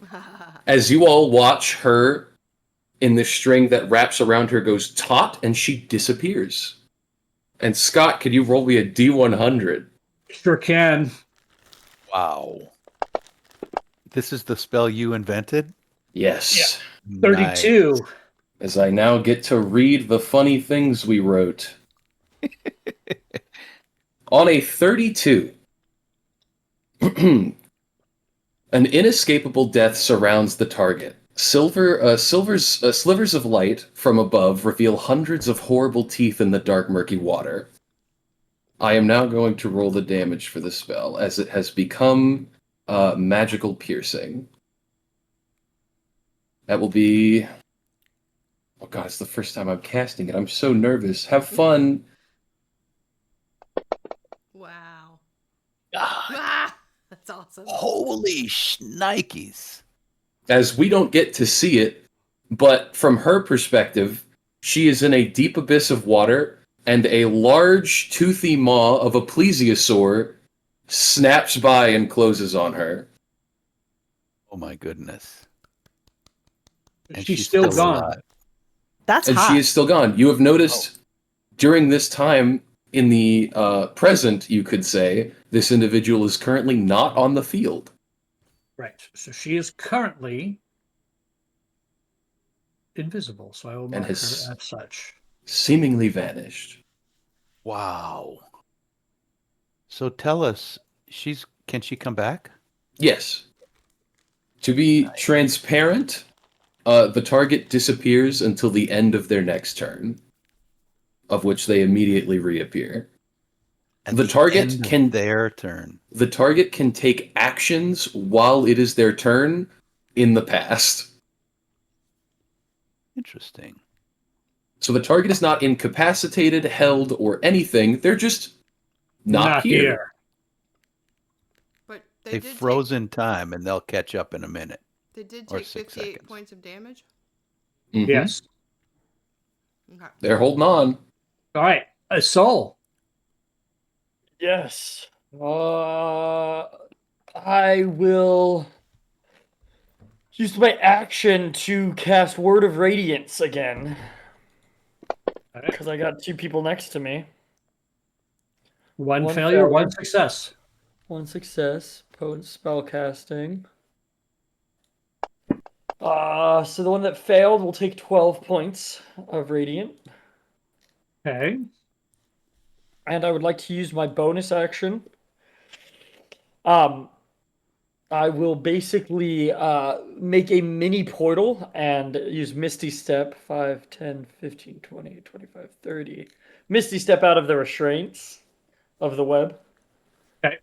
as you all watch her in the string that wraps around her goes taut and she disappears. And Scott, could you roll me a D100? Sure can. Wow. This is the spell you invented? Yes. 32. As I now get to read the funny things we wrote. On a 32, an inescapable death surrounds the target. Slivers of light from above reveal hundreds of horrible teeth in the dark, murky water. I am now going to roll the damage for the spell, as it has become magical piercing. That will be... Oh god, it's the first time I'm casting it. I'm so nervous. Have fun. Wow. God, Ah, that's awesome. holy shnikes. As we don't get to see it, but from her perspective, she is in a deep abyss of water, and a large, toothy maw of a plesiosaur snaps by and closes on her. Oh my goodness. And She's still gone. alive. That's And hot. she is still gone. You have noticed during this time in the present, you could say, this individual is currently not on the field. Right. So she is currently invisible. So I will mark her has- as such. Seemingly vanished. Wow. So tell us, can she come back? Yes. To be transparent, the target disappears until the end of their next turn, of which they immediately reappear. At The target end of can- their turn. The target can take actions while it is their turn in the past. Interesting. So the target is not incapacitated, held, or anything. They're just not here. But They they did froze in time and they'll catch up in a minute. They did or take 6 58 seconds. points of damage. Mhm. Yes. Okay. They're holding on. All right. A soul. Yes. I will use my action to cast Word of Radiance again. Because I got 2 people next to me. One One failure, failure. one success. 1 success. Potent spell casting. So the one that failed will take 12 points of Radiant. Okay. And I would like to use my bonus action. I will basically make a mini portal and use Misty Step 5, 10, 15, 20, 25, 30. Misty Step out of the restraints of the web. Okay.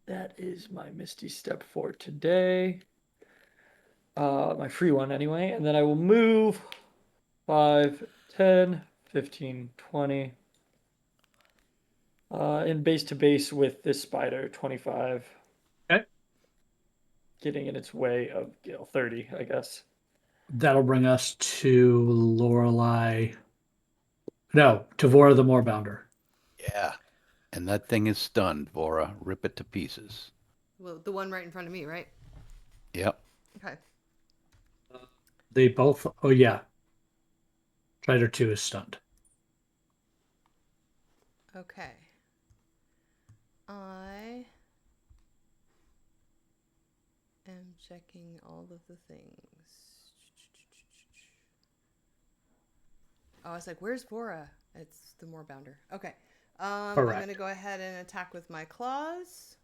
That is my Misty Step for today. My free one anyway. And then I will move 5, 10, 15, 20. In base to base with this spider, 25. Okay. Getting in its way of Gale, 30, I guess. That'll bring us to Lorelei. No, Tavora the Moorbounder. Yeah. And that thing is stunned, Vora. Rip it to pieces. Well, the one right in front of me, right? Yep. Okay. They both. Oh, yeah. Trader 2 is stunned. Okay. I am checking all of the things. Oh, I was like, where's Vora? It's the Moorbounder. Okay. I'm Correct. going to go ahead and attack with my claws.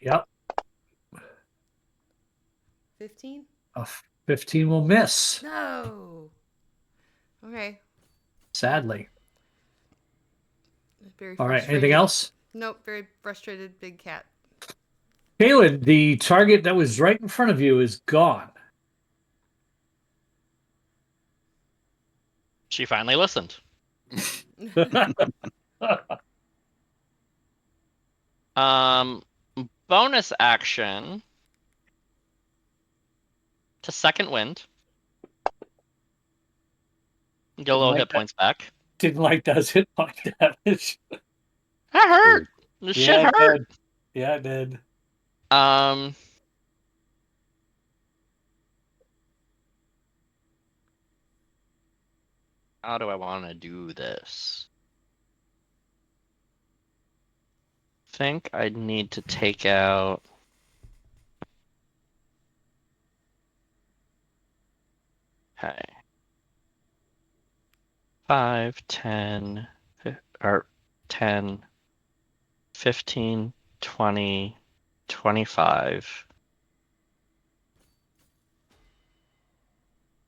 Yep. 15? 15 will miss, No. Okay. sadly. Very All right, frustrated. anything else? Nope. Very frustrated big cat. Kaylin, the target that was right in front of you is gone. She finally listened. Bonus action to second wind. Get a little hit points back. Didn't like those hit point damage. That hurt. This shit it hurt. did. Yeah, it did. How do I want to do this? Think I'd need to take out. Okay. 5, 10, or 10, 15, 20, 25.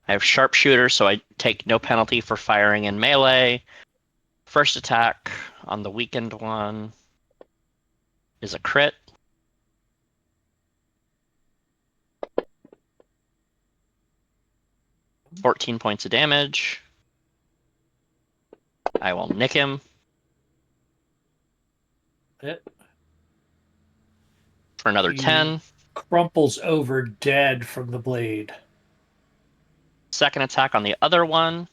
I have sharpshooter, so I take no penalty for firing in melee. First attack on the weakened one is a crit. $14 points of damage. I will nick him. It For another 10. crumples over dead from the blade. Second attack on the other one.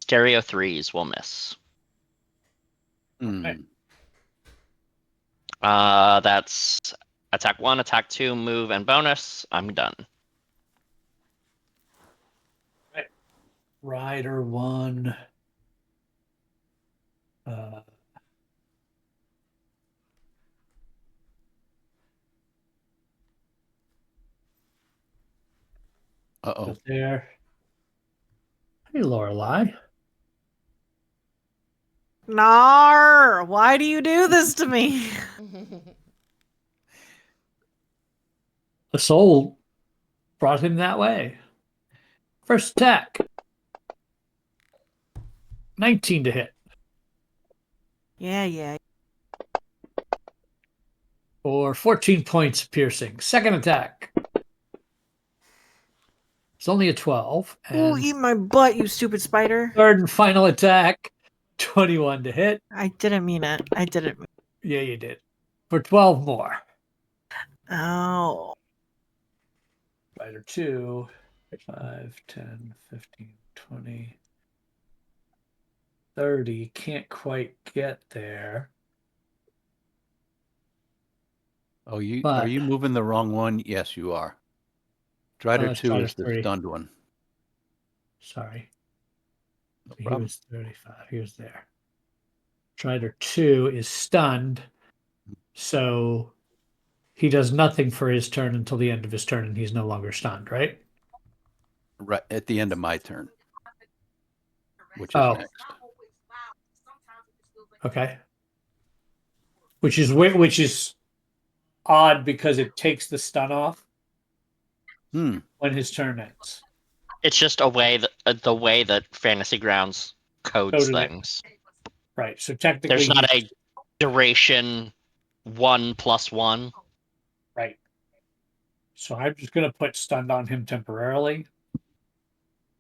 Stereo 3s will miss. Okay. That's attack 1, attack 2, move, and bonus. I'm done. Rider 1. Uh-oh. There. Hey, Lorelei. Nar, why do you do this to me? The soul brought him that way. First attack. 19 to hit. Yeah. For 14 points piercing. Second attack. It's only a 12. Ooh, And eat my butt, you stupid spider. third and final attack. 21 to hit. I didn't mean it. I didn't. Yeah, you did. For 12 more. Oh. Rider 2. 5, 10, 15, 20, 30. Can't quite get there. Oh, are But- you moving the wrong one? Yes, you are. Strider 2 Strider is the 3. stunned one. Sorry. No He problem. was 35. He was there. Strider 2 is stunned. So he does nothing for his turn until the end of his turn, and he's no longer stunned, right? Right at the end of my turn, which is Oh. next. Okay. Which is odd because it takes the stun off when his turn ends. It's just a way that the way that Fantasy Grounds codes Coded it. things. Right. So technically, There's not a duration 1+1. right. So I'm just going to put stunned on him temporarily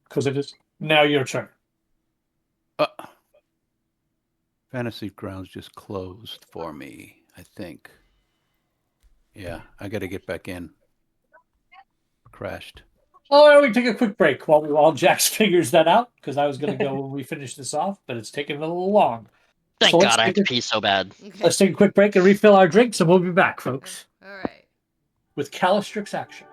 because it is now your turn. Fantasy Grounds just closed for me, I think. Yeah, I got to get back in. Crashed. Oh, why don't we take a quick break while Jax figures that out? Because I was going to go when we finish this off, but it's taking a little long. Thank So let's God I have take to pee so bad. Okay. Let's take a quick break and refill our drinks, and we'll be back, folks, All right. with Calistrix action.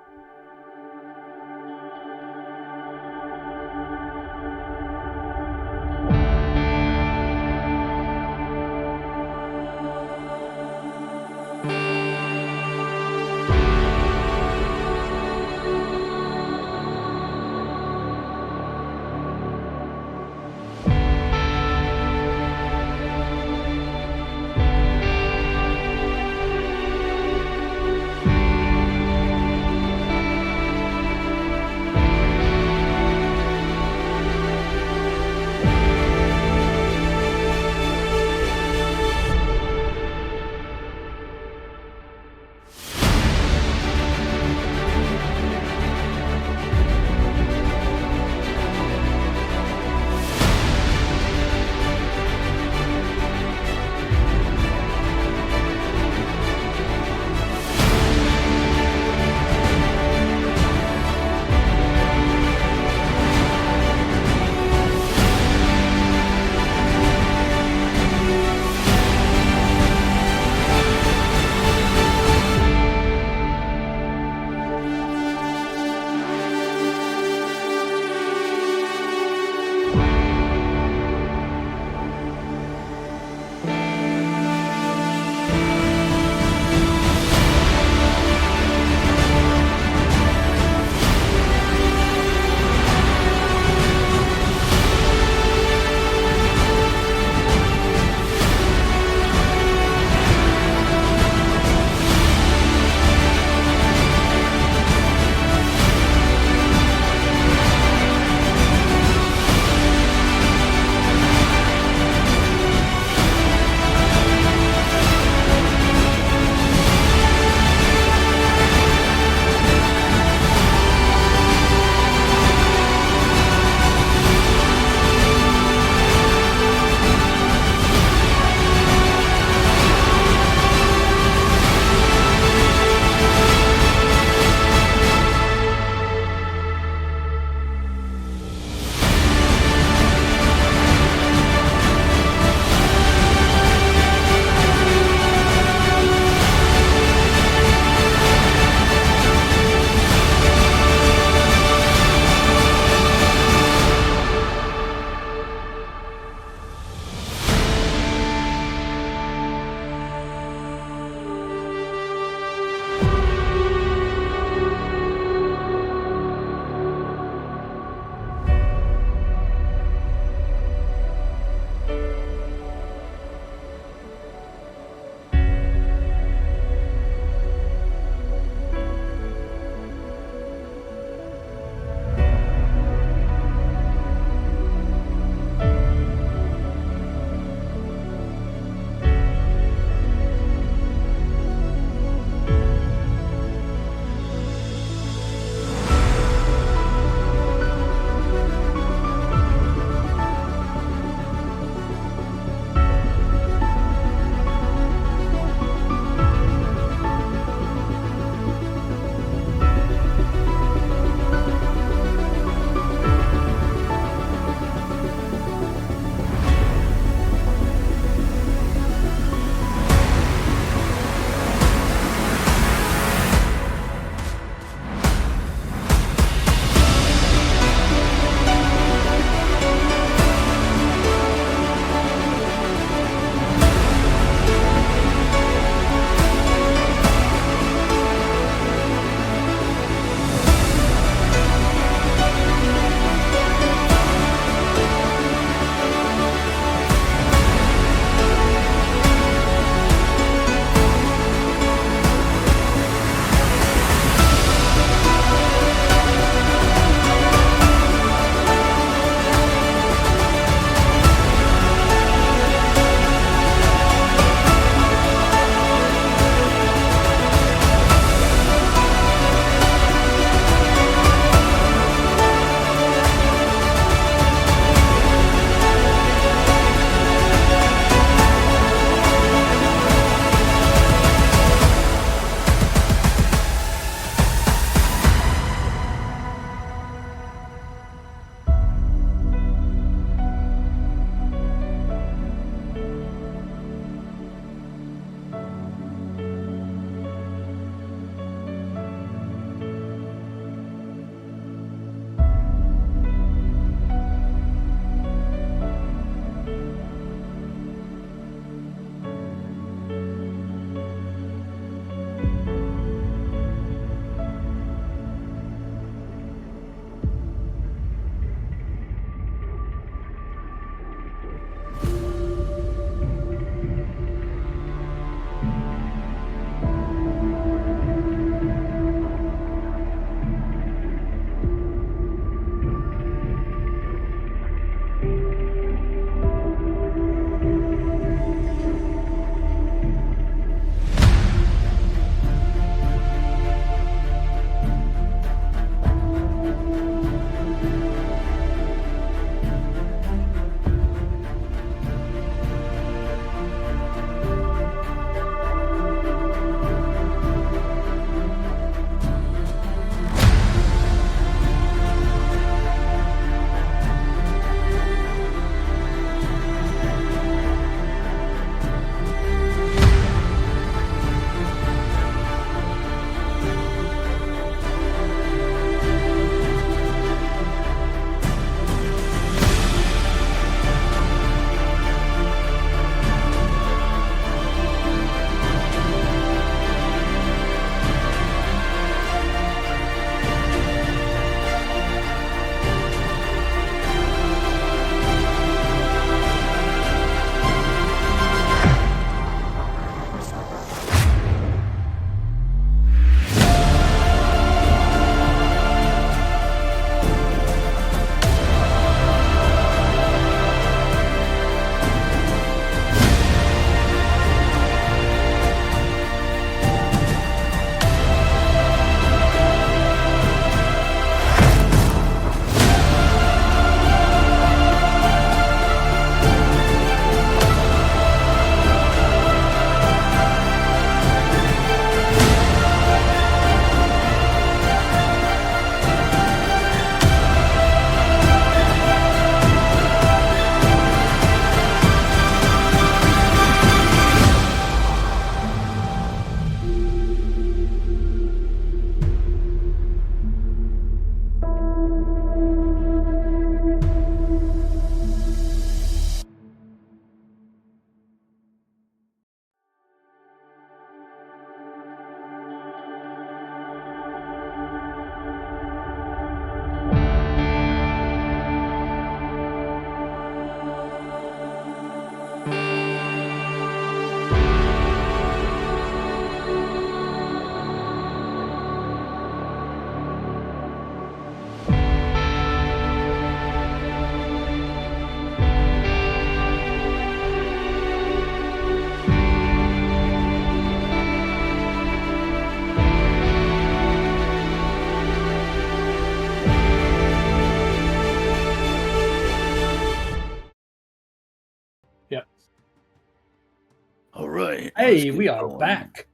All right. Hey, we are back.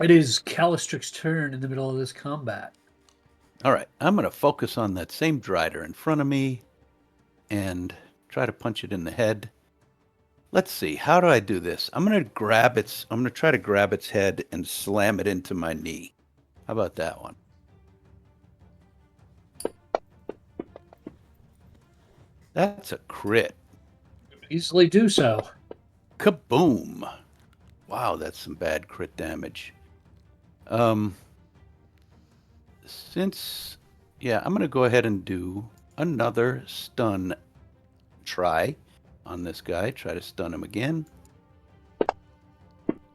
It is Calistric's turn in the middle of this combat. All right. I'm going to focus on that same Drider in front of me and try to punch it in the head. Let's see. How do I do this? I'm going to try to grab its head and slam it into my knee. How about that one? That's a crit. Easily do so. Kaboom. Wow, that's some bad crit damage. I'm going to go ahead and do another stun try on this guy. Try to stun him again.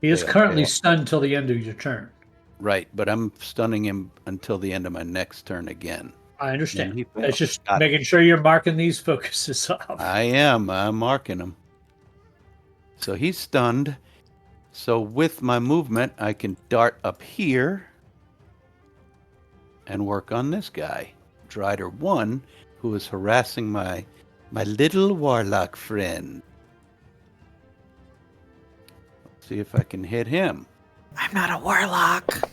He is currently stunned till the end of your turn. Right, but I'm stunning him until the end of my next turn again. I understand. He It's just Got making sure you're marking these focuses off. I am. I'm marking him. So he's stunned. So with my movement, I can dart up here and work on this guy, Drider 1, who is harassing my little warlock friend. Let's see if I can hit him. I'm not a warlock.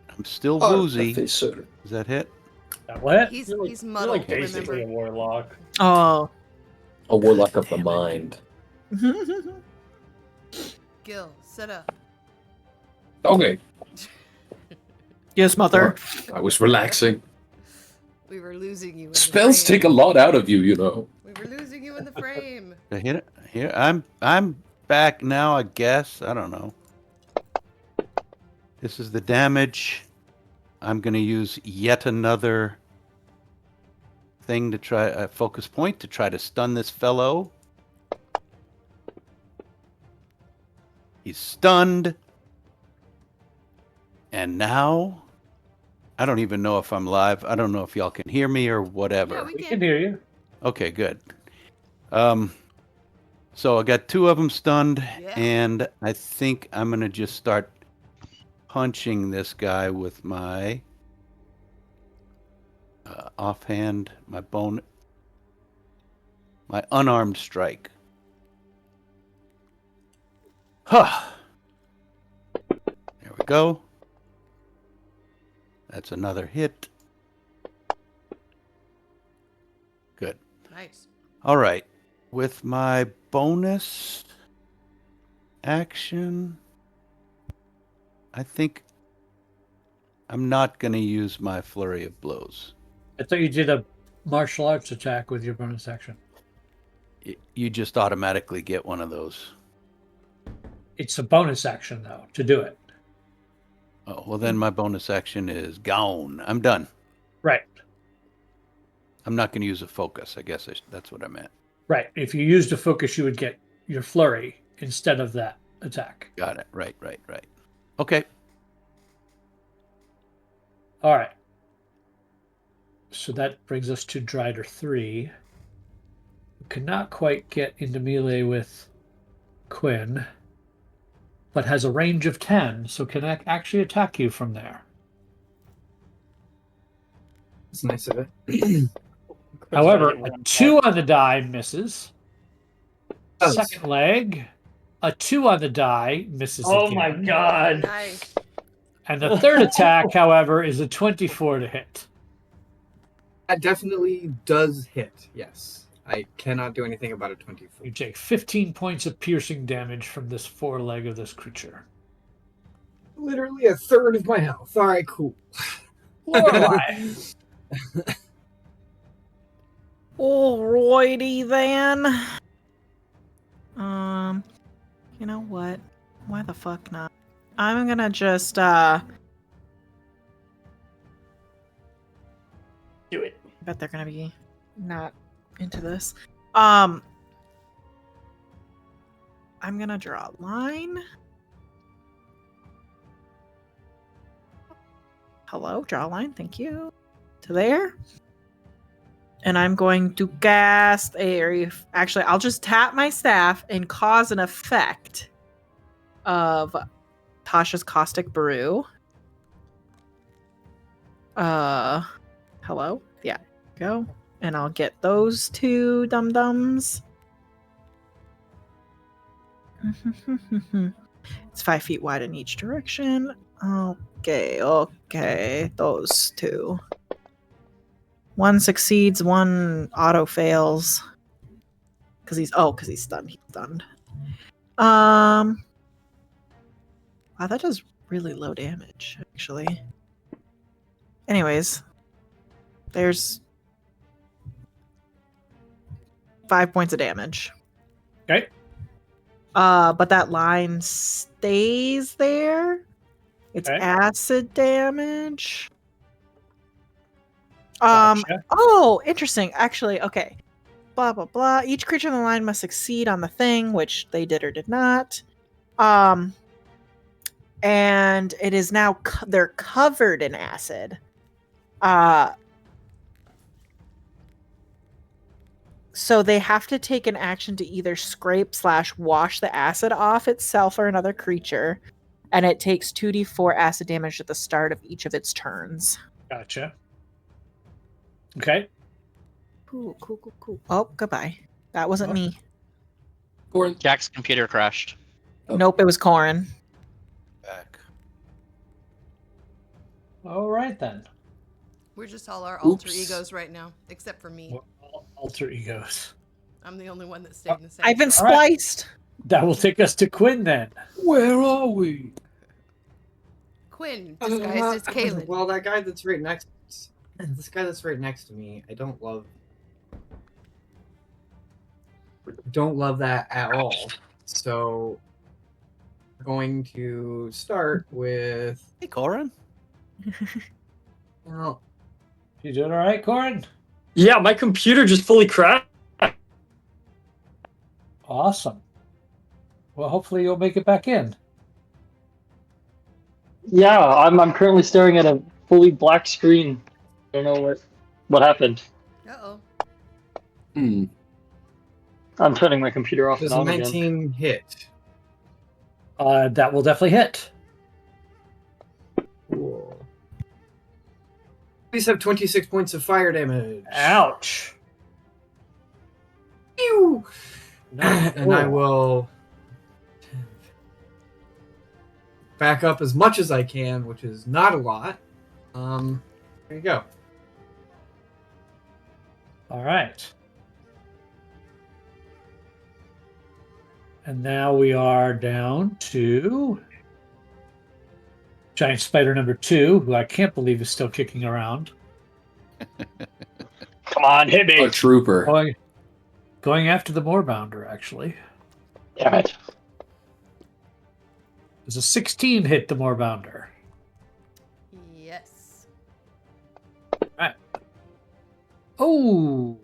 I'm still woozy. Officer. Does that hit? What? He's You're muddled. like basically Remember. a warlock. Oh. A warlock of the mind. Gil, sit up. Okay. Yes, mother. I was relaxing. We were losing you. In Spells the frame. take a lot out of you, you know. We were losing you in the frame. Did I hit it? Here, I'm back now, I guess. I don't know. This is the damage. I'm going to use yet another thing to try a focus point to try to stun this fellow. He's stunned. And now I don't even know if I'm live. I don't know if y'all can hear me or whatever. Yeah, We we can can. hear you. Okay, good. So I got 2 of them stunned, Yeah. and I think I'm going to just start punching this guy with my offhand, my unarmed strike. Huh. There we go. That's another hit. Good. Nice. All right. With my bonus action, I think I'm not going to use my flurry of blows. I thought you did a martial arts attack with your bonus action. You just automatically get one of those. It's a bonus action, though, to do it. Oh, well, then my bonus action is gone. I'm done. Right. I'm not going to use a focus. I guess that's what I meant. Right. If you used a focus, you would get your flurry instead of that attack. Got it. Right. Okay. All right. So that brings us to Drider 3, who cannot quite get into melee with Quinn, but has a range of 10, so can actually attack you from there. It's nice of it. However, a 2 on the die misses. Oh. Second leg, a 2 on the die misses Oh again. my god. Nice. And the third attack, however, is a 24 to hit. That definitely does hit, yes. I cannot do anything about a 24. You take 15 points of piercing damage from this foreleg of this creature. Literally a third of my health. All right, cool. Lorelei. Alrighty then. You know what? Why the fuck not? I'm gonna just Do it. I bet they're gonna be not into this. I'm gonna draw a line. Hello, draw a line, thank you. To there. And I'm going to cast actually, I'll just tap my staff and cause an effect of Tasha's Caustic Brew. Hello? Yeah, go. And I'll get those 2 dum-dums. It's 5 feet wide in each direction. Okay. Those two. One succeeds, one auto fails. Because he's stunned. He's stunned. Wow, that does really low damage, actually. Anyways, there's 5 points of damage. Okay. But that line stays there. It's Okay. acid damage. Gotcha. Oh, interesting. Actually, okay. Blah blah blah. Each creature in the line must succeed on the thing, which they did or did not. And it is now they're covered in acid. So they have to take an action to either scrape/wash the acid off itself or another creature, and it takes 2d4 acid damage at the start of each of its turns. Gotcha. Okay. Cool. Oh, goodbye. That wasn't me. Corin. Jack's computer crashed. Oh. Nope, it was Corin. Back. All right then. We're just all our alter Oops. egos right now, except for me. Alter egos. I'm the only one that stayed in the same. I've been All right. spliced. That will take us to Quinn then. Where are we? Quinn disguised as Kaylin. Well, that guy that's right next. This guy that's right next to me, I don't love. Don't love that at all. So, we're going to start with. Hey, Corin. Well, You doing all right, Corin? Yeah, my computer just fully crashed. Awesome. Well, hopefully you'll make it back in. Yeah, I'm currently staring at a fully black screen. Don't know what happened. Uh-oh. I'm turning my computer off does and a on again. 19 hit? That will definitely hit. Cool. Please have 26 points of fire damage. Ouch. Ew. And I will back up as much as I can, which is not a lot. There you go. All right. And now we are down to giant spider number 2, who I can't believe is still kicking around. Come on, hit me. A trooper. Going after the moorbounder, actually. Damn it. Does a 16 hit the moorbounder? Yes. Right. Oh,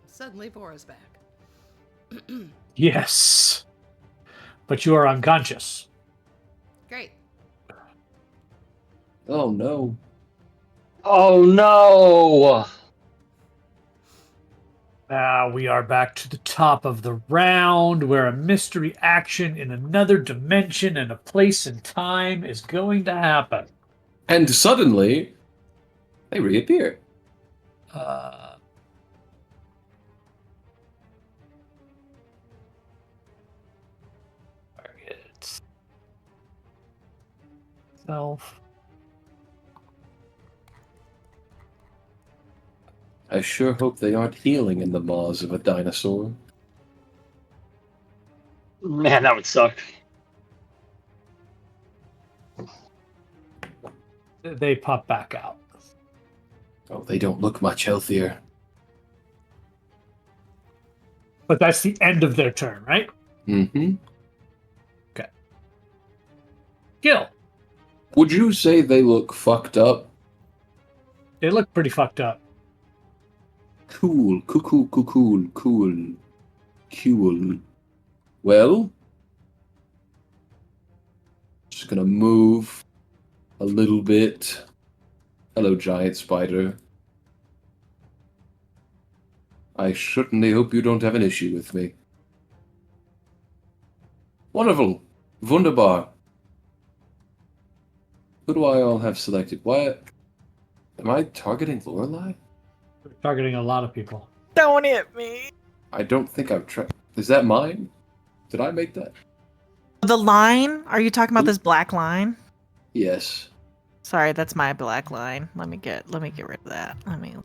Suddenly, Bora's back. yes. But you are unconscious. Great. Oh no. Oh no. Now we are back to the top of the round where a mystery action in another dimension and a place and time is going to happen. And suddenly, they reappear. Target. Self. I sure hope they aren't healing in the maws of a dinosaur. Man, that would suck. They pop back out. Oh, they don't look much healthier. But that's the end of their turn, right? Mm-hmm. Gil. Would you say they look fucked up? They look pretty fucked up. Cool. Well, just gonna move a little bit. Hello, giant spider. I certainly hope you don't have an issue with me. Wonderful. Wunderbar. Who do I all have selected? What? Am I targeting Lorelei? We're targeting a lot of people. Don't hit me. I don't think I've tried. Is that mine? Did I make that? The line? Are you talking about this black line? Yes. Sorry, that's my black line. Let me get rid of that.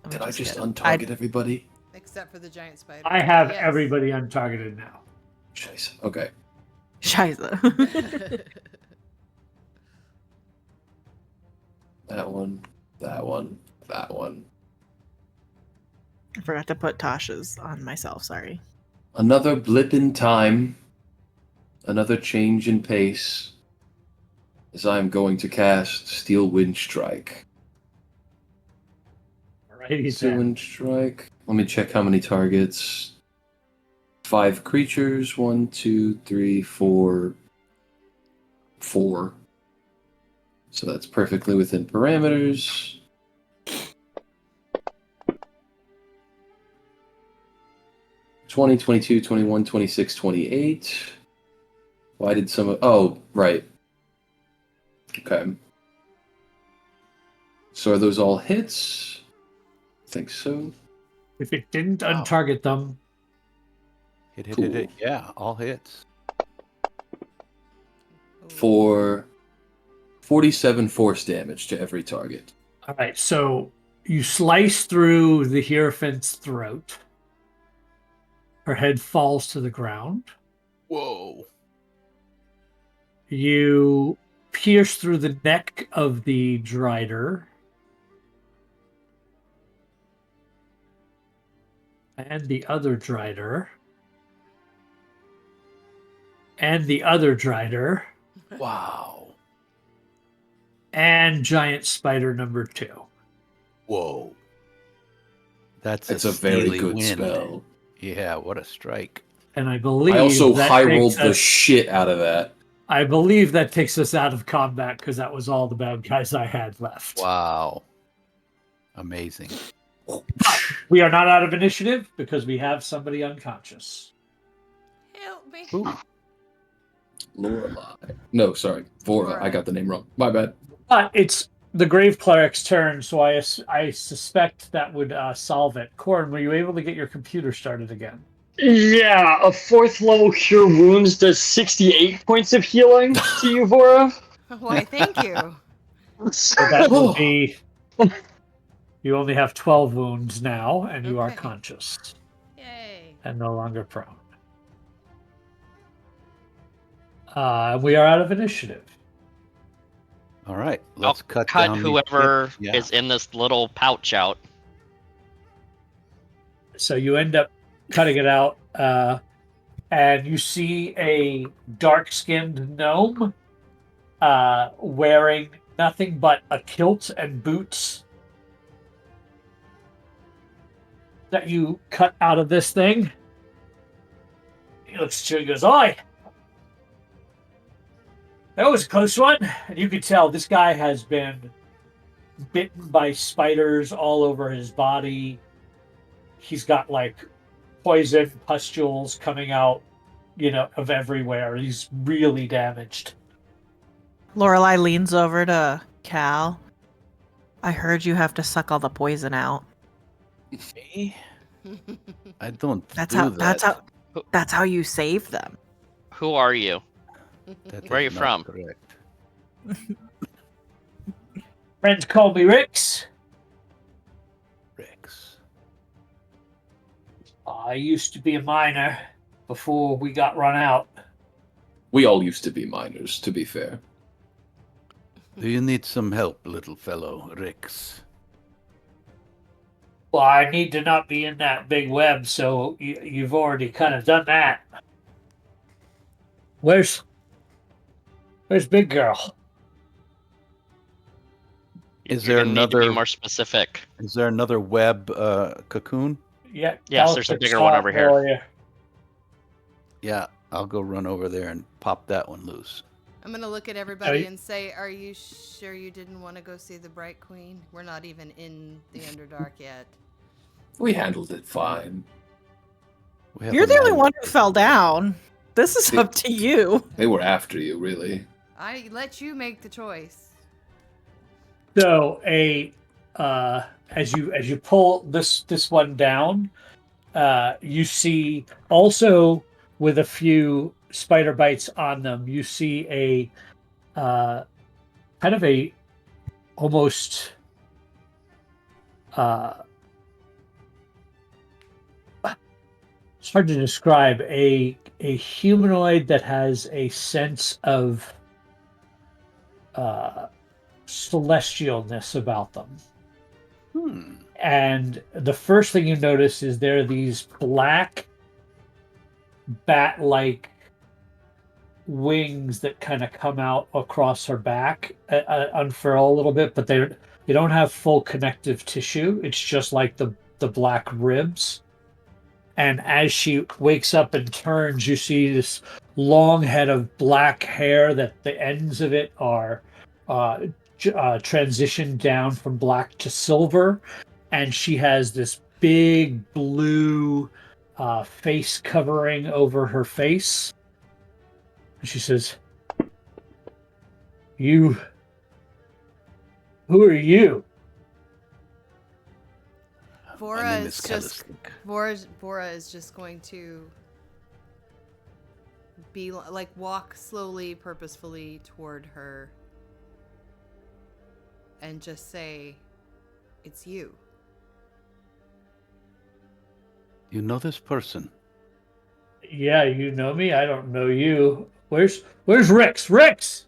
Did I just get it. untarget everybody? Except for the giant spider. I have Yes. everybody untargeted now. Scheiße. Okay. Scheiße. That one. That one. That one. I forgot to put Tasha's on myself, sorry. Another blip in time. Another change in pace. As I am going to cast Steel Wind Strike. Alrighty, Steel then. Wind Strike. Let me check how many targets. 5 creatures. 1, 2, 3, 4. 4. So that's perfectly within parameters. (20, 22, 21, 26, 28. Why did some of... Oh, right. Okay. So are those all hits? I think so. If it didn't Wow. untarget them, Hit. Yeah, all hits. For 47 force damage to every target. all right. So you slice through the Hierophant's throat. Her head falls to the ground. Whoa. You pierce through the neck of the Drider. And the other Drider. And the other Drider. Wow. And giant spider number 2. Whoa. That's It's a very steely good wind. spell. Yeah, what a strike. And I believe I also that high takes rolled the us- shit out of that. I believe that takes us out of combat because that was all the bad guys I had left. Wow. Amazing. We are not out of initiative because we have somebody unconscious. Help me. Ooh. Lorelei. No, sorry. Vora. I got the name wrong. My bad. But it's the Grave Cleric's turn, so I suspect that would solve it. Corin, were you able to get your computer started again? Yeah, a 4th level Cure Wounds does 68 points of healing to you, Vora. Why, thank you. So that will be... You only have 12 wounds now, and you are Okay. conscious Yay. and no longer prone. We are out of initiative. All right. I'll Let's cut cut down these whoever hits. Yeah. is in this little pouch out. So you end up cutting it out, and you see a dark-skinned gnome wearing nothing but a kilt and boots that you cut out of this thing. He looks at you and goes, "Oi! That was a close one." And you can tell this guy has been bitten by spiders all over his body. He's got like poison pustules coming out, of everywhere. He's really damaged. Lorelei leans over to Cal. I heard you have to suck all the poison out. Me? I don't That's do how that. that's how you save them. Who are you? That Where are is you not from? Correct. Friends call me Rix. Rex. I used to be a miner before we got run out. We all used to be miners, to be fair. Do you need some help, little fellow, Rex? Well, I need to not be in that big web, so you've already kind of done that. Where's Big Girl? Is You're there gonna need to be another- more specific? Is there another web cocoon? Yeah, Yes, there's a Galaxy bigger one over here. Warrior. Yeah, I'll go run over there and pop that one loose. I'm gonna look at everybody Hey. and say, "Are you sure you didn't want to go see the Bright Queen? We're not even in the Underdark yet." We handled it fine. We have You're a the only man- one who fell down. This is up to you. They were after you, really. I let you make the choice. So as you pull this one down, you see also with a few spider bites on them, you see a kind of a almost it's hard to describe, a humanoid that has a sense of celestialness about them. And the first thing you notice is there are these black bat-like wings that kind of come out across her back, unfurl a little bit, but they don't have full connective tissue. It's just like the black ribs. And as she wakes up and turns, you see this long head of black hair that the ends of it are transitioned down from black to silver. And she has this big blue face covering over her face. And she says, who are you? Bora is just going to be like walk slowly, purposefully toward her and just say, "It's you." You know this person? Yeah, you know me. I don't know you. Where's Rix? Rix!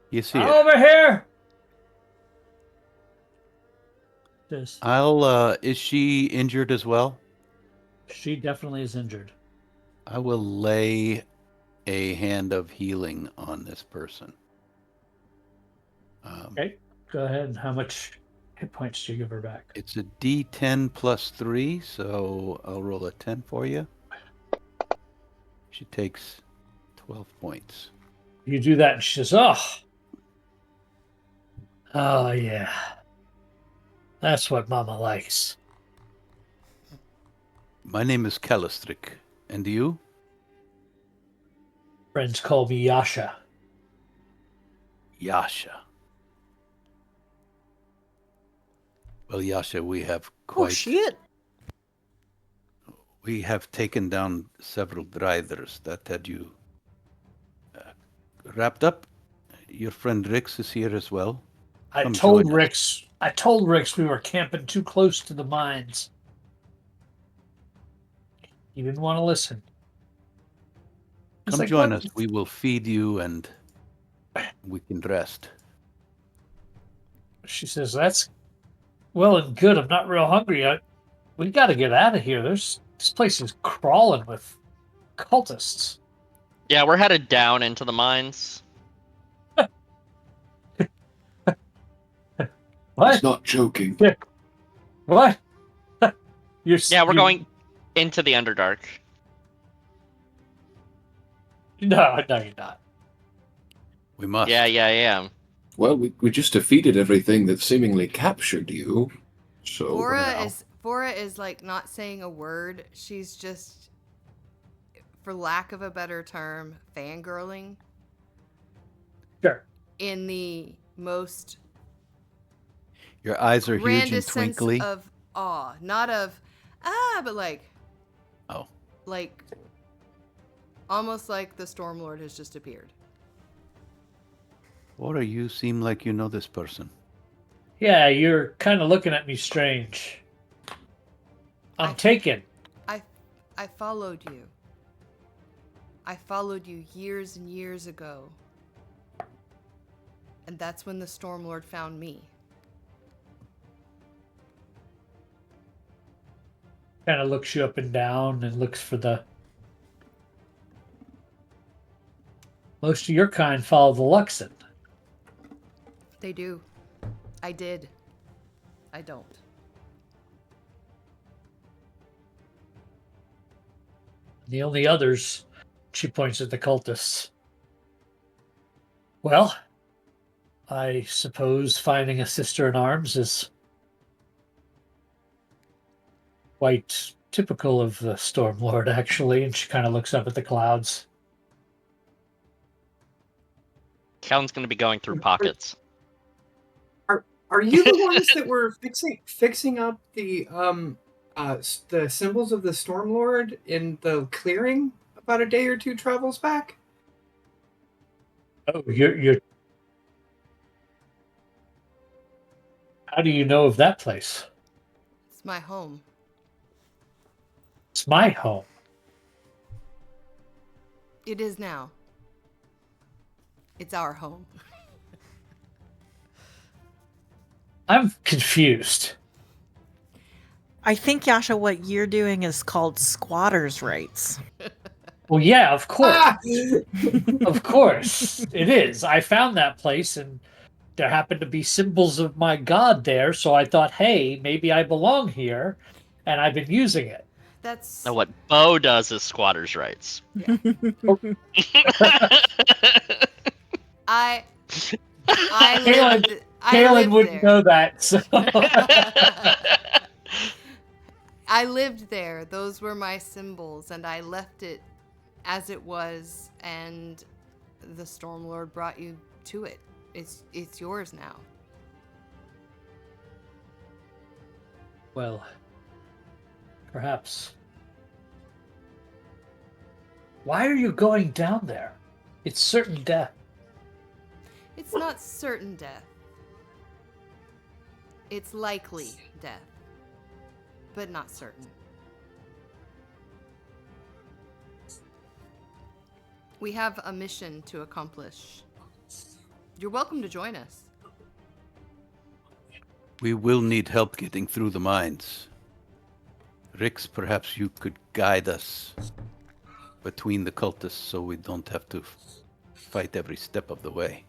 You see it. Over here! This. Is she injured as well? She definitely is injured. I will lay a hand of healing on this person. Okay, go ahead. How much hit points do you give her back? It's a D10 plus 3, so I'll roll a 10 for you. She takes 12 points. You do that, and she says, oh yeah. That's what Mama likes. My name is Calistric. And you? Friends call me Yasha. Yasha. Well, Yasha, we have quite... Oh, shit. We have taken down several drithers that had you wrapped up. Your friend Rix is here as well. I told Rix we were camping too close to the mines. He didn't want to listen. Come join us. We will feed you and we can rest. She says, that's well and good. I'm not real hungry. We got to get out of here. This place is crawling with cultists. Yeah, we're headed down into the mines. What? He's not joking. What? We're going into the Underdark. No, you're not. We must. Yeah, I am. Well, we just defeated everything that seemingly captured you. So Bora is like not saying a word. She's just, for lack of a better term, fangirling. Sure. In the most Your eyes are huge and twinkly. Sense of awe, not of but like, oh, like almost like the Stormlord has just appeared. Or you seem like you know this person. Yeah, you're kind of looking at me strange. I'm taken. I followed you. I followed you years and years ago. And that's when the Stormlord found me. Kind of looks you up and down and looks for the... Most of your kind follow the Luxon. They do. I did. I don't. The only others, she points at the cultists. Well, I suppose finding a sister in arms is quite typical of the Stormlord, actually, and she kind of looks up at the clouds. Callan's going to be going through pockets. Are you the ones that were fixing up the symbols of the Stormlord in the clearing about a day or two travels back. Oh, you're. How do you know of that place? It's my home. It's my home. It is now. It's our home. I'm confused. I think, Yasha, what you're doing is called squatters' rights. Well, yeah, of course. Ah! Of course. It is. I found that place and there happened to be symbols of my god there, so I thought, hey, maybe I belong here, and I've been using it. That's Now, what Bo does is squatters' rights. I Kaylin, lived Kaylin lived wouldn't there. know that. So. I lived there. Those were my symbols, and I left it as it was, and the Stormlord brought you to it. It's yours now. Well, perhaps. Why are you going down there? It's certain death. It's not certain death. It's likely death, but not certain. We have a mission to accomplish. You're welcome to join us. We will need help getting through the mines. Rix, perhaps you could guide us between the cultists so we don't have to fight every step of the way.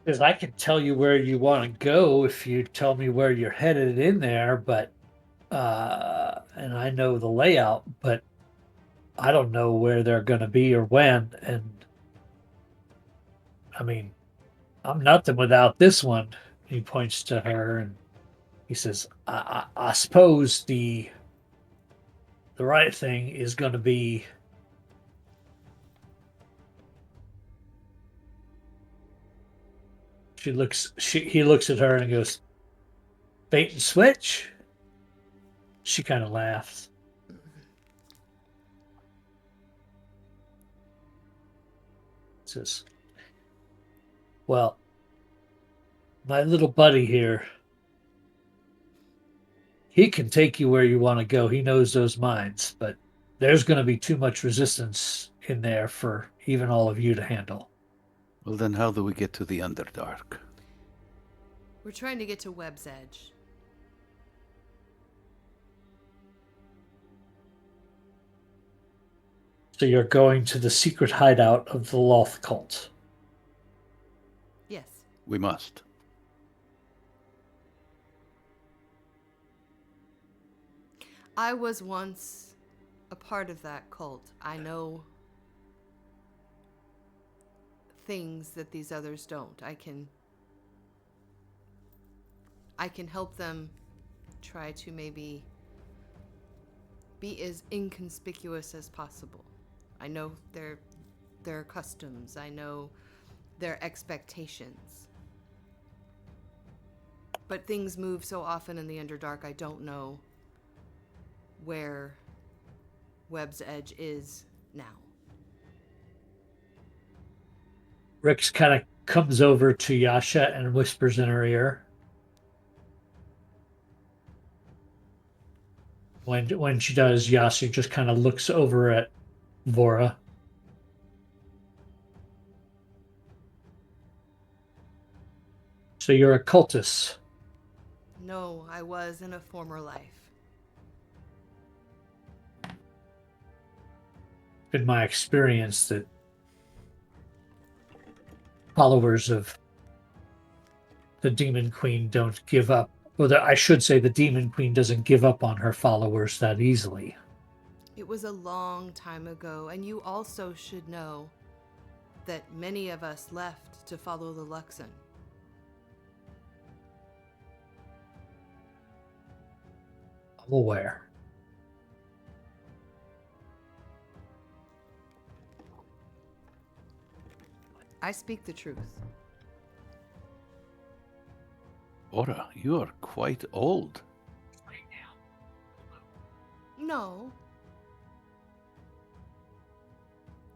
Because I can tell you where you want to go if you tell me where you're headed in there, but and I know the layout, but I don't know where they're going to be or when. And I mean, I'm nothing without this one. He points to her and he says, I suppose the right thing is going to be he looks at her and goes, bait and switch. She kind of laughs. Says, well, my little buddy here, he can take you where you want to go. He knows those mines, but there's going to be too much resistance in there for even all of you to handle. Well, then how do we get to the Underdark? We're trying to get to Web's Edge. So you're going to the secret hideout of the Loth cult. Yes. We must. I was once a part of that cult. I know things that these others don't. I can help them try to maybe be as inconspicuous as possible. I know their customs. I know their expectations. But things move so often in the Underdark, I don't know where Web's Edge is now. Rix kind of comes over to Yasha and whispers in her ear. When she does, Yasha just kind of looks over at Vora. So you're a cultist. No, I was in a former life. In my experience, that followers of the Demon Queen don't give up. Or I should say the Demon Queen doesn't give up on her followers that easily. It was a long time ago, and you also should know that many of us left to follow the Luxon. I'm aware. I speak the truth. Ora, you are quite old. No.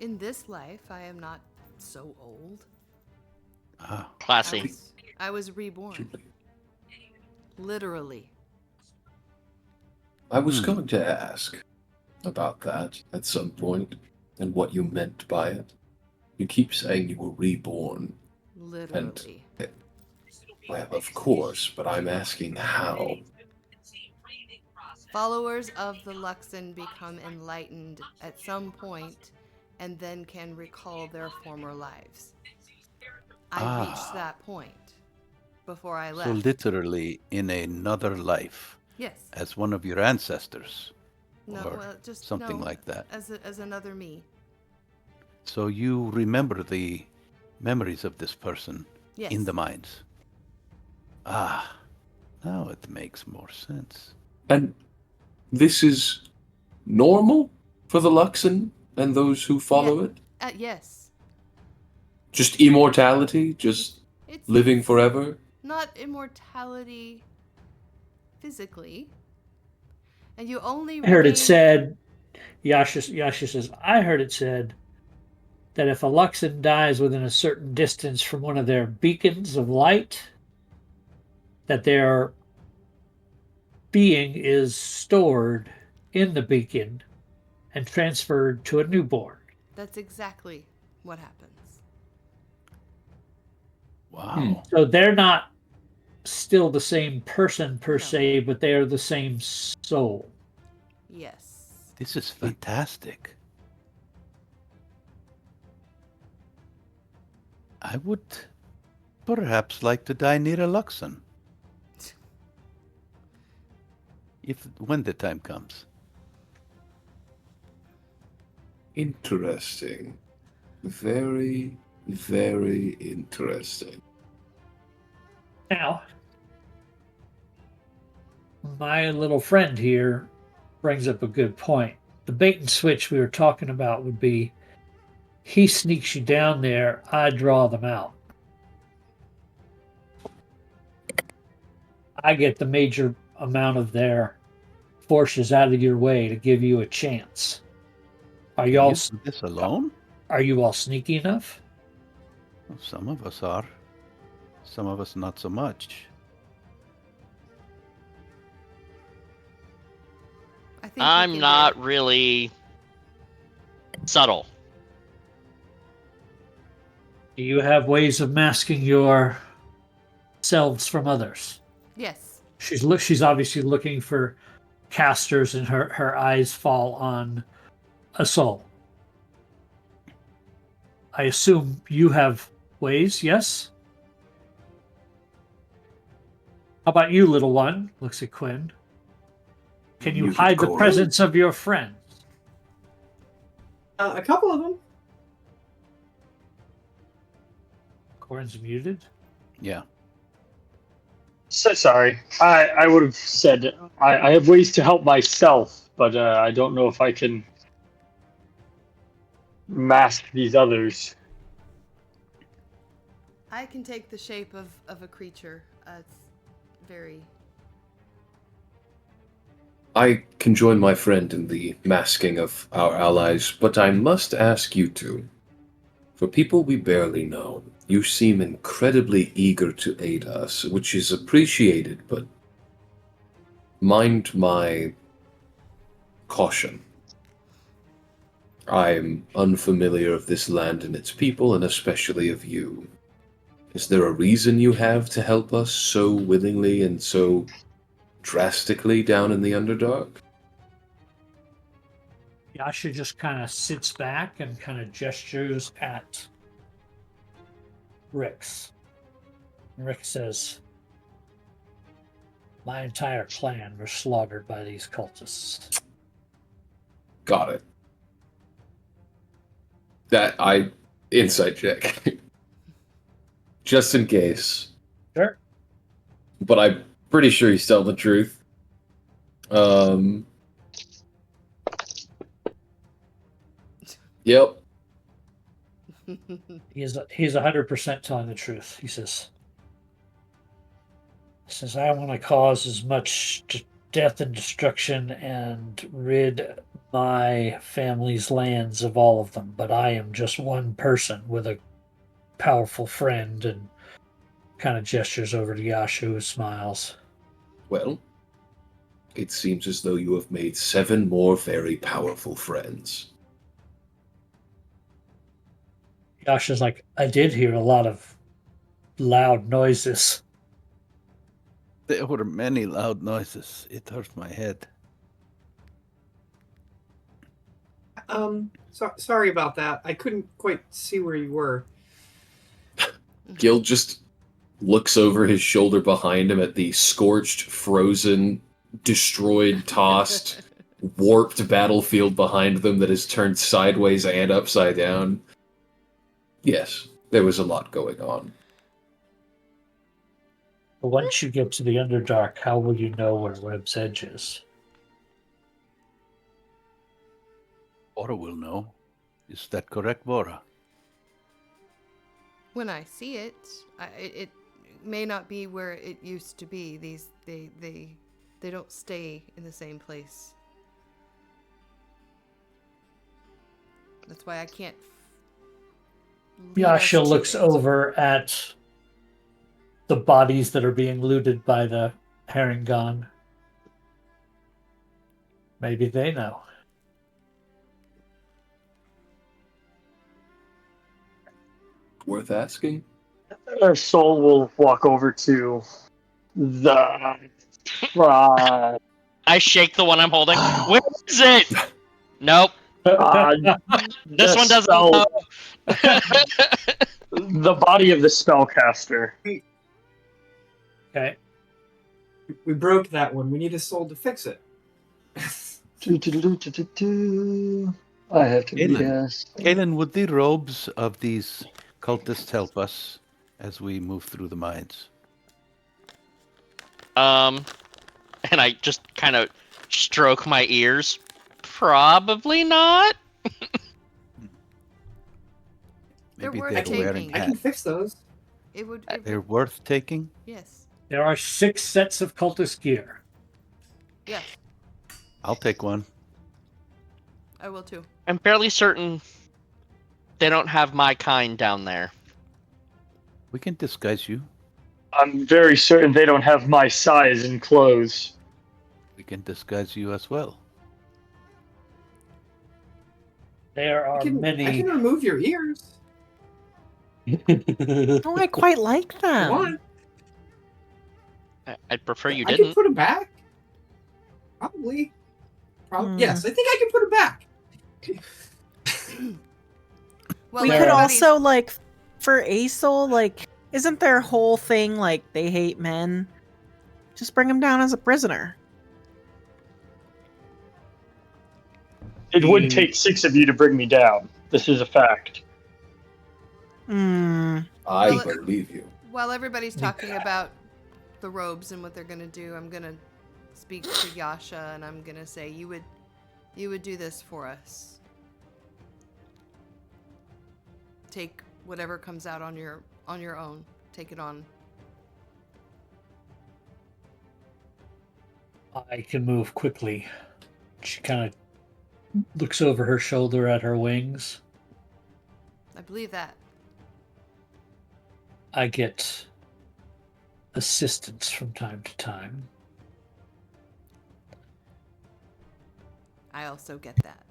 In this life, I am not so old. Ah, Classy. I was reborn. Literally. I was going to ask about that at some point and what you meant by it. You keep saying you were reborn. Literally. Well, of course, but I'm asking how. Followers of the Luxon become enlightened at some point and then can recall their former lives. I reached that point before I so left. literally in another life, Yes. as one of your ancestors, No, or well, just something no, like that. as another me. So you remember the memories of this person Yes. in the mines. Ah, now it makes more sense. And this is normal for the Luxon and those who follow it? Yes. Just immortality? Just It's living forever? not immortality physically. And you only I heard it regain- said, Yasha says, I heard it said that if a Luxon dies within a certain distance from one of their beacons of light, that their being is stored in the beacon and transferred to a newborn. That's exactly what happens. Wow. So they're not still the same person per No. se, but they are the same soul. Yes. This is fantastic. I would perhaps like to die near a Luxon. When the time comes. Interesting. Very, very interesting. Now, my little friend here brings up a good point. The bait and switch we were talking about would be he sneaks you down there, I draw them out. I get the major amount of their forces out of your way to give you a chance. Are Can y'all you do this alone? Are you all sneaky enough? Well, some of us are. Some of us not so much. I think we I'm can not do really subtle. Do you have ways of masking your selves from others? it. Yes. She's obviously looking for casters, and her eyes fall on a soul. I assume you have ways, yes? How about you, little one? Looks at Quinn. Can you Muted hide the Cora. presence of your friends? A couple of them. Corin's muted. Yeah. So sorry. I would have said I have ways to help myself, but I don't know if I can mask these others. I can take the shape of a creature. It's very... I can join my friend in the masking of our allies, but I must ask you two. For people we barely know, you seem incredibly eager to aid us, which is appreciated, but mind my caution. I'm unfamiliar of this land and its people, and especially of you. Is there a reason you have to help us so willingly and so drastically down in the Underdark? Yasha just kind of sits back and kind of gestures at Rix. Rick says, my entire clan were slaughtered by these cultists. Got it. Insight check. Just in case. Sure. But I'm pretty sure he's telling the truth. Yep. He's 100% telling the truth. He says, I want to cause as much death and destruction and rid my family's lands of all of them, but I am just one person with a powerful friend, and kind of gestures over to Yasha, who smiles. Well, it seems as though you have made 7 more very powerful friends. Yasha's like, I did hear a lot of loud noises. There were many loud noises. It hurt my head. Sorry about that. I couldn't quite see where you were. Gil just looks over his shoulder behind him at the scorched, frozen, destroyed, tossed, warped battlefield behind them that is turned sideways and upside down. Yes, there was a lot going on. But once you get to the Underdark, how will you know where Webb's Edge is? Bora will know. Is that correct, Bora? When I see it, it may not be where it used to be. They don't stay in the same place. That's why I can't. Yasha looks over at the bodies that are being looted by the Herringon. Maybe they know. Worth asking? Soul will walk over to the. I shake the one I'm holding. Where is it? Nope. This one doesn't know. The body of the spellcaster. Okay. We broke that one. We need a soul to fix it. I have to Galen. guess. Galen, would the robes of these cultists help us as we move through the mines? And I just kind of stroke my ears. Probably not. Maybe worth they're taking. wearing I can hats. fix those. It would. They're worth taking? Yes. There are 6 sets of cultist gear. Yes. I'll take one. I will too. I'm fairly certain they don't have my kind down there. We can disguise you. I'm very certain they don't have my size and clothes. We can disguise you as well. There are I can many. remove your ears. Oh, I quite like them. Come on. I'd prefer you I can didn't. put them back. Probably. Yes, I think I can put them back. Well, We could everybody's- also, like, for Asol, like, isn't their whole thing, like, they hate men? Just bring him down as a prisoner. It would take 6 of you to bring me down. This is a fact. Hmm. I Well, believe you. While everybody's talking about the robes and what they're gonna do, I'm gonna speak to Yasha and I'm gonna say you would do this for us. Take whatever comes out on your own. Take it on. I can move quickly. She kind of looks over her shoulder at her wings. I believe that. I get assistance from time to time. I also get that.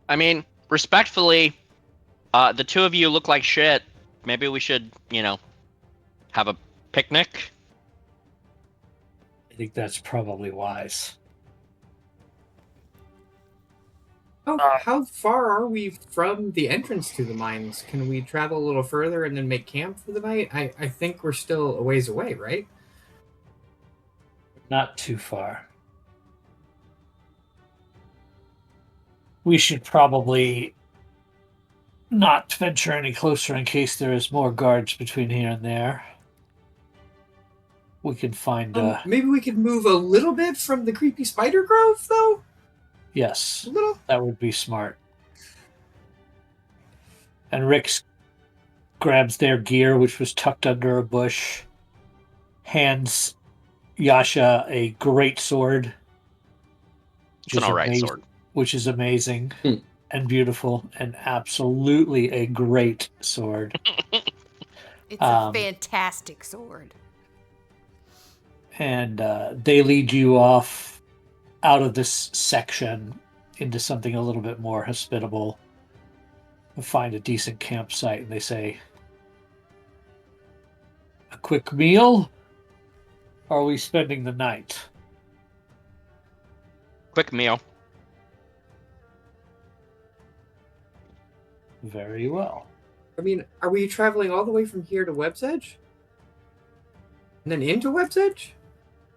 I mean, respectfully, the two of you look like shit. Maybe we should, have a picnic. I think that's probably wise. Oh, how far are we from the entrance to the mines? Can we travel a little further and then make camp for the night? I think we're still a ways away, right? Not too far. We should probably not venture any closer in case there is more guards between here and there. We can find Maybe we could move a little bit from the creepy spider grove, though? yes, A little? that would be smart. And Rick grabs their gear, which was tucked under a bush, hands Yasha a great sword It's an alright sword. Which is amazing Hmm. and beautiful and absolutely a great sword. It's a fantastic sword. And they lead you off out of this section into something a little bit more hospitable. Find a decent campsite, and they say, "A quick meal? Or are we spending the night?" Quick meal. Very well. I mean, are we traveling all the way from here to Webb's Edge? And then into Webb's Edge?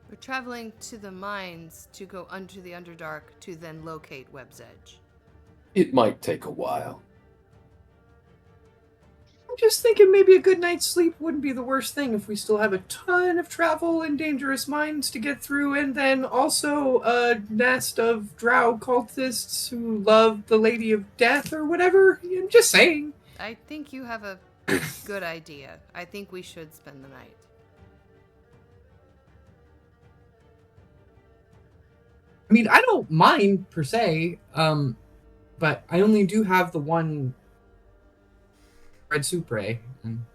We're traveling to the mines to go under the Underdark to then locate Webb's Edge. It might take a while. I'm just thinking maybe a good night's sleep wouldn't be the worst thing if we still have a ton of travel and dangerous mines to get through, and then also a nest of drow cultists who love the Lady of Death or whatever. I'm just saying. I think you have a good idea. I think we should spend the night. I mean, I don't mind per se, but I only do have the one red supre, and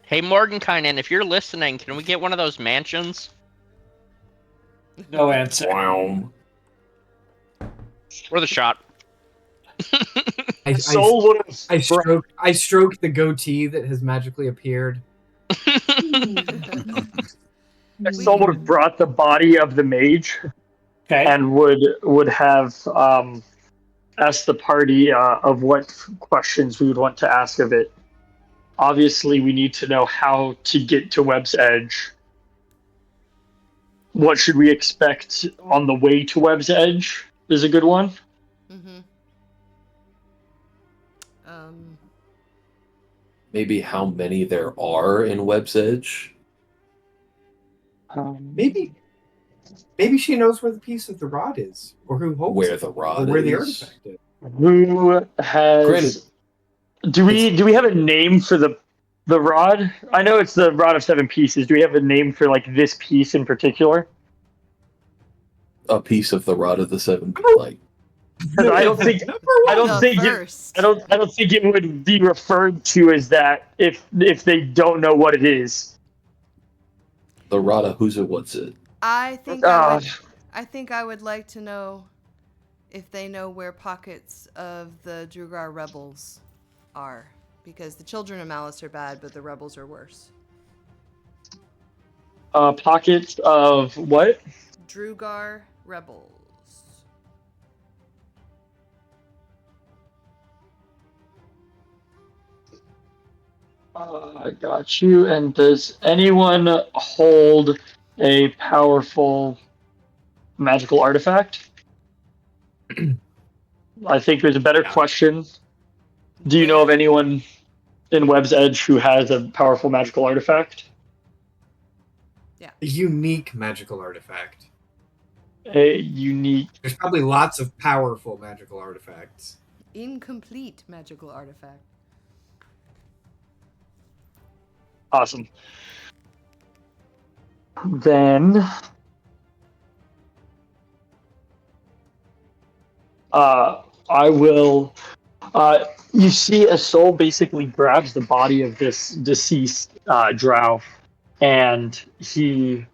Hey, Mordenkainen, if you're listening, can we get one of those mansions? No answer. Wow. Worth a shot. I stroked the goatee that has magically appeared. Soul would have brought the body of the mage Okay. and would have asked the party of what questions we would want to ask of it. Obviously, we need to know how to get to Webb's Edge. What should we expect on the way to Webb's Edge is a good one. Mm-hmm. Maybe how many there are in Webb's Edge? Maybe she knows where the piece of the rod is, or who holds Where it, the or rod where the is. artifact is. Who has? Granted, Do we have a name for the rod? I know it's the rod of 7 pieces. Do we have a name for like this piece in particular? a piece of the rod of the seven. Like, 'Cause I don't think it would be referred to as that if they don't know what it is. the rod of who's it, what's it? I think I would like to know if they know where pockets of the Drugar rebels are, because the children of Malice are bad, but the rebels are worse. Pockets of what? Drugar rebels. I got you. And does anyone hold a powerful magical artifact? I think there's a better question. Do you know of anyone in Webb's Edge who has a powerful magical artifact? Yeah. A unique magical artifact. A unique. There's probably lots of powerful magical artifacts. Incomplete magical artifact. Awesome. Then I will you see a soul basically grabs the body of this deceased drow, and he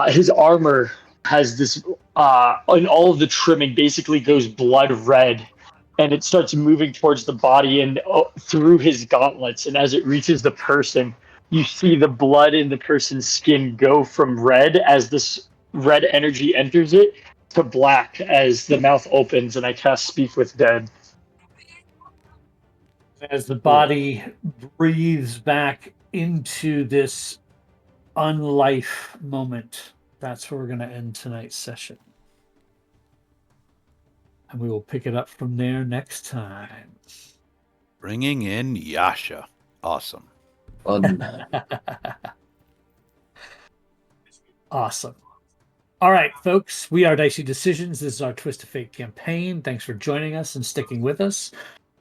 his armor has this and all of the trimming basically goes blood red, and it starts moving towards the body and through his gauntlets, and as it reaches the person, you see the blood in the person's skin go from red as this red energy enters it to black as the mouth opens, and I cast Speak with Dead. As the body breathes back into this unlife moment, that's where we're going to end tonight's session. And we will pick it up from there next time. Bringing in Yasha. Awesome. Awesome. All right, folks, we are Dicey Decisions. This is our Twist of Fate campaign. Thanks for joining us and sticking with us.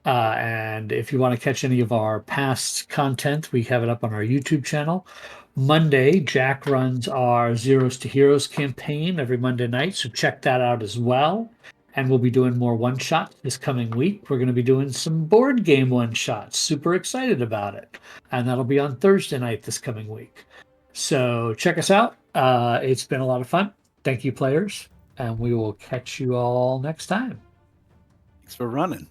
And if you want to catch any of our past content, we have it up on our YouTube channel. Monday, Jack runs our Zeros to Heroes campaign every Monday night, so check that out as well. And we'll be doing more one-shots this coming week. We're going to be doing some board game one-shots. Super excited about it. And that'll be on Thursday night this coming week. So check us out. It's been a lot of fun. Thank you, players. And we will catch you all next time. Thanks for running.